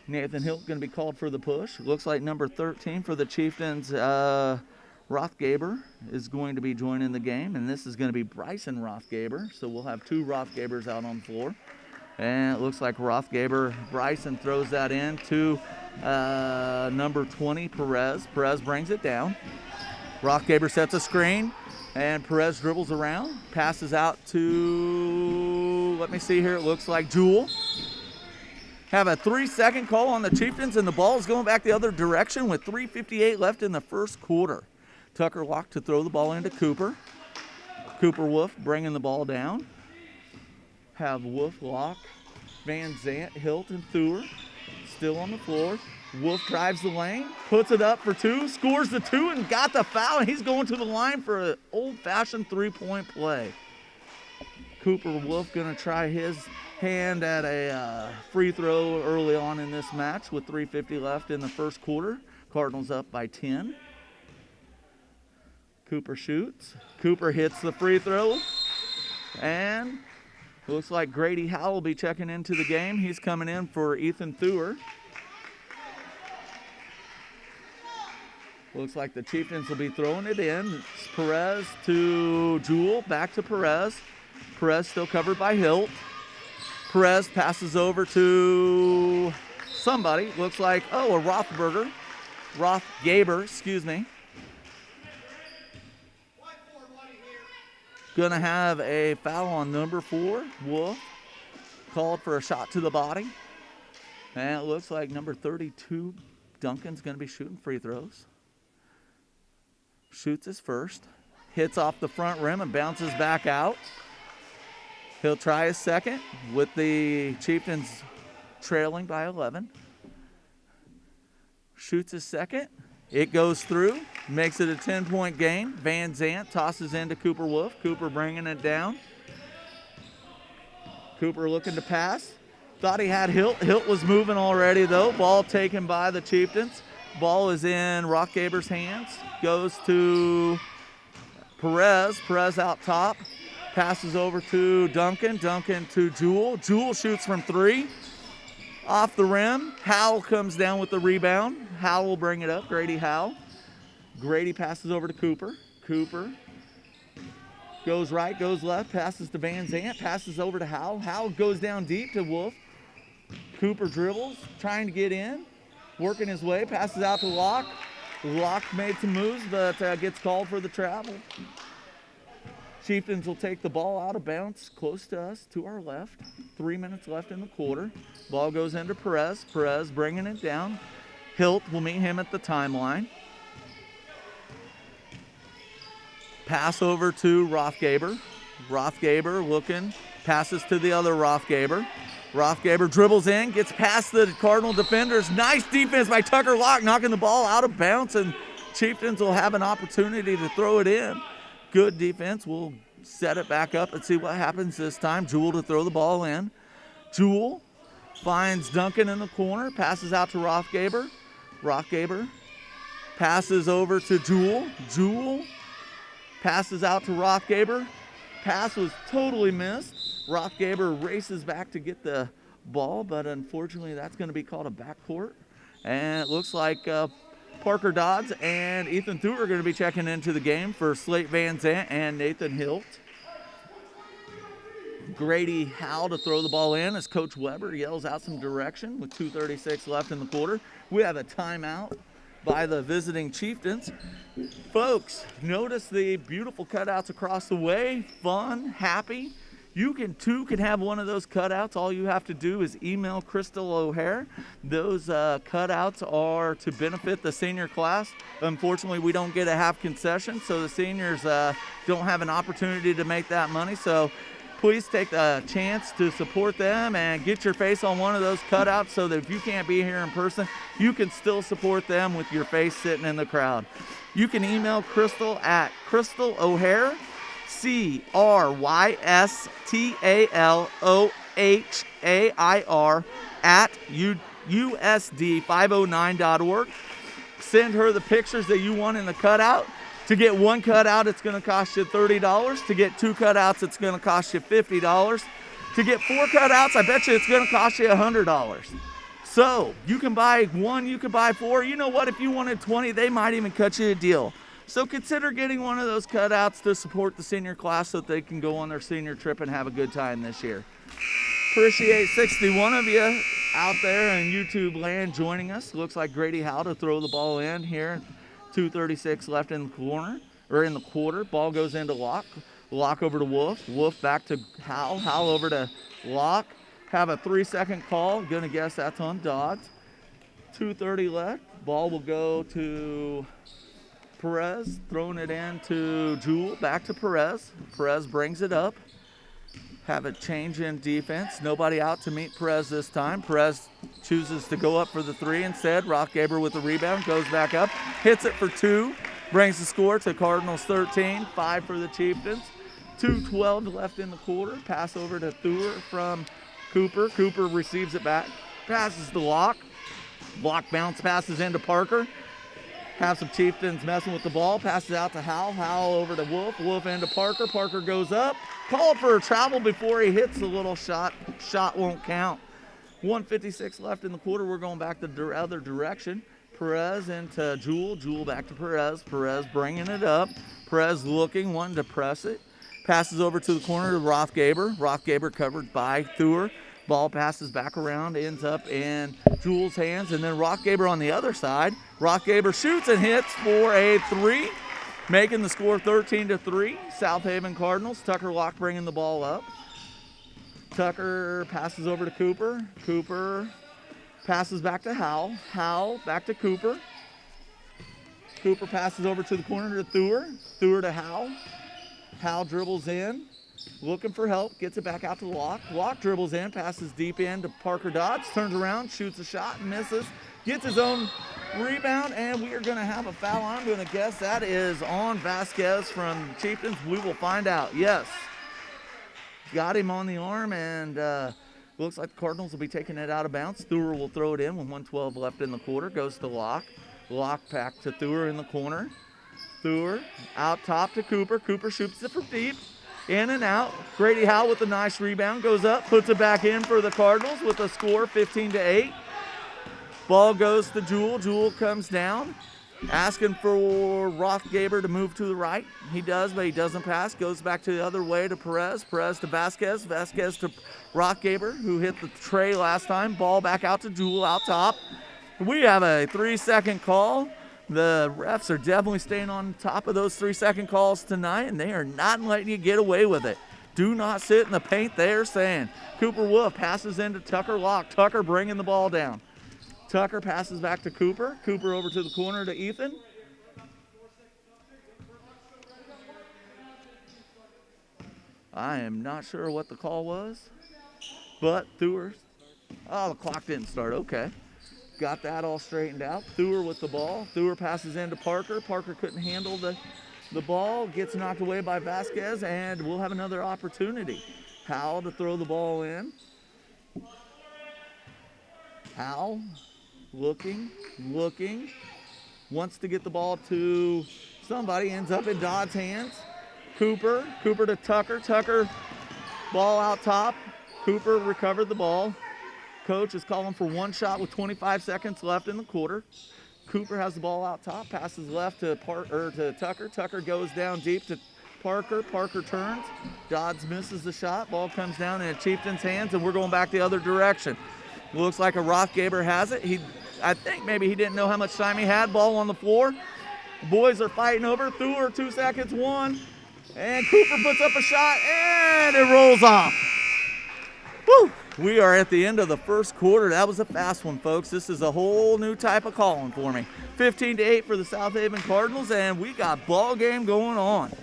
Nathan Hilt going to be called for the push. Looks like number 13 for the Chieftains, Rothgaber, is going to be joining the game, and this is going to be Bryson Rothgaber. So we'll have 2 Rothgabers out on the floor. And it looks like Bryson throws that in to number 20, Perez. Perez brings it down. Rothgaber sets a screen, and Perez dribbles around. Passes out to, let me see here, it looks like Jewel. Have a 3-second call on the Chieftains, and the ball is going back the other direction with 3:58 left in the first quarter. Tucker Locke to throw the ball into Cooper. Cooper Wolf bringing the ball down. Have Wolf, Locke, Van Zant, Hilt, and Thur still on the floor. Wolf drives the lane, puts it up for 2, scores the 2, and got the foul. And he's going to the line for an old-fashioned 3-point play. Cooper Wolf going to try his hand at a free throw early on in this match with 3:50 left in the first quarter. Cardinals up by 10. Cooper shoots. Cooper hits the free throw. And looks like Grady Howell will be checking into the game. He's coming in for Ethan Thur. Looks like the Chieftains will be throwing it in. It's Perez to Jewel. Back to Perez. Perez still covered by Hilt. Perez passes over to somebody. Looks like, a Rothgaber, excuse me. Gonna have a foul on number 4, Wolf. Called for a shot to the body. And it looks like number 32, Duncan's gonna be shooting free throws. Shoots his first. Hits off the front rim and bounces back out. He'll try his second with the Chieftains trailing by 11. Shoots his second. It goes through. Makes it a 10-point game. Van Zant tosses into Cooper Wolf. Cooper bringing it down. Cooper looking to pass. Thought he had Hilt. Hilt was moving already, though. Ball taken by the Chieftains. Ball is in Rockgaber's hands. Goes to Perez. Perez out top. Passes over to Duncan. Duncan to Jewell. Jewell shoots from 3. Off the rim. Howell comes down with the rebound. Howell will bring it up. Grady Howell. Grady passes over to Cooper. Cooper goes right, goes left, passes to Van Zant, passes over to Howell. Howell goes down deep to Wolf. Cooper dribbles, trying to get in, working his way, passes out to Locke. Locke made some moves, but gets called for the travel. Chieftains will take the ball out of bounds close to us, to our left. 3 minutes left in the quarter. Ball goes into Perez. Perez bringing it down. Hilt will meet him at the timeline. Pass over to Rothgaber. Rothgaber looking, passes to the other Rothgaber. Rothgaber dribbles in, gets past the Cardinal defenders. Nice defense by Tucker Locke, knocking the ball out of bounds, and Chieftains will have an opportunity to throw it in. Good defense. We'll set it back up and see what happens this time. Jewell to throw the ball in. Jewell finds Duncan in the corner, passes out to Rothgaber. Rothgaber passes over to Jewell. Jewell passes out to Rothgaber. Pass was totally missed. Rothgaber races back to get the ball, but unfortunately that's going to be called a backcourt. And it looks like Parker Dodds and Ethan Thuer are going to be checking into the game for Slate Van Zant and Nathan Hilt. Grady Howell to throw the ball in as Coach Weber yells out some direction with 2:36 left in the quarter. We have a timeout by the visiting Chieftains. Folks, notice the beautiful cutouts across the way. Fun, happy. You can have one of those cutouts. All you have to do is email Crystal O'Hare. Those cutouts are to benefit the senior class. Unfortunately, we don't get a half concession, so the seniors don't have an opportunity to make that money. So please take the chance to support them and get your face on one of those cutouts so that if you can't be here in person, you can still support them with your face sitting in the crowd. You can email Crystal at Crystal O'Hare, CrystalOhair at USD509.org. Send her the pictures that you want in the cutout. To get one cutout, it's going to cost you $30. To get 2 cutouts, it's going to cost you $50. To get 4 cutouts, I bet you it's going to cost you $100. So you can buy 1, you can buy 4. You know what? If you wanted 20, they might even cut you a deal. So consider getting one of those cutouts to support the senior class so that they can go on their senior trip and have a good time this year. Appreciate 61 of you out there in YouTube land joining us. Looks like Grady Howell to throw the ball in here. 2:36 left in the corner, or in the quarter. Ball goes into Locke. Locke over to Wolf. Wolf back to Howell. Howell over to Locke. Have a 3-second call. Gonna guess that's on Dodds. 2:30 left. Ball will go to Perez. Throwing it in to Jewell. Back to Perez. Perez brings it up. Have a change in defense. Nobody out to meet Perez this time. Perez chooses to go up for the 3 instead. Rothgaber with the rebound, goes back up, hits it for 2, brings the score to Cardinals 13, 5 for the Chieftains. 2:12 left in the quarter. Pass over to Thuer from Cooper. Cooper receives it back, passes to Locke. Locke bounce passes into Parker. Have some Chieftains messing with the ball. Passes out to Howell. Howell over to Wolf. Wolf into Parker. Parker goes up. Called for a travel before he hits the little shot. Shot won't count. 1:56 left in the quarter. We're going back the other direction. Perez into Jewell. Jewell back to Perez. Perez bringing it up. Perez looking, wanting to press it. Passes over to the corner to Rothgaber. Rothgaber covered by Thuer. Ball passes back around, ends up in Jewell's hands, and then Rothgaber on the other side. Rothgaber shoots and hits for a 3, making the score 13-3. South Haven Cardinals. Tucker Locke bringing the ball up. Tucker passes over to Cooper. Cooper passes back to Howell. Howell back to Cooper. Cooper passes over to the corner to Thur. Thur to Howell. Howell dribbles in, looking for help, gets it back out to Locke. Locke dribbles in, passes deep in to Parker Dodds, turns around, shoots a shot, and misses. Gets his own rebound, and we are going to have a foul. I'm going to guess that is on Vasquez from Chieftains. We will find out. Yes. Got him on the arm, and looks like the Cardinals will be taking it out of bounds. Thur will throw it in with 1:12 left in the quarter. Goes to Locke. Locke back to Thur in the corner. Thur out top to Cooper. Cooper shoots it from deep. In and out. Grady Howell with a nice rebound. Goes up, puts it back in for the Cardinals with a score 15-8. Ball goes to Jewell. Jewell comes down, asking for Rothgaber to move to the right. He does, but he doesn't pass. Goes back to the other way to Perez. Perez to Vasquez. Vasquez to Rothgaber, who hit the tray last time. Ball back out to Jewell out top. We have a 3-second call. The refs are definitely staying on top of those 3-second calls tonight, and they are not letting you get away with it. Do not sit in the paint, they are saying. Cooper Wolf passes into Tucker Locke. Tucker bringing the ball down. Tucker passes back to Cooper. Cooper over to the corner to Ethan. I am not sure what the call was, but Thur. Oh, the clock didn't start. Okay. Got that all straightened out. Thur with the ball. Thur passes into Parker. Parker couldn't handle the ball. Gets knocked away by Vasquez, and we'll have another opportunity. Howell to throw the ball in. Howell looking. Wants to get the ball to somebody. Ends up in Dodd's hands. Cooper to Tucker. Tucker, ball out top. Cooper recovered the ball. Coach is calling for one shot with 25 seconds left in the quarter. Cooper has the ball out top, passes left to Tucker. Tucker goes down deep to Parker. Parker turns. Dodds misses the shot. Ball comes down in Chieftain's hands, and we're going back the other direction. Looks like a Rothgaber has it. I think maybe he didn't know how much time he had. Ball on the floor. The boys are fighting over. Thur, 2 seconds, 1. And Cooper puts up a shot, and it rolls off. Woo! We are at the end of the first quarter. That was a fast one, folks. This is a whole new type of calling for me. 15-8 for the South Haven Cardinals, and we got ball game going on.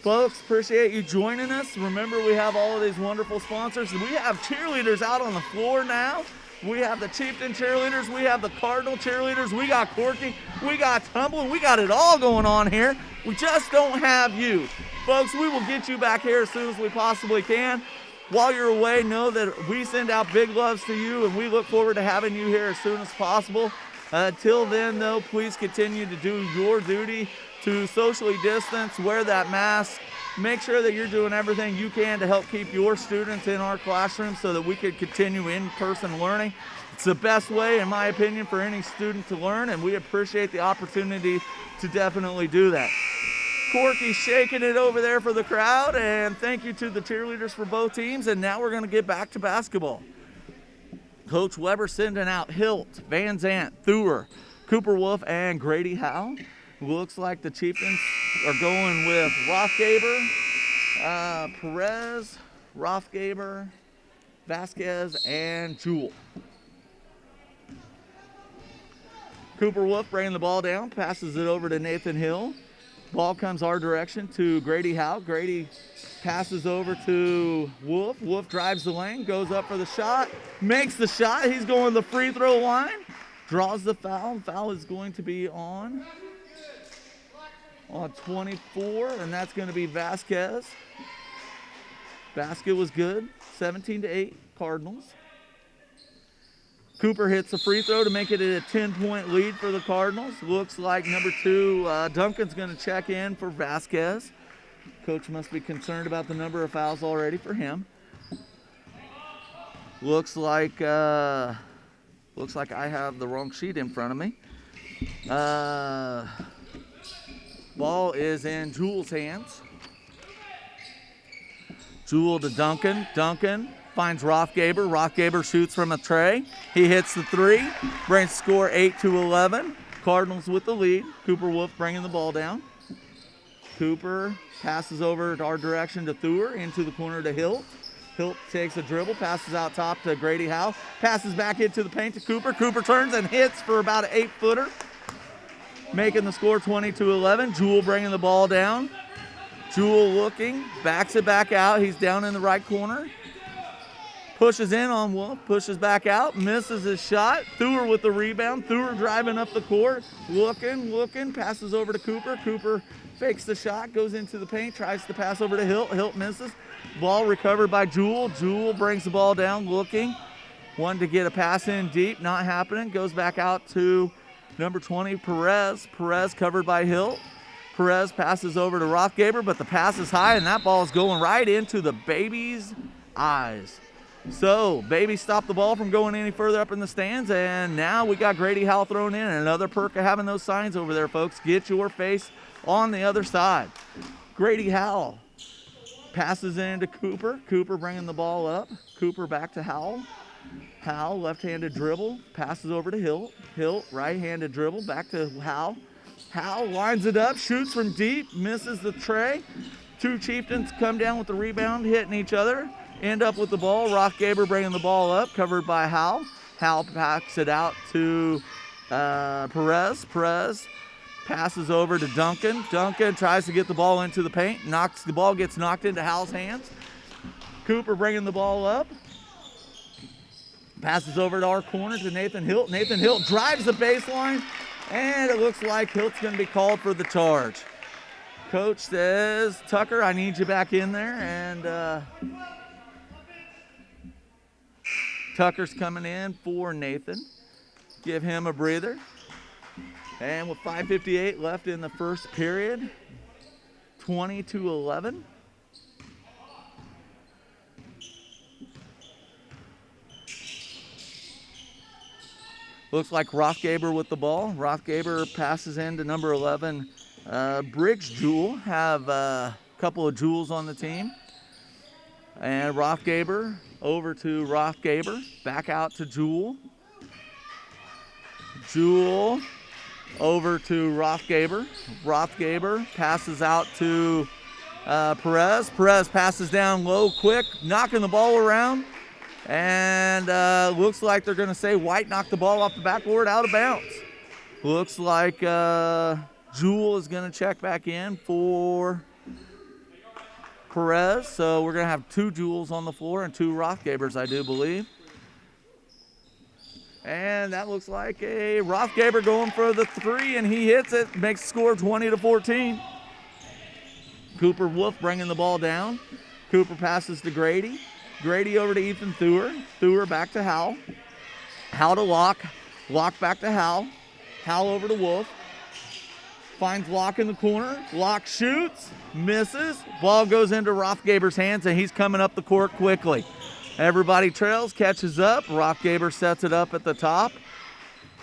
Folks, appreciate you joining us. Remember, we have all of these wonderful sponsors. We have cheerleaders out on the floor now. We have the Chieftain cheerleaders. We have the Cardinal cheerleaders. We got Corky. We got Tumbling. We got it all going on here. We just don't have you. Folks, we will get you back here as soon as we possibly can. While you're away, know that we send out big loves to you, and we look forward to having you here as soon as possible. Until then, though, please continue to do your duty to socially distance, wear that mask, make sure that you're doing everything you can to help keep your students in our classroom so that we can continue in-person learning. It's the best way, in my opinion, for any student to learn, and we appreciate the opportunity to definitely do that. Corky's shaking it over there for the crowd, and thank you to the cheerleaders for both teams. And now we're going to get back to basketball. Coach Weber sending out Hilt, Van Zant, Thur, Cooper Wolf, and Grady Howell. Looks like the Chieftains are going with Rothgaber, Perez, Rothgaber, Vasquez, and Jewell. Cooper Wolf bringing the ball down, passes it over to Nathan Hill. Ball comes our direction to Grady Howell. Grady passes over to Wolf. Wolf drives the lane, goes up for the shot, makes the shot. He's going to the free throw line, draws the foul. Foul is going to be on 24, and that's going to be Vasquez. Basket was good, 17-8 Cardinals. Cooper hits a free throw to make it a 10-point lead for the Cardinals. Looks like number 2, Duncan's going to check in for Vasquez. Coach must be concerned about the number of fouls already for him. Looks like I have the wrong sheet in front of me. Ball is in Jewell's hands. Jewell to Duncan. Duncan finds Rothgaber. Rothgaber shoots from a tray. He hits the 3. Brings score 8-11. Cardinals with the lead. Cooper Wolf bringing the ball down. Cooper passes over to our direction to Thur, into the corner to Hilt. Hilt takes a dribble, passes out top to Grady Howell. Passes back into the paint to Cooper. Cooper turns and hits for about an 8-footer. making the score 20-11. Jewel bringing the ball down. Jewel looking, backs it back out. He's down in the right corner. Pushes in on Wolf, pushes back out, misses his shot. Thur with the rebound. Thur driving up the court, looking, passes over to Cooper. Cooper fakes the shot, goes into the paint, tries to pass over to Hilt. Hilt misses. Ball recovered by Jewel. Jewel brings the ball down, looking. Wanted to get a pass in deep, not happening. Goes back out to number 20, Perez. Perez covered by Hilt. Perez passes over to Rothgaber, but the pass is high, and that ball is going right into the baby's eyes. So, Baby stopped the ball from going any further up in the stands, and now we got Grady Howell thrown in. Another perk of having those signs over there, folks. Get your face on the other side. Grady Howell passes into Cooper. Cooper bringing the ball up. Cooper back to Howell. Howell, left-handed dribble, passes over to Hilt. Hilt, right-handed dribble, back to Howell. Howell lines it up, shoots from deep, misses the tray. Two Chieftains come down with the rebound, hitting each other. End up with the ball. Rothgaber bringing the ball up, covered by Howell. Howell packs it out to Perez. Perez passes over to Duncan. Duncan tries to get the ball into the paint. The ball gets knocked into Howell's hands. Cooper bringing the ball up. Passes over to our corner to Nathan Hilt. Nathan Hilt drives the baseline, and it looks like Hilt's going to be called for the charge. Coach says, Tucker, I need you back in there, and Tucker's coming in for Nathan. Give him a breather. And with 5:58 left in the first period, 20-11. Looks like Rothgaber with the ball. Rothgaber passes into number 11, Briggs Jewel. Have a couple of Jewels on the team. And Rothgaber over to Rothgaber. Back out to Jewel. Jewel over to Rothgaber. Rothgaber passes out to Perez. Perez passes down low quick, knocking the ball around. And looks like they're going to say White knocked the ball off the backboard out of bounds. Looks like Jewel is going to check back in for Perez. So we're going to have two Jewels on the floor and two Rothgabers, I do believe. And that looks like a Rothgaber going for the three, and he hits it. Makes the score 20-14. Cooper Wolf bringing the ball down. Cooper passes to Grady. Grady over to Ethan Thur. Thur back to Howell. Howell to Locke. Locke back to Howell. Howell over to Wolf. Finds Locke in the corner. Locke shoots. Misses. Ball goes into Rothgaber's hands, and he's coming up the court quickly. Everybody trails, catches up. Rothgaber sets it up at the top.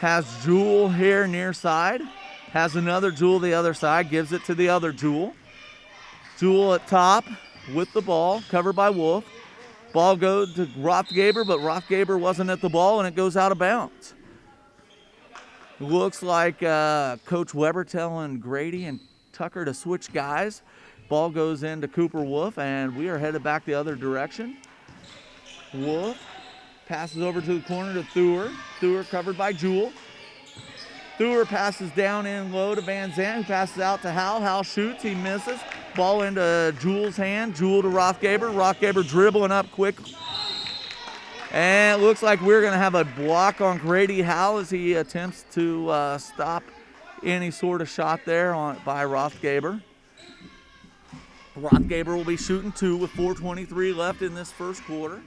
Has Jewel here near side. Has another Jewel the other side. Gives it to the other Jewel. Jewel at top with the ball. Covered by Wolf. Ball goes to Rothgaber, but Rothgaber wasn't at the ball, and it goes out of bounds. Looks like Coach Weber telling Grady and Tucker to switch guys. Ball goes into Cooper Wolf, and we are headed back the other direction. Wolf passes over to the corner to Thur. Thur covered by Jewel. Thur passes down in low to Van Zandt, who passes out to Howell. Howell shoots, he misses. Ball into Jewel's hand. Jewel to Rothgaber. Rothgaber dribbling up quick. And it looks like we're going to have a block on Grady Howell as he attempts to stop any sort of shot there by Rothgaber. Rothgaber will be shooting two with 4:23 left in this first quarter.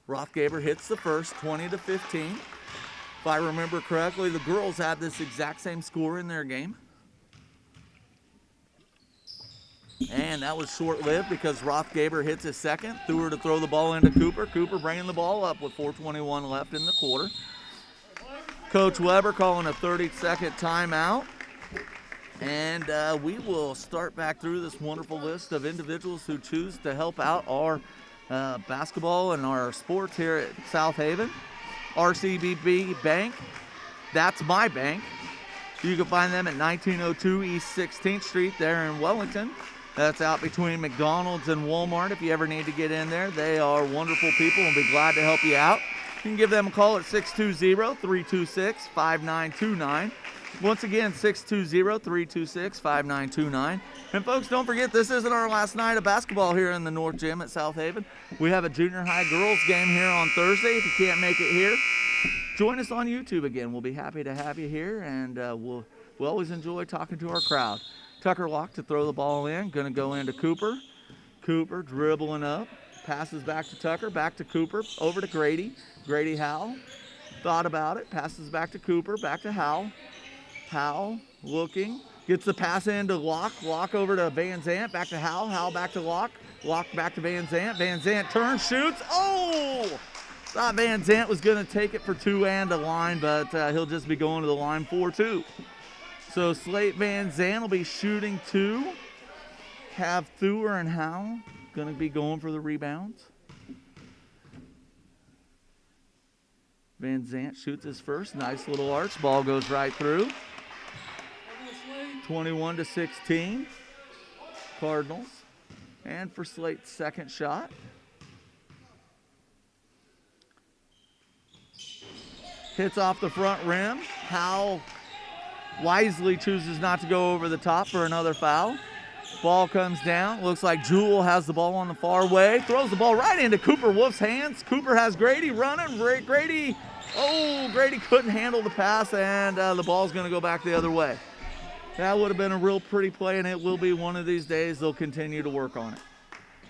Rothgaber hits the first, 20-15. If I remember correctly, the girls had this exact same score in their game. And that was short-lived because Rothgaber hits his second. Thur to throw the ball into Cooper. Cooper bringing the ball up with 4:21 left in the quarter. Coach Weber calling a 30-second timeout. And we will start back through this wonderful list of individuals who choose to help out our basketball and our sports here at South Haven. RCBB Bank, that's my bank. You can find them at 1902 East 16th Street there in Wellington. That's out between McDonald's and Walmart if you ever need to get in there. They are wonderful people and be glad to help you out. You can give them a call at 620-326-5929. Once again, 620-326-5929. And folks, don't forget, this isn't our last night of basketball here in the North Gym at South Haven. We have a junior high girls game here on Thursday. If you can't make it here, join us on YouTube again. We'll be happy to have you here, and we'll always enjoy talking to our crowd. Tucker Locke to throw the ball in. Going to go into Cooper. Cooper dribbling up. Passes back to Tucker. Back to Cooper. Over to Grady. Grady Howell. Thought about it. Passes back to Cooper. Back to Howell. Howell looking. Gets the pass into Locke. Locke over to Van Zant. Back to Howell. Howell back to Locke. Locke back to Van Zant. Van Zant turns, shoots. Oh! Thought Van Zant was going to take it for two and a line, but he'll just be going to the line for two. So Slate Van Zant will be shooting two. Have Thur and Howell going to be going for the rebounds. Van Zant shoots his first. Nice little arch. Ball goes right through. 21-16. Cardinals. And for Slate's second shot. Hits off the front rim. Howell wisely chooses not to go over the top for another foul. Ball comes down. Looks like Jewell has the ball on the far way. Throws the ball right into Cooper Wolf's hands. Cooper has Grady running. Grady couldn't handle the pass, and the ball's going to go back the other way. That would have been a real pretty play, and it will be one of these days. They'll continue to work on it.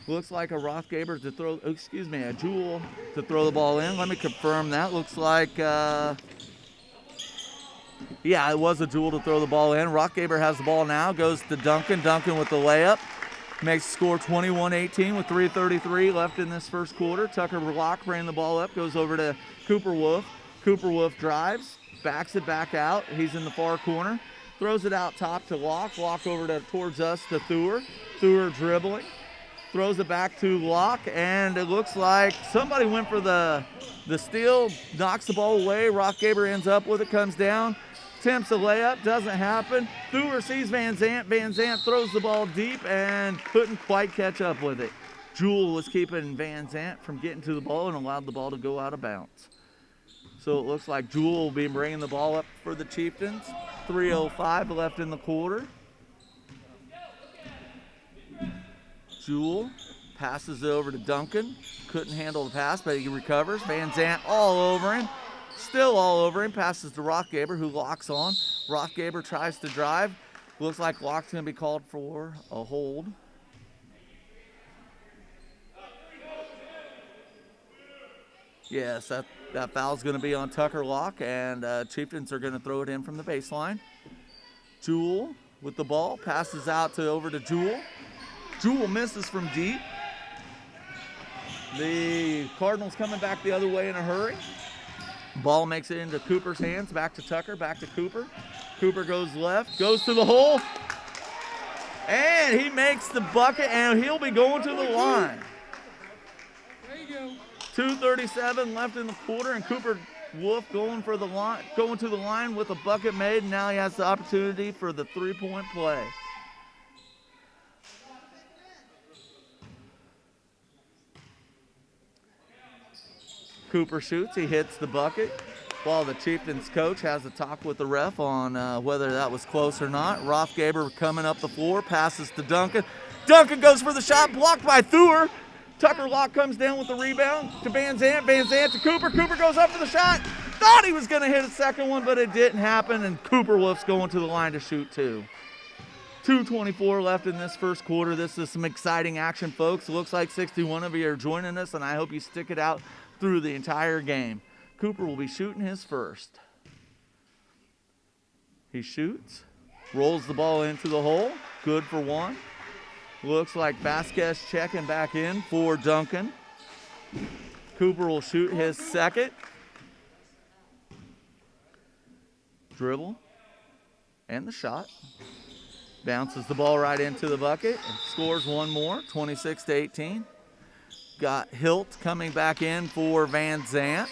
Looks like a Rothgaber to throw, a Jewell to throw the ball in. Let me confirm that. Looks like, yeah, it was a Jewell to throw the ball in. Rothgaber has the ball now, goes to Duncan. Duncan with the layup. Makes the score 21-18 with 3:33 left in this first quarter. Tucker Locke bringing the ball up, goes over to Cooper Wolf. Cooper Wolf drives, backs it back out. He's in the far corner. Throws it out top to Locke. Locke over towards us to Thur. Thur dribbling. Throws it back to Locke, and it looks like somebody went for the steal, knocks the ball away. Rothgaber ends up with it, comes down, attempts a layup, doesn't happen. Thur sees Van Zant. Van Zant throws the ball deep and couldn't quite catch up with it. Jewell was keeping Van Zant from getting to the ball and allowed the ball to go out of bounds. So it looks like Jewell will be bringing the ball up for the Chieftains. 3:05 left in the quarter. Jewell passes it over to Duncan. Couldn't handle the pass, but he recovers. Van Zant all over him. Still all over him. Passes to Rothgaber, who locks on. Rothgaber tries to drive. Looks like Locke's going to be called for a hold. Yes, that foul's going to be on Tucker Locke, and Chieftains are going to throw it in from the baseline. Jewell with the ball. Passes out over to Jewell. Jewell misses from deep. The Cardinals coming back the other way in a hurry. Ball makes it into Cooper's hands. Back to Tucker, back to Cooper. Cooper goes left, goes to the hole. And he makes the bucket, and he'll be going to the line. There you go. 2:37 left in the quarter, and Cooper Wolf going to the line with a bucket made. And now he has the opportunity for the three-point play. Cooper shoots, he hits the bucket, while the Chieftains coach has a talk with the ref on whether that was close or not. Rothgaber coming up the floor, passes to Duncan. Duncan goes for the shot, blocked by Thur. Tucker Locke comes down with the rebound to Van Zant. Van Zant to Cooper. Cooper goes up for the shot. Thought he was going to hit a second one, but it didn't happen, and Cooper Wolf's going to the line to shoot two. 2:24 left in this first quarter. This is some exciting action, folks. It looks like 61 of you are joining us, and I hope you stick it out through the entire game. Cooper will be shooting his first. He shoots, rolls the ball into the hole, good for one. Looks like Vasquez checking back in for Duncan. Cooper will shoot his second. Dribble, and the shot. Bounces the ball right into the bucket and scores one more, 26-18. Got Hilt coming back in for Van Zant.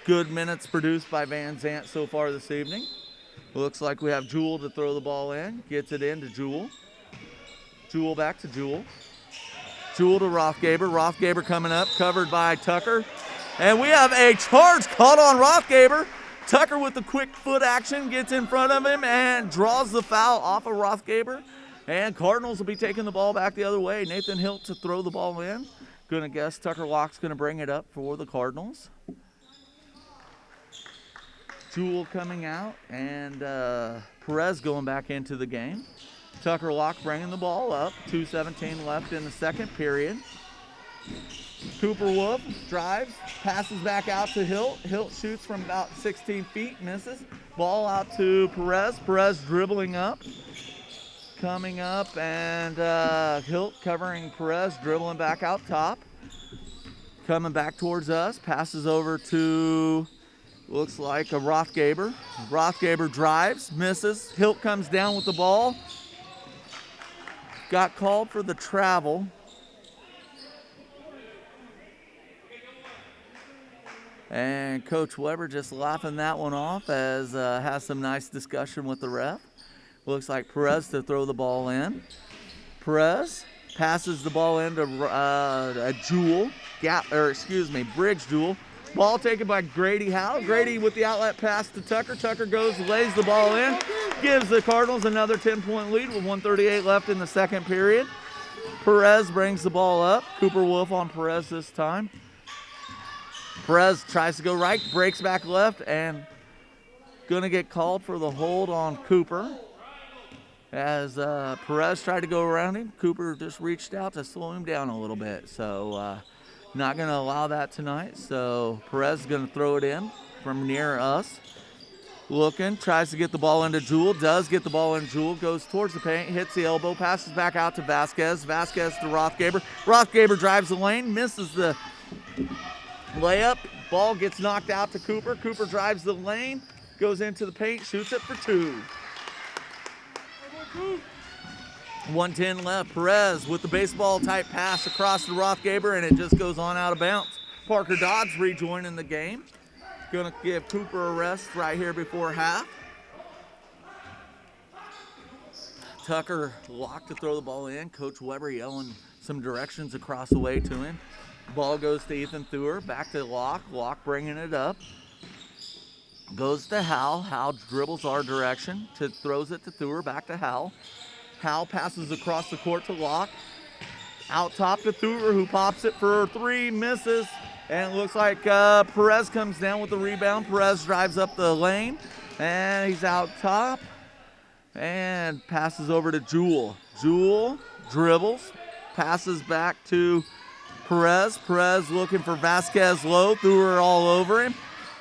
Good minutes produced by Van Zant so far this evening. Looks like we have Jewell to throw the ball in. Gets it in to Jewell. Jewell back to Jewell. Jewell to Rothgaber. Rothgaber coming up, covered by Tucker. And we have a charge caught on Rothgaber. Tucker with the quick foot action gets in front of him and draws the foul off of Rothgaber. And Cardinals will be taking the ball back the other way. Nathan Hilt to throw the ball in. Gonna guess Tucker Locke's gonna bring it up for the Cardinals. Jewell coming out and Perez going back into the game. Tucker Locke bringing the ball up. 2:17 left in the second period. Cooper Wolf drives, passes back out to Hilt. Hilt shoots from about 16 feet, misses. Ball out to Perez. Perez dribbling up. Coming up, and Hilt covering Perez, dribbling back out top. Coming back towards us, passes over to, looks like a Rothgaber. Rothgaber drives, misses. Hilt comes down with the ball. Got called for the travel. And Coach Weber just laughing that one off as has some nice discussion with the ref. Looks like Perez to throw the ball in. Perez passes the ball into a Jewell, Briggs Jewell. Ball taken by Grady Howe. Grady with the outlet pass to Tucker. Tucker goes, lays the ball in, gives the Cardinals another 10-point lead with 1:38 left in the second period. Perez brings the ball up. Cooper Wolf on Perez this time. Perez tries to go right, breaks back left, and gonna get called for the hold on Cooper. As Perez tried to go around him, Cooper just reached out to slow him down a little bit. So not gonna allow that tonight. So Perez is gonna throw it in from near us. Looking, tries to get the ball into Jewell, does get the ball in Jewell, goes towards the paint, hits the elbow, passes back out to Vasquez. Vasquez to Rothgaber. Rothgaber drives the lane, misses the layup. Ball gets knocked out to Cooper. Cooper drives the lane, goes into the paint, shoots it for two. 1:10 left. Perez with the baseball type pass across to Rothgaber, and it just goes on out of bounds. Parker Dodds rejoining the game. Gonna give Cooper a rest right here before half. Tucker Locke to throw the ball in. Coach Weber yelling some directions across the way to him. Ball goes to Ethan Thur. Back to Locke. Locke bringing it up. Goes to Hal. Hal dribbles our direction. Throws it to Thur. Back to Hal. Hal passes across the court to Locke. Out top to Thur, who pops it for three, misses. And it looks like Perez comes down with the rebound. Perez drives up the lane. And he's out top. And passes over to Jewell. Jewell dribbles. Passes back to Perez. Perez looking for Vasquez low. Thur all over him.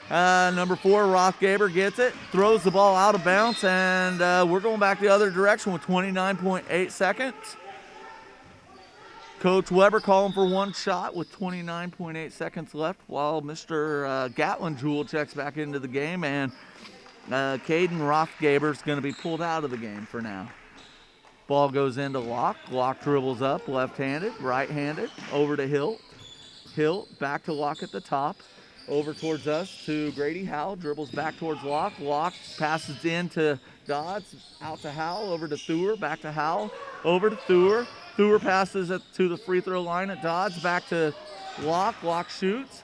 Number 4, Rothgaber gets it, throws the ball out of bounds, and we're going back the other direction with 29.8 seconds. Coach Weber calling for one shot with 29.8 seconds left while Mr. Gatlin Jewell checks back into the game, and Caden Rothgaber is going to be pulled out of the game for now. Ball goes into Locke. Locke dribbles up, left-handed, right-handed, over to Hilt. Hilt back to Locke at the top. Over towards us to Grady Howell, dribbles back towards Locke. Locke passes in to Dodds, out to Howell, over to Thur, back to Howell, over to Thur. Thur passes it to the free throw line at Dodds, back to Locke. Locke shoots.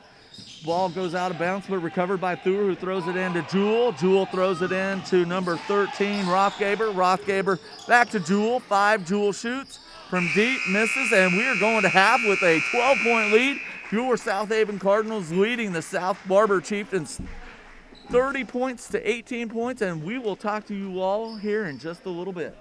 Ball goes out of bounds, but recovered by Thur, who throws it into Jewell. Jewell throws it in to number 13, Rothgaber. Rothgaber back to Jewell. 5, Jewell shoots from deep, misses, and we are going to half with a 12-point lead. Your South Haven Cardinals leading the South Barber Chieftains 30 points to 18 points, and we will talk to you all here in just a little bit.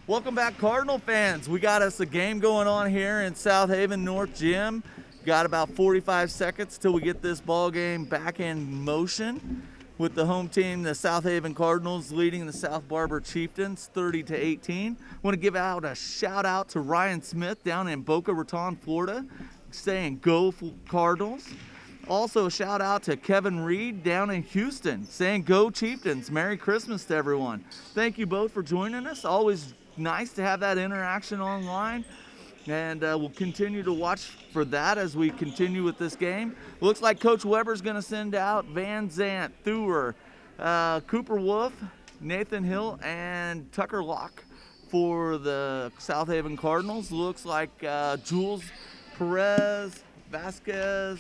Welcome back, Cardinal fans. We got us a game going on here in South Haven North Gym. Got about 45 seconds till we get this ball game back in motion with the home team, the South Haven Cardinals, leading the South Barber Chieftains 30-18. Want to give out a shout out to Ryan Smith down in Boca Raton, Florida, saying go Cardinals. Also a shout out to Kevin Reed down in Houston, saying go Chieftains. Merry Christmas to everyone. Thank you both for joining us. Always nice to have that interaction online, and we'll continue to watch for that as we continue with this game. Looks like Coach Weber's going to send out Van Zant, Thur, Cooper Wolf, Nathan Hill, and Tucker Locke for the South Haven Cardinals. Looks like Jules, Perez, Vasquez,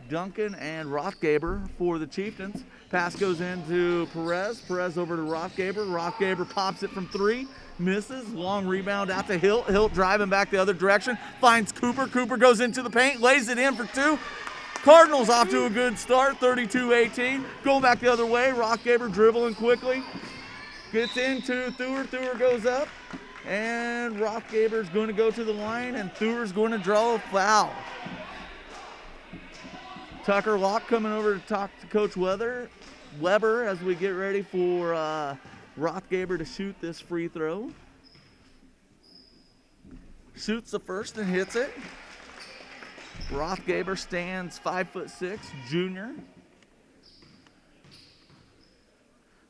Duncan, and Rothgaber for the Chieftains. Pass goes into Perez. Perez over to Rothgaber. Rothgaber pops it from 3. Misses. Long rebound out to Hilt. Hilt driving back the other direction. Finds Cooper. Cooper goes into the paint. Lays it in for 2. Cardinals off to a good start. 32-18. Going back the other way. Rothgaber dribbling quickly. Gets into Thur. Thur goes up. And Rothgaber's going to go to the line. And Thur's going to draw a foul. Tucker Locke coming over to talk to Coach Weber as we get ready for Rothgaber to shoot this free throw. Shoots the first and hits it. Rothgaber stands 5'6", junior.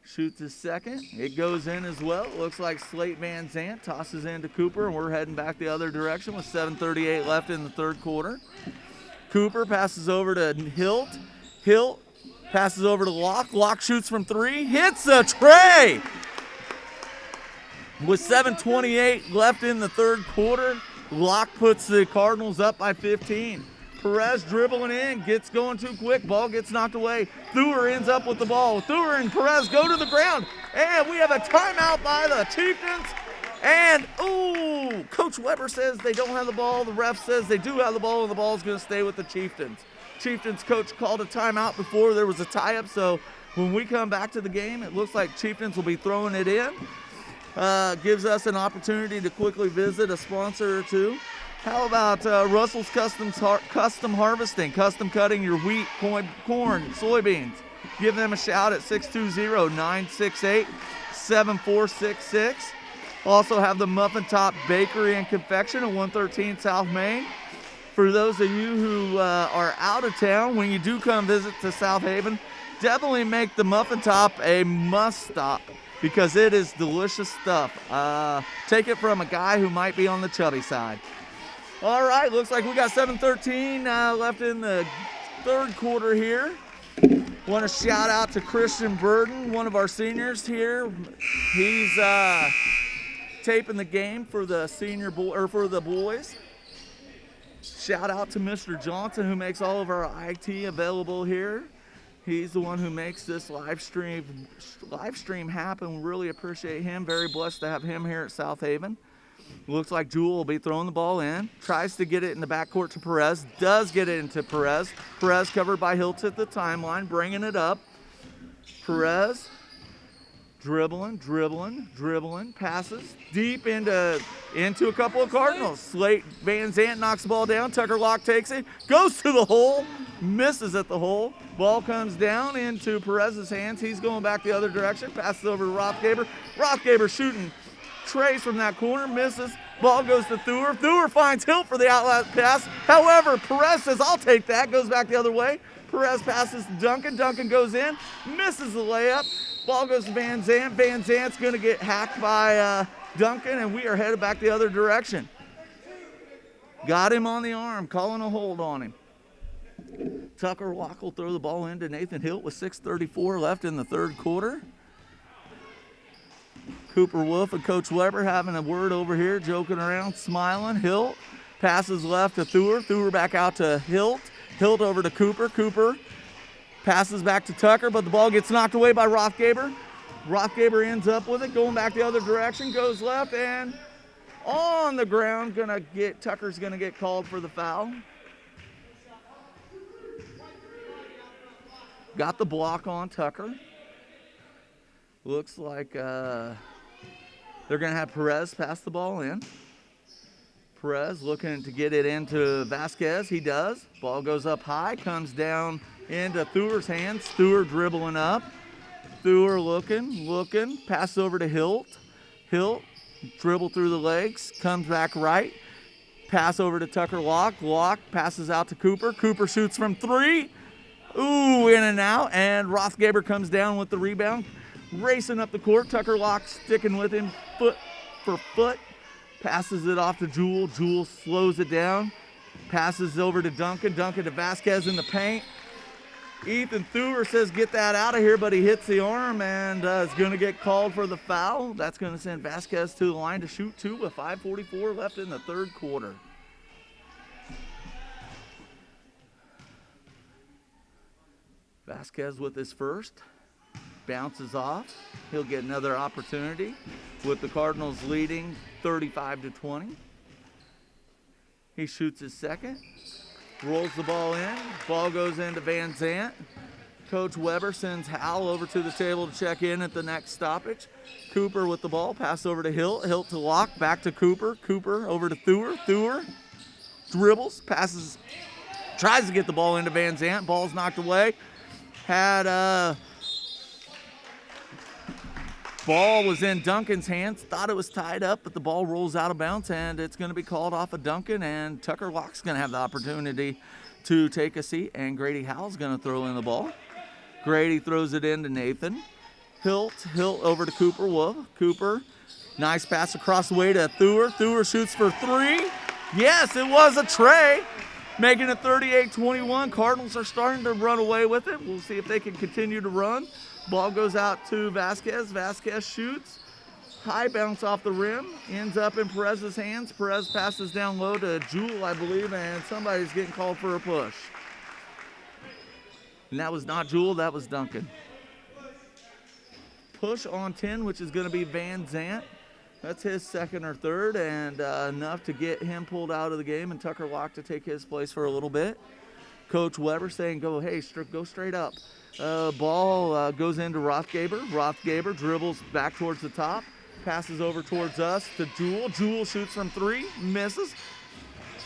Shoots his second. It goes in as well. Looks like Slate Van Zant tosses into Cooper, and we're heading back the other direction with 7:38 left in the third quarter. Cooper passes over to Hilt. Hilt passes over to Locke. Locke shoots from 3. Hits a tray! With 7:28 left in the third quarter, Locke puts the Cardinals up by 15. Perez dribbling in, gets going too quick. Ball gets knocked away. Thur ends up with the ball. Thur and Perez go to the ground. And we have a timeout by the Chieftains. And, ooh, Coach Weber says they don't have the ball. The ref says they do have the ball, and the ball's going to stay with the Chieftains. Chieftains coach called a timeout before there was a tie-up, so when we come back to the game, it looks like Chieftains will be throwing it in. Gives us an opportunity to quickly visit a sponsor or two. How about Russell's Custom Harvesting, custom cutting your wheat, corn, soybeans. Give them a shout at 620-968-7466. Also have the Muffin Top Bakery and Confection at 113 South Main. For those of you who are out of town, when you do come visit to South Haven, definitely make the Muffin Top a must stop because it is delicious stuff. Take it from a guy who might be on the chubby side. All right, looks like we got 7:13 left in the third quarter here. Want to shout out to Christian Burden, one of our seniors here. He's taping the game for the for the boys. Shout out to Mr. Johnson, who makes all of our IT available here. He's the one who makes this live stream happen. We really appreciate him. Very blessed to have him here at South Haven. Looks like Jewel will be throwing the ball in. Tries to get it in the backcourt to Perez. Does get it into Perez. Perez covered by Hiltz at the timeline, bringing it up. Perez dribbling. Passes deep into a couple of Cardinals. Slate Van Zant knocks the ball down. Tucker Locke takes it. Goes to the hole. Misses at the hole. Ball comes down into Perez's hands. He's going back the other direction. Passes over to Rothgaber. Rothgaber shooting trays from that corner, misses. Ball goes to Thur. Thur finds Hilt for the outlet pass. However, Perez says, I'll take that. Goes back the other way. Perez passes to Duncan. Duncan goes in, misses the layup. Ball goes to Van Zant. Van Zant's going to get hacked by Duncan, and we are headed back the other direction. Got him on the arm, calling a hold on him. Tucker Locke will throw the ball into Nathan Hilt with 6:34 left in the third quarter. Cooper Wolf and Coach Weber having a word over here, joking around, smiling. Hilt passes left to Thur. Thur back out to Hilt. Hilt over to Cooper. Cooper passes back to Tucker, but the ball gets knocked away by Rothgaber. Rothgaber ends up with it, going back the other direction, goes left, and on the ground, Tucker's gonna get called for the foul. Got the block on Tucker. Looks like They're going to have Perez pass the ball in. Perez looking to get it into Vasquez. He does. Ball goes up high, comes down into Thur's hands. Thur dribbling up. Thur looking. Pass over to Hilt. Hilt dribble through the legs. Comes back right. Pass over to Tucker Locke. Locke passes out to Cooper. Cooper shoots from 3. Ooh, in and out. And Rothgaber comes down with the rebound. Racing up the court. Tucker Locke sticking with him foot for foot. Passes it off to Jewel. Jewel slows it down. Passes over to Duncan. Duncan to Vasquez in the paint. Ethan Thur says get that out of here, but he hits the arm and is going to get called for the foul. That's going to send Vasquez to the line to shoot 2 with 5:44 left in the third quarter. Vasquez with his first. Bounces off. He'll get another opportunity with the Cardinals leading 35-20. He shoots his second. Rolls the ball in. Ball goes into Van Zant. Coach Weber sends Hal over to the table to check in at the next stoppage. Cooper with the ball. Pass over to Hilt. Hilt to Locke. Back to Cooper. Cooper over to Thur. Thur dribbles. Passes. Tries to get the ball into Van Zant. Ball's knocked away. Ball was in Duncan's hands. Thought it was tied up, but the ball rolls out of bounds, and it's going to be called off of Duncan, and Tucker Locke's going to have the opportunity to take a seat, and Grady Howell's going to throw in the ball. Grady throws it into Nathan. Hilt over to Cooper. Whoa, Cooper. Nice pass across the way to Thur. Thur shoots for 3. Yes, it was a tray. Making it 38-21. Cardinals are starting to run away with it. We'll see if they can continue to run. Ball goes out to Vasquez. Vasquez shoots. High bounce off the rim. Ends up in Perez's hands. Perez passes down low to Jewel, I believe, and somebody's getting called for a push. And that was not Jewel, that was Duncan. Push on 10, which is going to be Van Zant. That's his second or third, and enough to get him pulled out of the game and Tucker Locke to take his place for a little bit. Coach Weber saying, go straight up. Ball goes into Rothgaber. Rothgaber dribbles back towards the top. Passes over towards us to Jewel. Jewel shoots from 3, misses.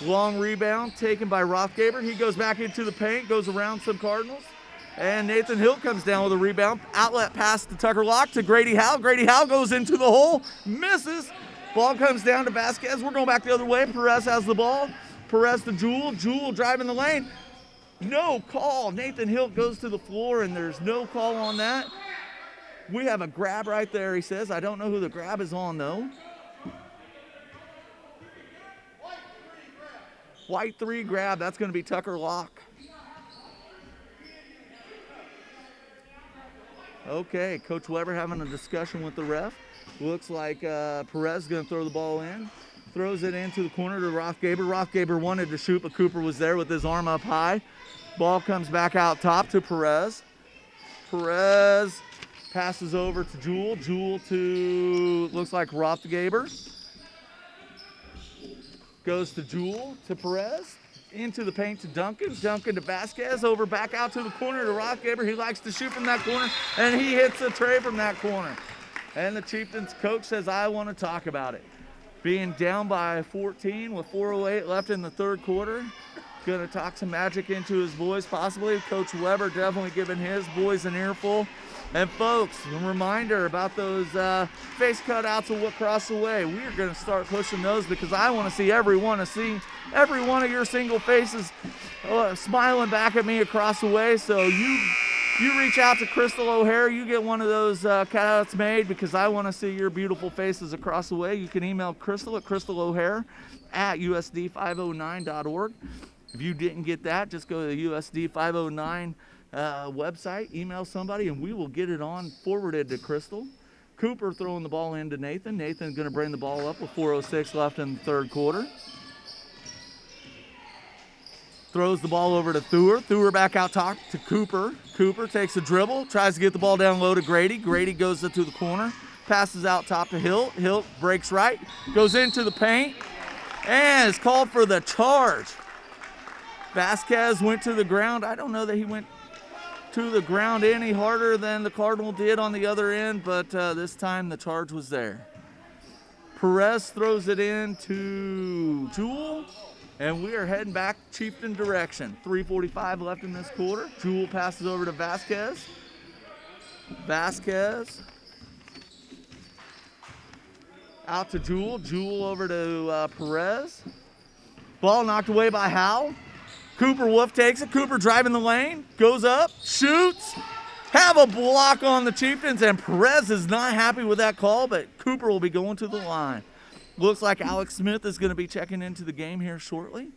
Long rebound taken by Rothgaber. He goes back into the paint, goes around some Cardinals. And Nathan Hill comes down with a rebound. Outlet pass to Tucker Locke to Grady Howell. Grady Howell goes into the hole, misses. Ball comes down to Vasquez. We're going back the other way. Perez has the ball. Perez to Jewel. Jewel driving the lane. No call. Nathan Hill goes to the floor, and there's no call on that. We have a grab right there, he says. I don't know who the grab is on, though. White 3 grab. That's going to be Tucker Locke. Okay, Coach Weber having a discussion with the ref. Looks like Perez is going to throw the ball in. Throws it into the corner to Rothgaber. Rothgaber wanted to shoot, but Cooper was there with his arm up high. Ball comes back out top to Perez. Perez passes over to Jewel. Jewel to, looks like Rothgaber. Goes to Jewel to Perez. Into the paint to Duncan. Duncan to Vasquez. Over back out to the corner to Rothgaber. He likes to shoot from that corner, and he hits a tray from that corner. And the Chieftains coach says, I want to talk about it. Being down by 14 with 4:08 left in the third quarter. Going to talk some magic into his boys possibly. Coach Weber definitely giving his boys an earful. And folks, a reminder about those face cutouts of what crossed the way. We are going to start pushing those because I want to see every one of your single faces smiling back at me across the way. So you reach out to Crystal O'Hare, you get one of those cutouts made because I want to see your beautiful faces across the way. You can email Crystal at crystalo'hare@usd509.org. If you didn't get that, just go to the USD 509 website, email somebody, and we will get it on forwarded to Crystal. Cooper throwing the ball into Nathan. Nathan's going to bring the ball up with 4:06 left in the third quarter. Throws the ball over to Thur. Thur back out top to Cooper. Cooper takes a dribble, tries to get the ball down low to Grady. Grady goes to the corner, passes out top to Hilt. Hilt breaks right, goes into the paint, and is called for the charge. Vasquez went to the ground. I don't know that he went to the ground any harder than the Cardinal did on the other end, but this time the charge was there. Perez throws it in to Jewel, and we are heading back Chieftain direction. 3:45 left in this quarter. Jewel passes over to Vasquez. Vasquez out to Jewel. Jewel over to Perez. Ball knocked away by Howell. Cooper Wolf takes it. Cooper driving the lane. Goes up. Shoots. Have a block on the Chieftains, and Perez is not happy with that call, but Cooper will be going to the line. Looks like Alex Smith is going to be checking into the game here shortly.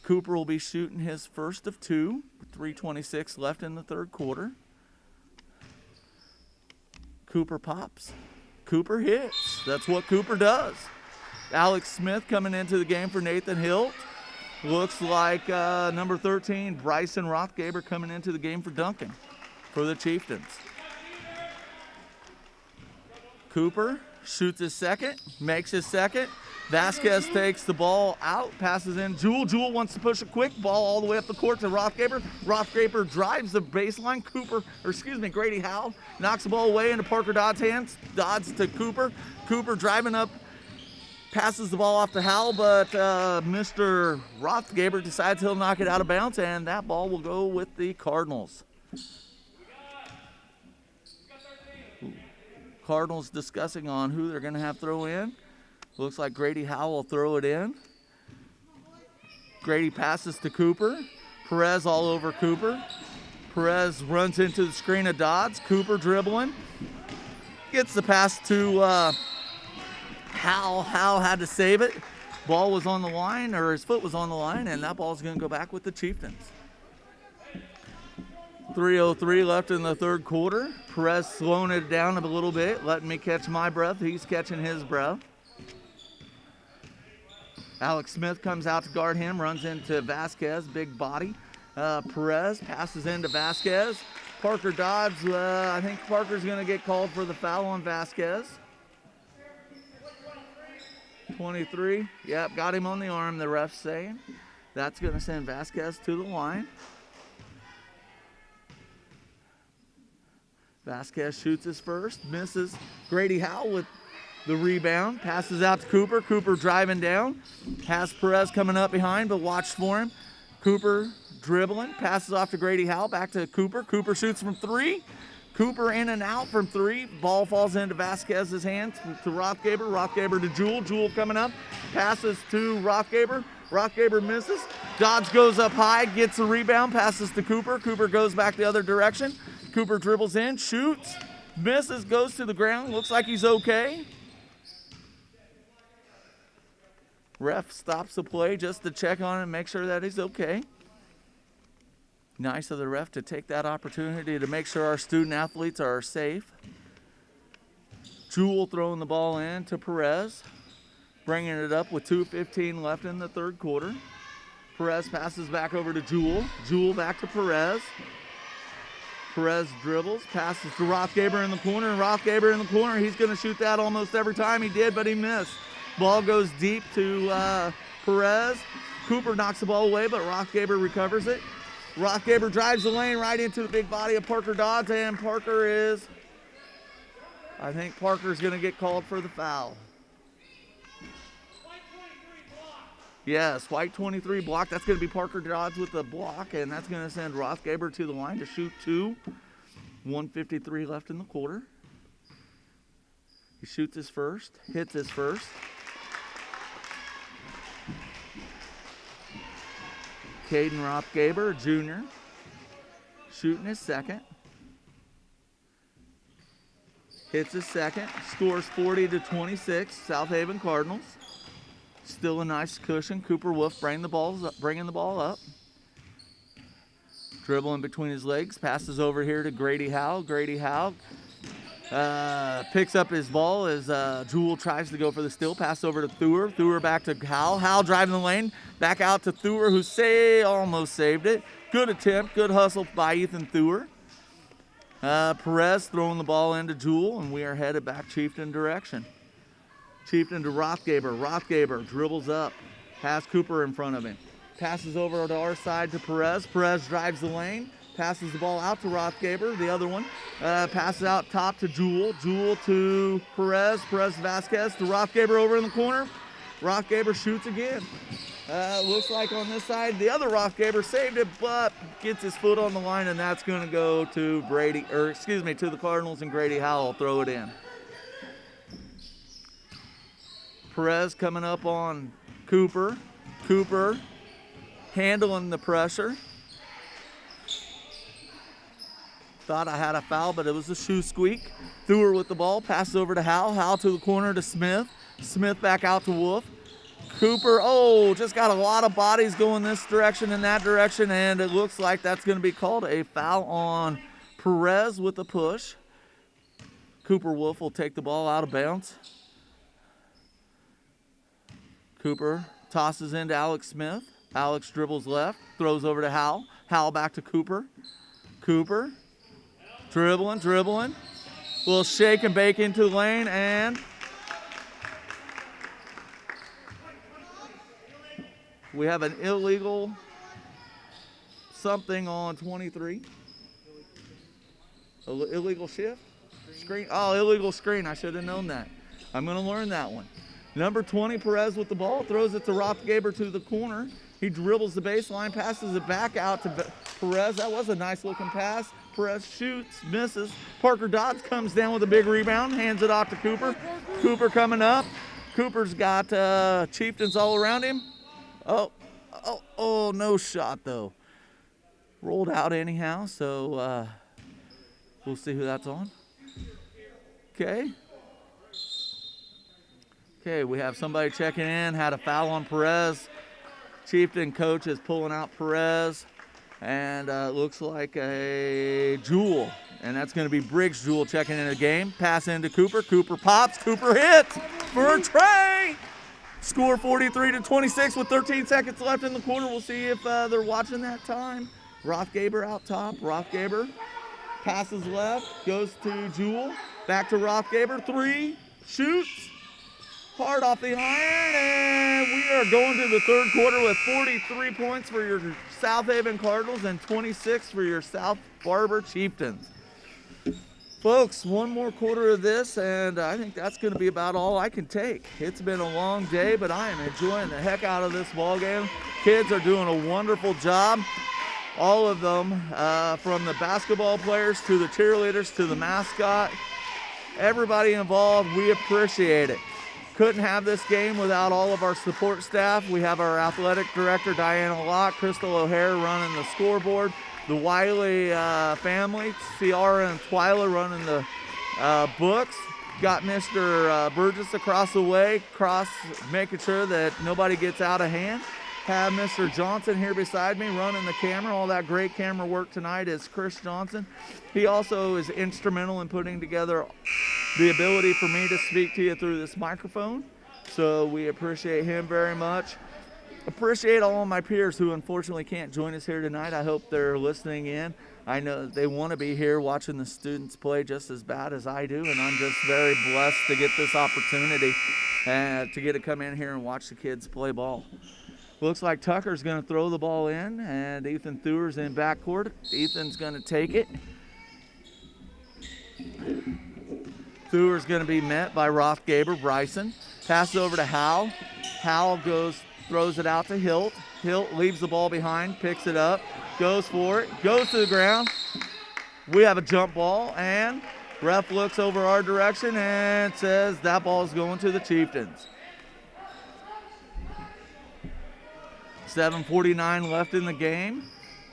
Cooper will be shooting his first of two. 3:26 left in the third quarter. Cooper pops. Cooper hits. That's what Cooper does. Alex Smith coming into the game for Nathan Hilt. Looks like number 13, Bryson Rothgaber, coming into the game for Duncan for the Chieftains. Cooper shoots his second, makes his second. Vasquez takes the ball out, passes in. Jewel wants to push a quick ball all the way up the court to Rothgaber. Rothgaber drives the baseline. Grady Howell knocks the ball away into Parker Dodd's hands. Dodds to Cooper. Cooper driving up, passes the ball off to Howell, but Mr. Rothgaber decides he'll knock it out of bounds, and that ball will go with the Cardinals. Cardinals discussing on who they're going to have throw in. Looks like Grady Howell will throw it in. Grady passes to Cooper. Perez all over Cooper. Perez runs into the screen of Dodds. Cooper dribbling. Gets the pass to Howell. Howell had to save it. Ball was on the line, or his foot was on the line, and that ball's going to go back with the Chieftains. 3:03 left in the third quarter. Perez slowing it down a little bit, letting me catch my breath. He's catching his breath. Alex Smith comes out to guard him, runs into Vasquez, big body. Perez passes into Vasquez. Parker Dodds, I think Parker's going to get called for the foul on Vasquez. 23, yep, got him on the arm, the ref's saying. That's going to send Vasquez to the line. Vasquez shoots his first, misses. Grady Howell with the rebound, passes out to Cooper. Cooper driving down, has Perez coming up behind, but watch for him. Cooper dribbling, passes off to Grady Howell, back to Cooper. Cooper shoots from three. Cooper in and out from three. Ball falls into Vasquez's hands to Rothgaber. Rothgaber to Jewel. Jewel coming up, passes to Rothgaber. Rothgaber misses. Dodds goes up high, gets the rebound, passes to Cooper. Cooper goes back the other direction. Cooper dribbles in, shoots, misses, goes to the ground. Looks like he's okay. Ref stops the play just to check on him and make sure that he's okay. Nice of the ref to take that opportunity to make sure our student athletes are safe. Jewel throwing the ball in to Perez, bringing it up with 2:15 left in the third quarter. Perez passes back over to Jewel. Jewel back to Perez. Perez dribbles, passes to Rothgaber in the corner, and Rothgaber in the corner. He's going to shoot that almost every time. He did, but he missed. Ball goes deep to Perez. Cooper knocks the ball away, but Rothgaber recovers it. Rothgaber drives the lane right into the big body of Parker Dodds, and I think Parker's going to get called for the foul. Yes, white 23 block. That's going to be Parker Dodds with the block, and that's going to send Rothgaber to the line to shoot two. 1:53 left in the quarter. He shoots his first, hits his first. Caden Rothgaber, junior, shooting his second. Hits his second, scores 40-26, South Haven Cardinals. Still a nice cushion. Cooper Wolf bringing the ball up. Dribbling between his legs, passes over here to Grady Howell. Grady Howell picks up his ball as Jewel tries to go for the steal. Pass over to Thur. Thur back to Howell. Howell driving the lane. Back out to Thur, who almost saved it. Good attempt. Good hustle by Ethan Thur. Perez throwing the ball into Jewel, and we are headed back Chieftain direction. Chieftain to Rothgaber. Rothgaber dribbles up. Has Cooper in front of him. Passes over to our side to Perez. Perez drives the lane. passes the ball out to Rothgaber. The other one passes out top to Jewel. Jewel to Perez. Perez to Vasquez to Rothgaber over in the corner. Rothgaber shoots again. Looks like on this side, the other Rothgaber saved it, but gets his foot on the line, and that's going to go to to the Cardinals, and Grady Howell will throw it in. Perez coming up on Cooper. Cooper handling the pressure. Thought I had a foul, but it was a shoe squeak. Thur with the ball, passes over to Howell. Howell to the corner to Smith. Smith back out to Wolf. Cooper, just got a lot of bodies going this direction and that direction, and it looks like that's going to be called a foul on Perez with a push. Cooper Wolf will take the ball out of bounds. Cooper tosses into Alex Smith. Alex dribbles left, throws over to Howell. Howell back to Cooper. Cooper, dribbling. Will shake and bake into the lane, and we have an illegal something on 23. Illegal shift? Screen? Oh, illegal screen. I should have known that. I'm going to learn that one. Number 20, Perez with the ball, throws it to Rothgaber to the corner. He dribbles the baseline, passes it back out to Perez. That was a nice looking pass. Perez shoots, misses. Parker Dodds comes down with a big rebound, hands it off to Cooper. Cooper coming up. Cooper's got Chieftains all around him. Oh, no shot though. Rolled out anyhow, so we'll see who that's on. Okay, we have somebody checking in, had a foul on Perez. Chieftain coach is pulling out Perez, and looks like a Jewel, and that's going to be Briggs Jewel checking in the game. Pass into Cooper. Cooper pops. Cooper hits for a tray. Score 43-26 with 13 seconds left in the quarter. We'll see if they're watching that time. Rothgaber out top. Rothgaber passes left, goes to Jewel. Back to Rothgaber. Three, shoots. Hard off the iron, and we are going to the third quarter with 43 points for your South Haven Cardinals and 26 for your South Barber Chieftains. Folks, one more quarter of this, and I think that's going to be about all I can take. It's been a long day, but I am enjoying the heck out of this ball game. Kids are doing a wonderful job. All of them, from the basketball players to the cheerleaders to the mascot. Everybody involved, we appreciate it. Couldn't have this game without all of our support staff. We have our athletic director, Diana Locke, Crystal O'Hare running the scoreboard, the Wiley family, Ciara and Twyla running the books. Got Mr. Burgess across the way, making sure that nobody gets out of hand. Have Mr. Johnson here beside me running the camera. All that great camera work tonight is Chris Johnson. He also is instrumental in putting together the ability for me to speak to you through this microphone. So we appreciate him very much. Appreciate all of my peers who unfortunately can't join us here tonight. I hope they're listening in. I know they want to be here watching the students play just as bad as I do, and I'm just very blessed to get this opportunity and to get to come in here and watch the kids play ball. Looks like Tucker's going to throw the ball in, and Ethan Thur's in backcourt. Ethan's going to take it. Thur's going to be met by Rothgaber, Bryson. Passes over to Howell. Howell throws it out to Hilt. Hilt leaves the ball behind, picks it up, goes for it, goes to the ground. We have a jump ball, and ref looks over our direction and says that ball is going to the Chieftains. 7:49 left in the game.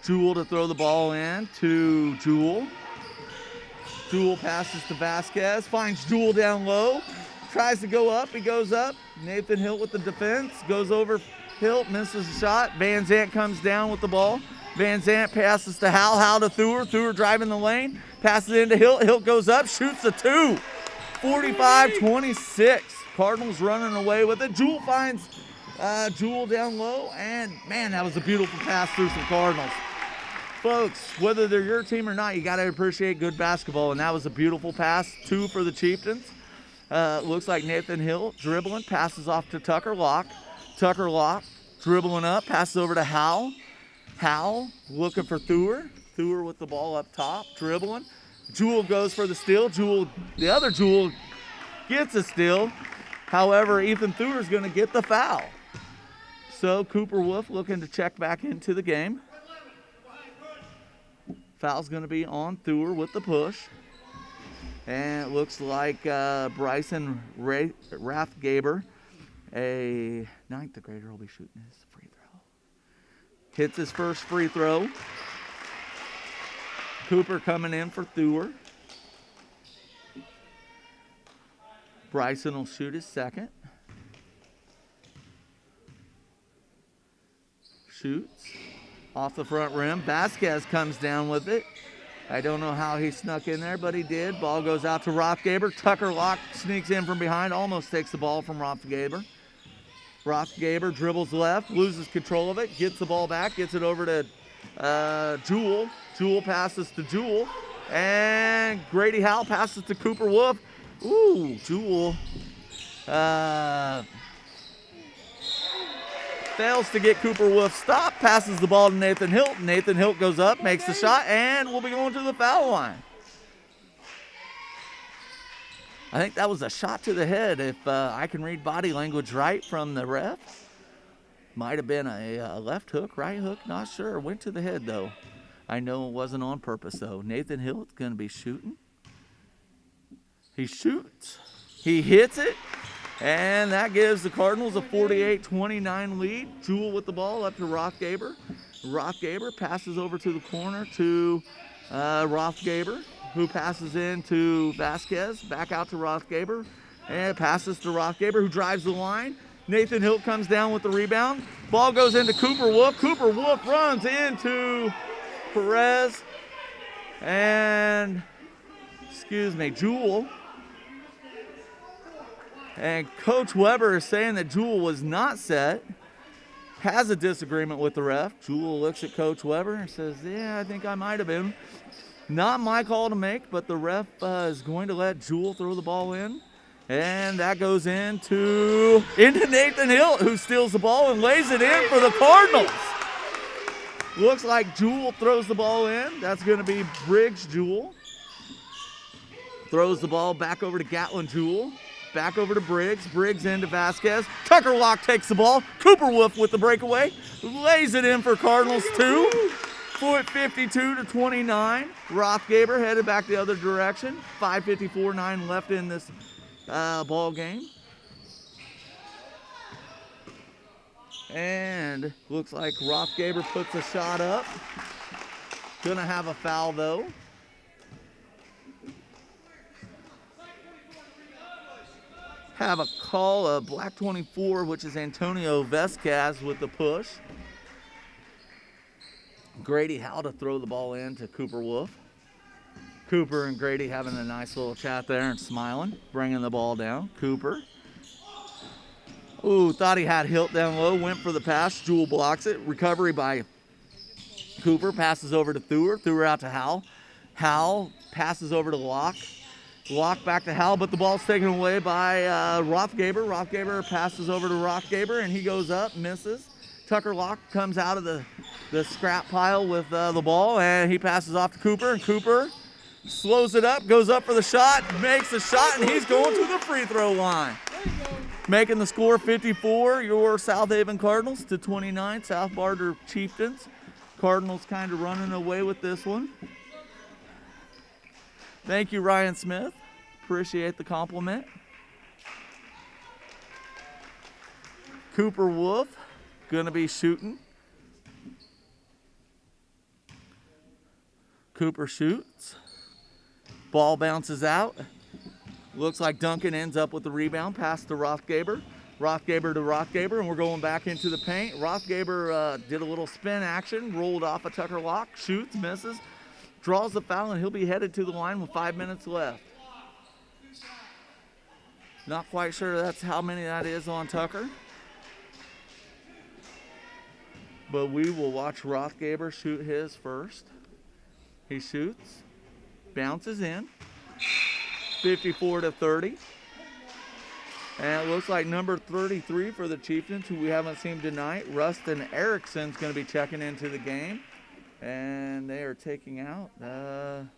Jewel to throw the ball in to Jewel. Jewel passes to Vasquez, finds Jewel down low, tries to go up, he goes up. Nathan Hilt with the defense, goes over Hilt, misses the shot. Van Zant comes down with the ball. Van Zant passes to Howell, Howell to Thur. Thur driving the lane, passes it into Hilt. Hilt goes up, shoots a two. 45-26. Cardinals running away with it. Jewel finds Jewel down low, and man, that was a beautiful pass through some Cardinals. Folks, whether they're your team or not, you got to appreciate good basketball, and that was a beautiful pass. Two for the Chieftains. Looks like Nathan Hill dribbling, passes off to Tucker Locke. Tucker Locke dribbling up, passes over to Howell. Howell looking for Thur. Thur with the ball up top, dribbling. Jewel goes for the steal. The other Jewel gets a steal. However, Ethan Thur is going to get the foul. So Cooper Wolf looking to check back into the game. Foul's going to be on Thur with the push. And it looks like Bryson Rathgaber, a 9th grader, will be shooting his free throw. Hits his first free throw. Cooper coming in for Thur. Bryson will shoot his second. Shoots off the front rim. Vasquez comes down with it. I don't know how he snuck in there, but he did. Ball goes out to Rothgaber. Tucker Locke sneaks in from behind, almost takes the ball from Rothgaber. Rothgaber dribbles left, loses control of it, gets the ball back, gets it over to Jewel. Jewel passes to Jewel, and Grady Howell passes to Cooper Wolf. Ooh, Jewel fails to get Cooper Wolf stopped, passes the ball to Nathan Hilt. Nathan Hilt goes up, makes the shot, and we'll be going to the foul line. I think that was a shot to the head, if I can read body language right from the ref. Might have been a left hook, right hook, not sure. Went to the head, though. I know it wasn't on purpose, though. Nathan Hilt's going to be shooting. He shoots. He hits it. And that gives the Cardinals a 48-29 lead. Jewel with the ball up to Rothgaber. Rothgaber passes over to the corner to Rothgaber, who passes in to Vasquez. Back out to Rothgaber. And passes to Rothgaber, who drives the line. Nathan Hilt comes down with the rebound. Ball goes into Cooper Wolf. Cooper Wolf runs into Perez. And, Jewel. And Coach Weber is saying that Jewel was not set. Has a disagreement with the ref. Jewel looks at Coach Weber and says, yeah, I think I might have been. Not my call to make, but the ref is going to let Jewel throw the ball in. And that goes into Nathan Hilt, who steals the ball and lays it in for the Cardinals. Looks like Jewel throws the ball in. That's going to be Briggs Jewel. Throws the ball back over to Gatlin Jewel. Back over to Briggs. Briggs into Vasquez. Tucker Locke takes the ball. Cooper Wolf with the breakaway. Lays it in for Cardinals 2. 52-29. Rothgaber headed back the other direction. 5:54-9 left in this ball game. And looks like Rothgaber puts a shot up. Gonna have a foul though. Have a call of black 24, which is Antonio Vasquez with the push. Grady Howell to throw the ball in to Cooper Wolf. Cooper and Grady having a nice little chat there and smiling, bringing the ball down. Cooper. Ooh, thought he had Hilt down low, went for the pass. Jewel blocks it. Recovery by Cooper, passes over to Thur. Thur out to Howell. Howell passes over to Locke. Locke back to Howell, but the ball's taken away by Rothgaber. Rothgaber passes over to Rothgaber, and he goes up, misses. Tucker Locke comes out of the scrap pile with the ball, and he passes off to Cooper, and Cooper slows it up, goes up for the shot, makes the shot, and he's going to the free throw line. Making the score 54, your South Haven Cardinals to 29, South Barber Chieftains. Cardinals kind of running away with this one. Thank you, Ryan Smith. Appreciate the compliment. Cooper Wolf going to be shooting. Cooper shoots. Ball bounces out. Looks like Duncan ends up with the rebound. Pass to Rothgaber. Rothgaber to Rothgaber, and we're going back into the paint. Rothgaber did a little spin action, rolled off a Tucker Locke, shoots, misses. Draws the foul, and he'll be headed to the line with 5 minutes left. Not quite sure that's how many that is on Tucker. But we will watch Rothgaber shoot his first. He shoots, bounces in, 54-30. And it looks like number 33 for the Chieftains, who we haven't seen tonight, Rustin Erickson's going to be checking into the game. And they are taking out, I'm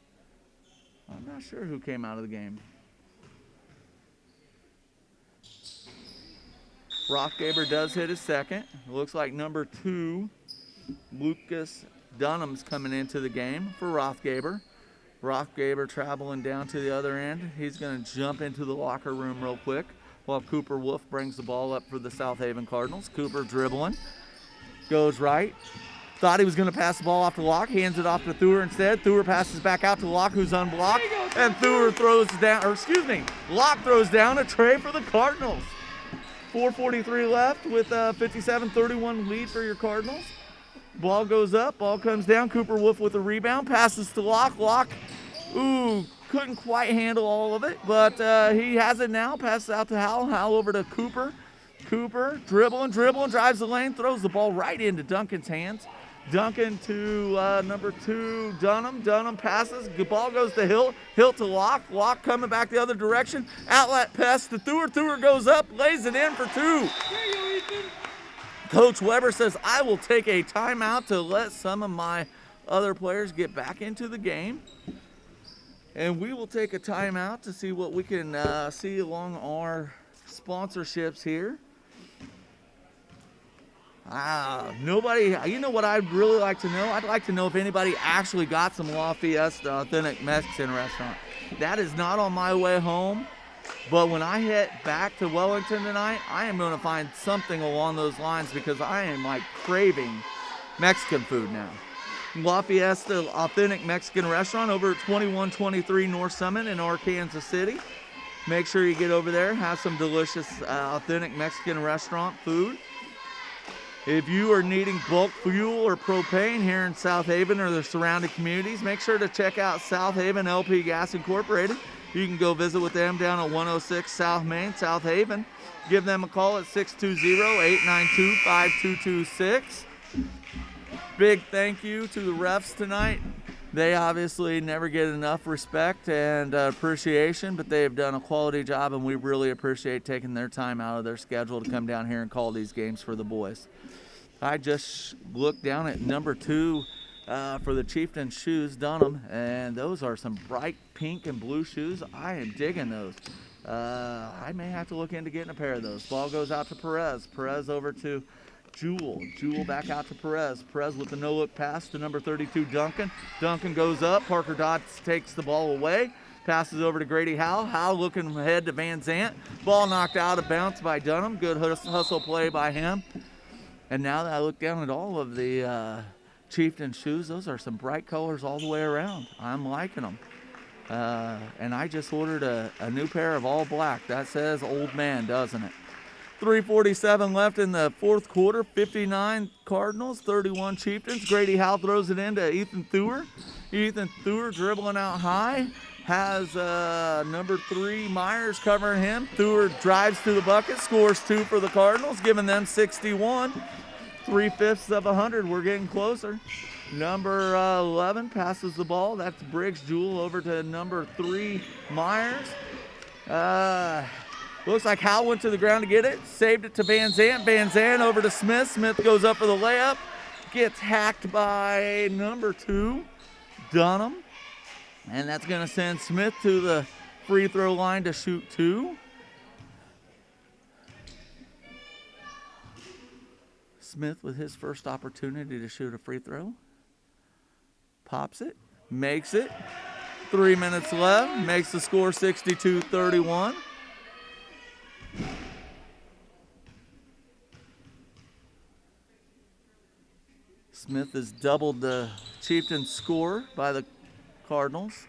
not sure who came out of the game. Rothgaber does hit his second. It looks like number 2, Lucas Dunham's coming into the game for Rothgaber. Rothgaber traveling down to the other end. He's going to jump into the locker room real quick while Cooper Wolf brings the ball up for the South Haven Cardinals. Cooper dribbling, goes right. Thought he was going to pass the ball off to Locke. Hands it off to Thur instead. Thur passes back out to Locke, who's unblocked. And Thur throws down, Locke throws down a tray for the Cardinals. 4:43 left with a 57-31 lead for your Cardinals. Ball goes up, ball comes down. Cooper Wolf with a rebound, passes to Locke. Locke, couldn't quite handle all of it, but he has it now. Passes out to Howell. Howell over to Cooper. Cooper dribbling, drives the lane, throws the ball right into Duncan's hands. Duncan to number 2, Dunham. Dunham passes. The ball goes to Hilt. Hilt to Locke. Locke coming back the other direction. Outlet pass to Thur. Thur goes up, lays it in for 2. There you go, Ethan. Coach Weber says, I will take a timeout to let some of my other players get back into the game. And we will take a timeout to see what we can see along our sponsorships here. Nobody, you know what I'd really like to know? I'd like to know if anybody actually got some La Fiesta Authentic Mexican Restaurant. That is not on my way home, but when I head back to Wellington tonight, I am going to find something along those lines because I am like craving Mexican food now. La Fiesta Authentic Mexican Restaurant over at 2123 North Summit in Arkansas City. Make sure you get over there, have some delicious authentic Mexican restaurant food. If you are needing bulk fuel or propane here in South Haven or the surrounding communities, make sure to check out South Haven LP Gas Incorporated. You can go visit with them down at 106 South Main, South Haven. Give them a call at 620-892-5226. Big thank you to the refs tonight. They obviously never get enough respect and appreciation, but they have done a quality job, and we really appreciate taking their time out of their schedule to come down here and call these games for the boys. I just looked down at number 2 for the Chieftain shoes, Dunham, and those are some bright pink and blue shoes. I am digging those. I may have to look into getting a pair of those. Ball goes out to Perez. Perez over to Jewel. Jewel back out to Perez. Perez with the no-look pass to number 32, Duncan. Duncan goes up. Parker Dodds takes the ball away. Passes over to Grady Howell. Howell looking ahead to Van Zant. Ball knocked out of bounds by Dunham. Good hustle play by him. And now that I look down at all of the Chieftain shoes, those are some bright colors all the way around. I'm liking them. And I just ordered a new pair of all black. That says old man, doesn't it? 3:47 left in the fourth quarter. 59 Cardinals, 31 Chieftains. Grady Howell throws it into Ethan Thur. Ethan Thur dribbling out high. Has number 3 Myers covering him. Thur drives to the bucket, scores 2 for the Cardinals, giving them 61. 3/5 of 100. We're getting closer. Number 11 passes the ball. That's Briggs Jewell over to number 3 Myers. Looks like Howell went to the ground to get it. Saved it to Van Zant. Van Zant over to Smith. Smith goes up for the layup. Gets hacked by number 2, Dunham. And that's going to send Smith to the free throw line to shoot 2. Smith with his first opportunity to shoot a free throw. Pops it. Makes it. 3 minutes left. Makes the score 62-31. Smith has doubled the Chieftain score by the Cardinals.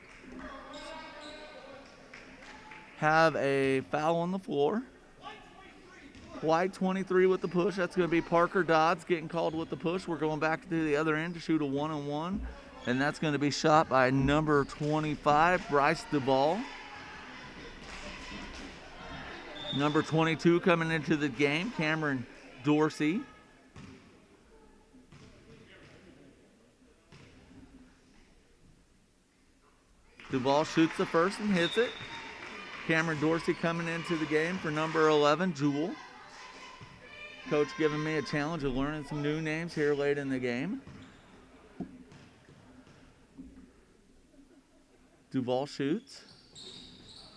Have a foul on the floor. White 23 with the push. That's going to be Parker Dodds getting called with the push. We're going back to the other end to shoot a 1-on-1. And that's going to be shot by number 25, Bryce Duvall. Number 22 coming into the game, Cameron Dorsey. Duvall shoots the first and hits it. Cameron Dorsey coming into the game for number 11, Jewell. Coach giving me a challenge of learning some new names here late in the game. Duval shoots.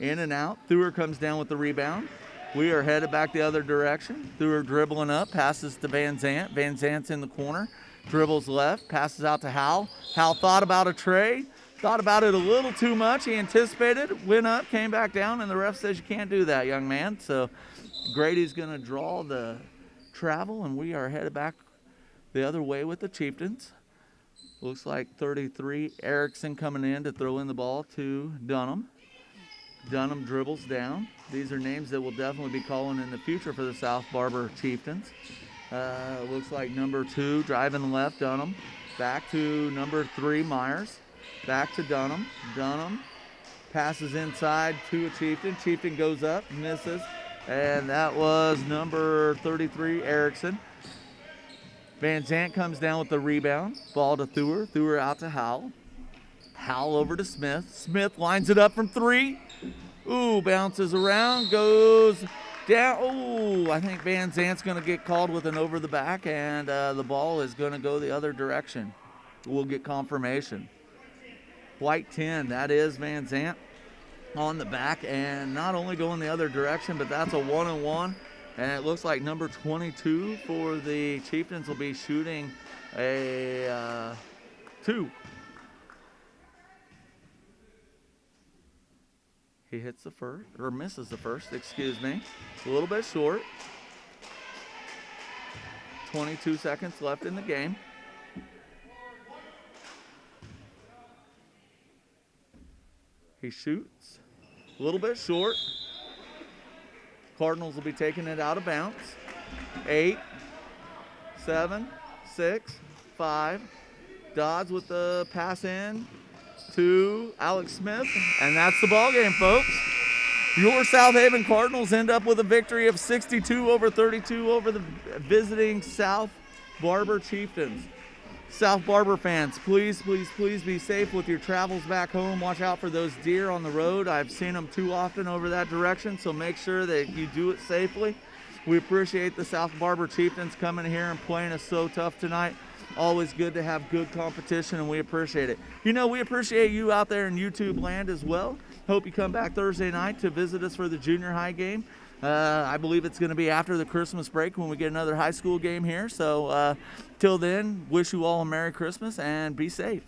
In and out. Thur comes down with the rebound. We are headed back the other direction. Thur dribbling up, passes to Van Zant. Van Zant's in the corner. Dribbles left, passes out to Hal. Hal thought about a tray. Thought about it a little too much. He anticipated, went up, came back down, and the ref says you can't do that, young man. So Grady's going to draw the travel, and we are headed back the other way with the Chieftains. Looks like 33, Erickson coming in to throw in the ball to Dunham. Dunham dribbles down. These are names that we'll definitely be calling in the future for the South Barber Chieftains. Looks like number 2, driving left, Dunham. Back to number 3, Myers. Back to Dunham. Dunham passes inside to a Chieftain. Chieftain goes up, misses. And that was number 33, Erickson. Van Zant comes down with the rebound. Ball to Thur. Thur out to Howell. Howell over to Smith. Smith lines it up from 3. Ooh, bounces around, goes down. Ooh, I think Van Zant's going to get called with an over the back, and the ball is going to go the other direction. We'll get confirmation. White 10, that is Van Zant on the back, and not only going the other direction, but that's a 1-and-1. And it looks like number 22 for the Chieftains will be shooting a 2. He hits the first, or misses the first, excuse me. A little bit short. 22 seconds left in the game. He shoots. A little bit short. Cardinals will be taking it out of bounds. 8, 7, 6, 5. Dodds with the pass in to Alex Smith, and that's the ball game, folks. Your South Haven Cardinals end up with a victory of 62-32 over the visiting South Barber Chieftains. South Barber fans, please, please, please be safe with your travels back home. Watch out for those deer on the road. I've seen them too often over that direction, so make sure that you do it safely. We appreciate the South Barber Chieftains coming here and playing us so tough tonight. Always good to have good competition, and we appreciate it. You know, we appreciate you out there in YouTube land as well. Hope you come back Thursday night to visit us for the junior high game. I believe it's going to be after the Christmas break when we get another high school game here. So till then, wish you all a Merry Christmas and be safe.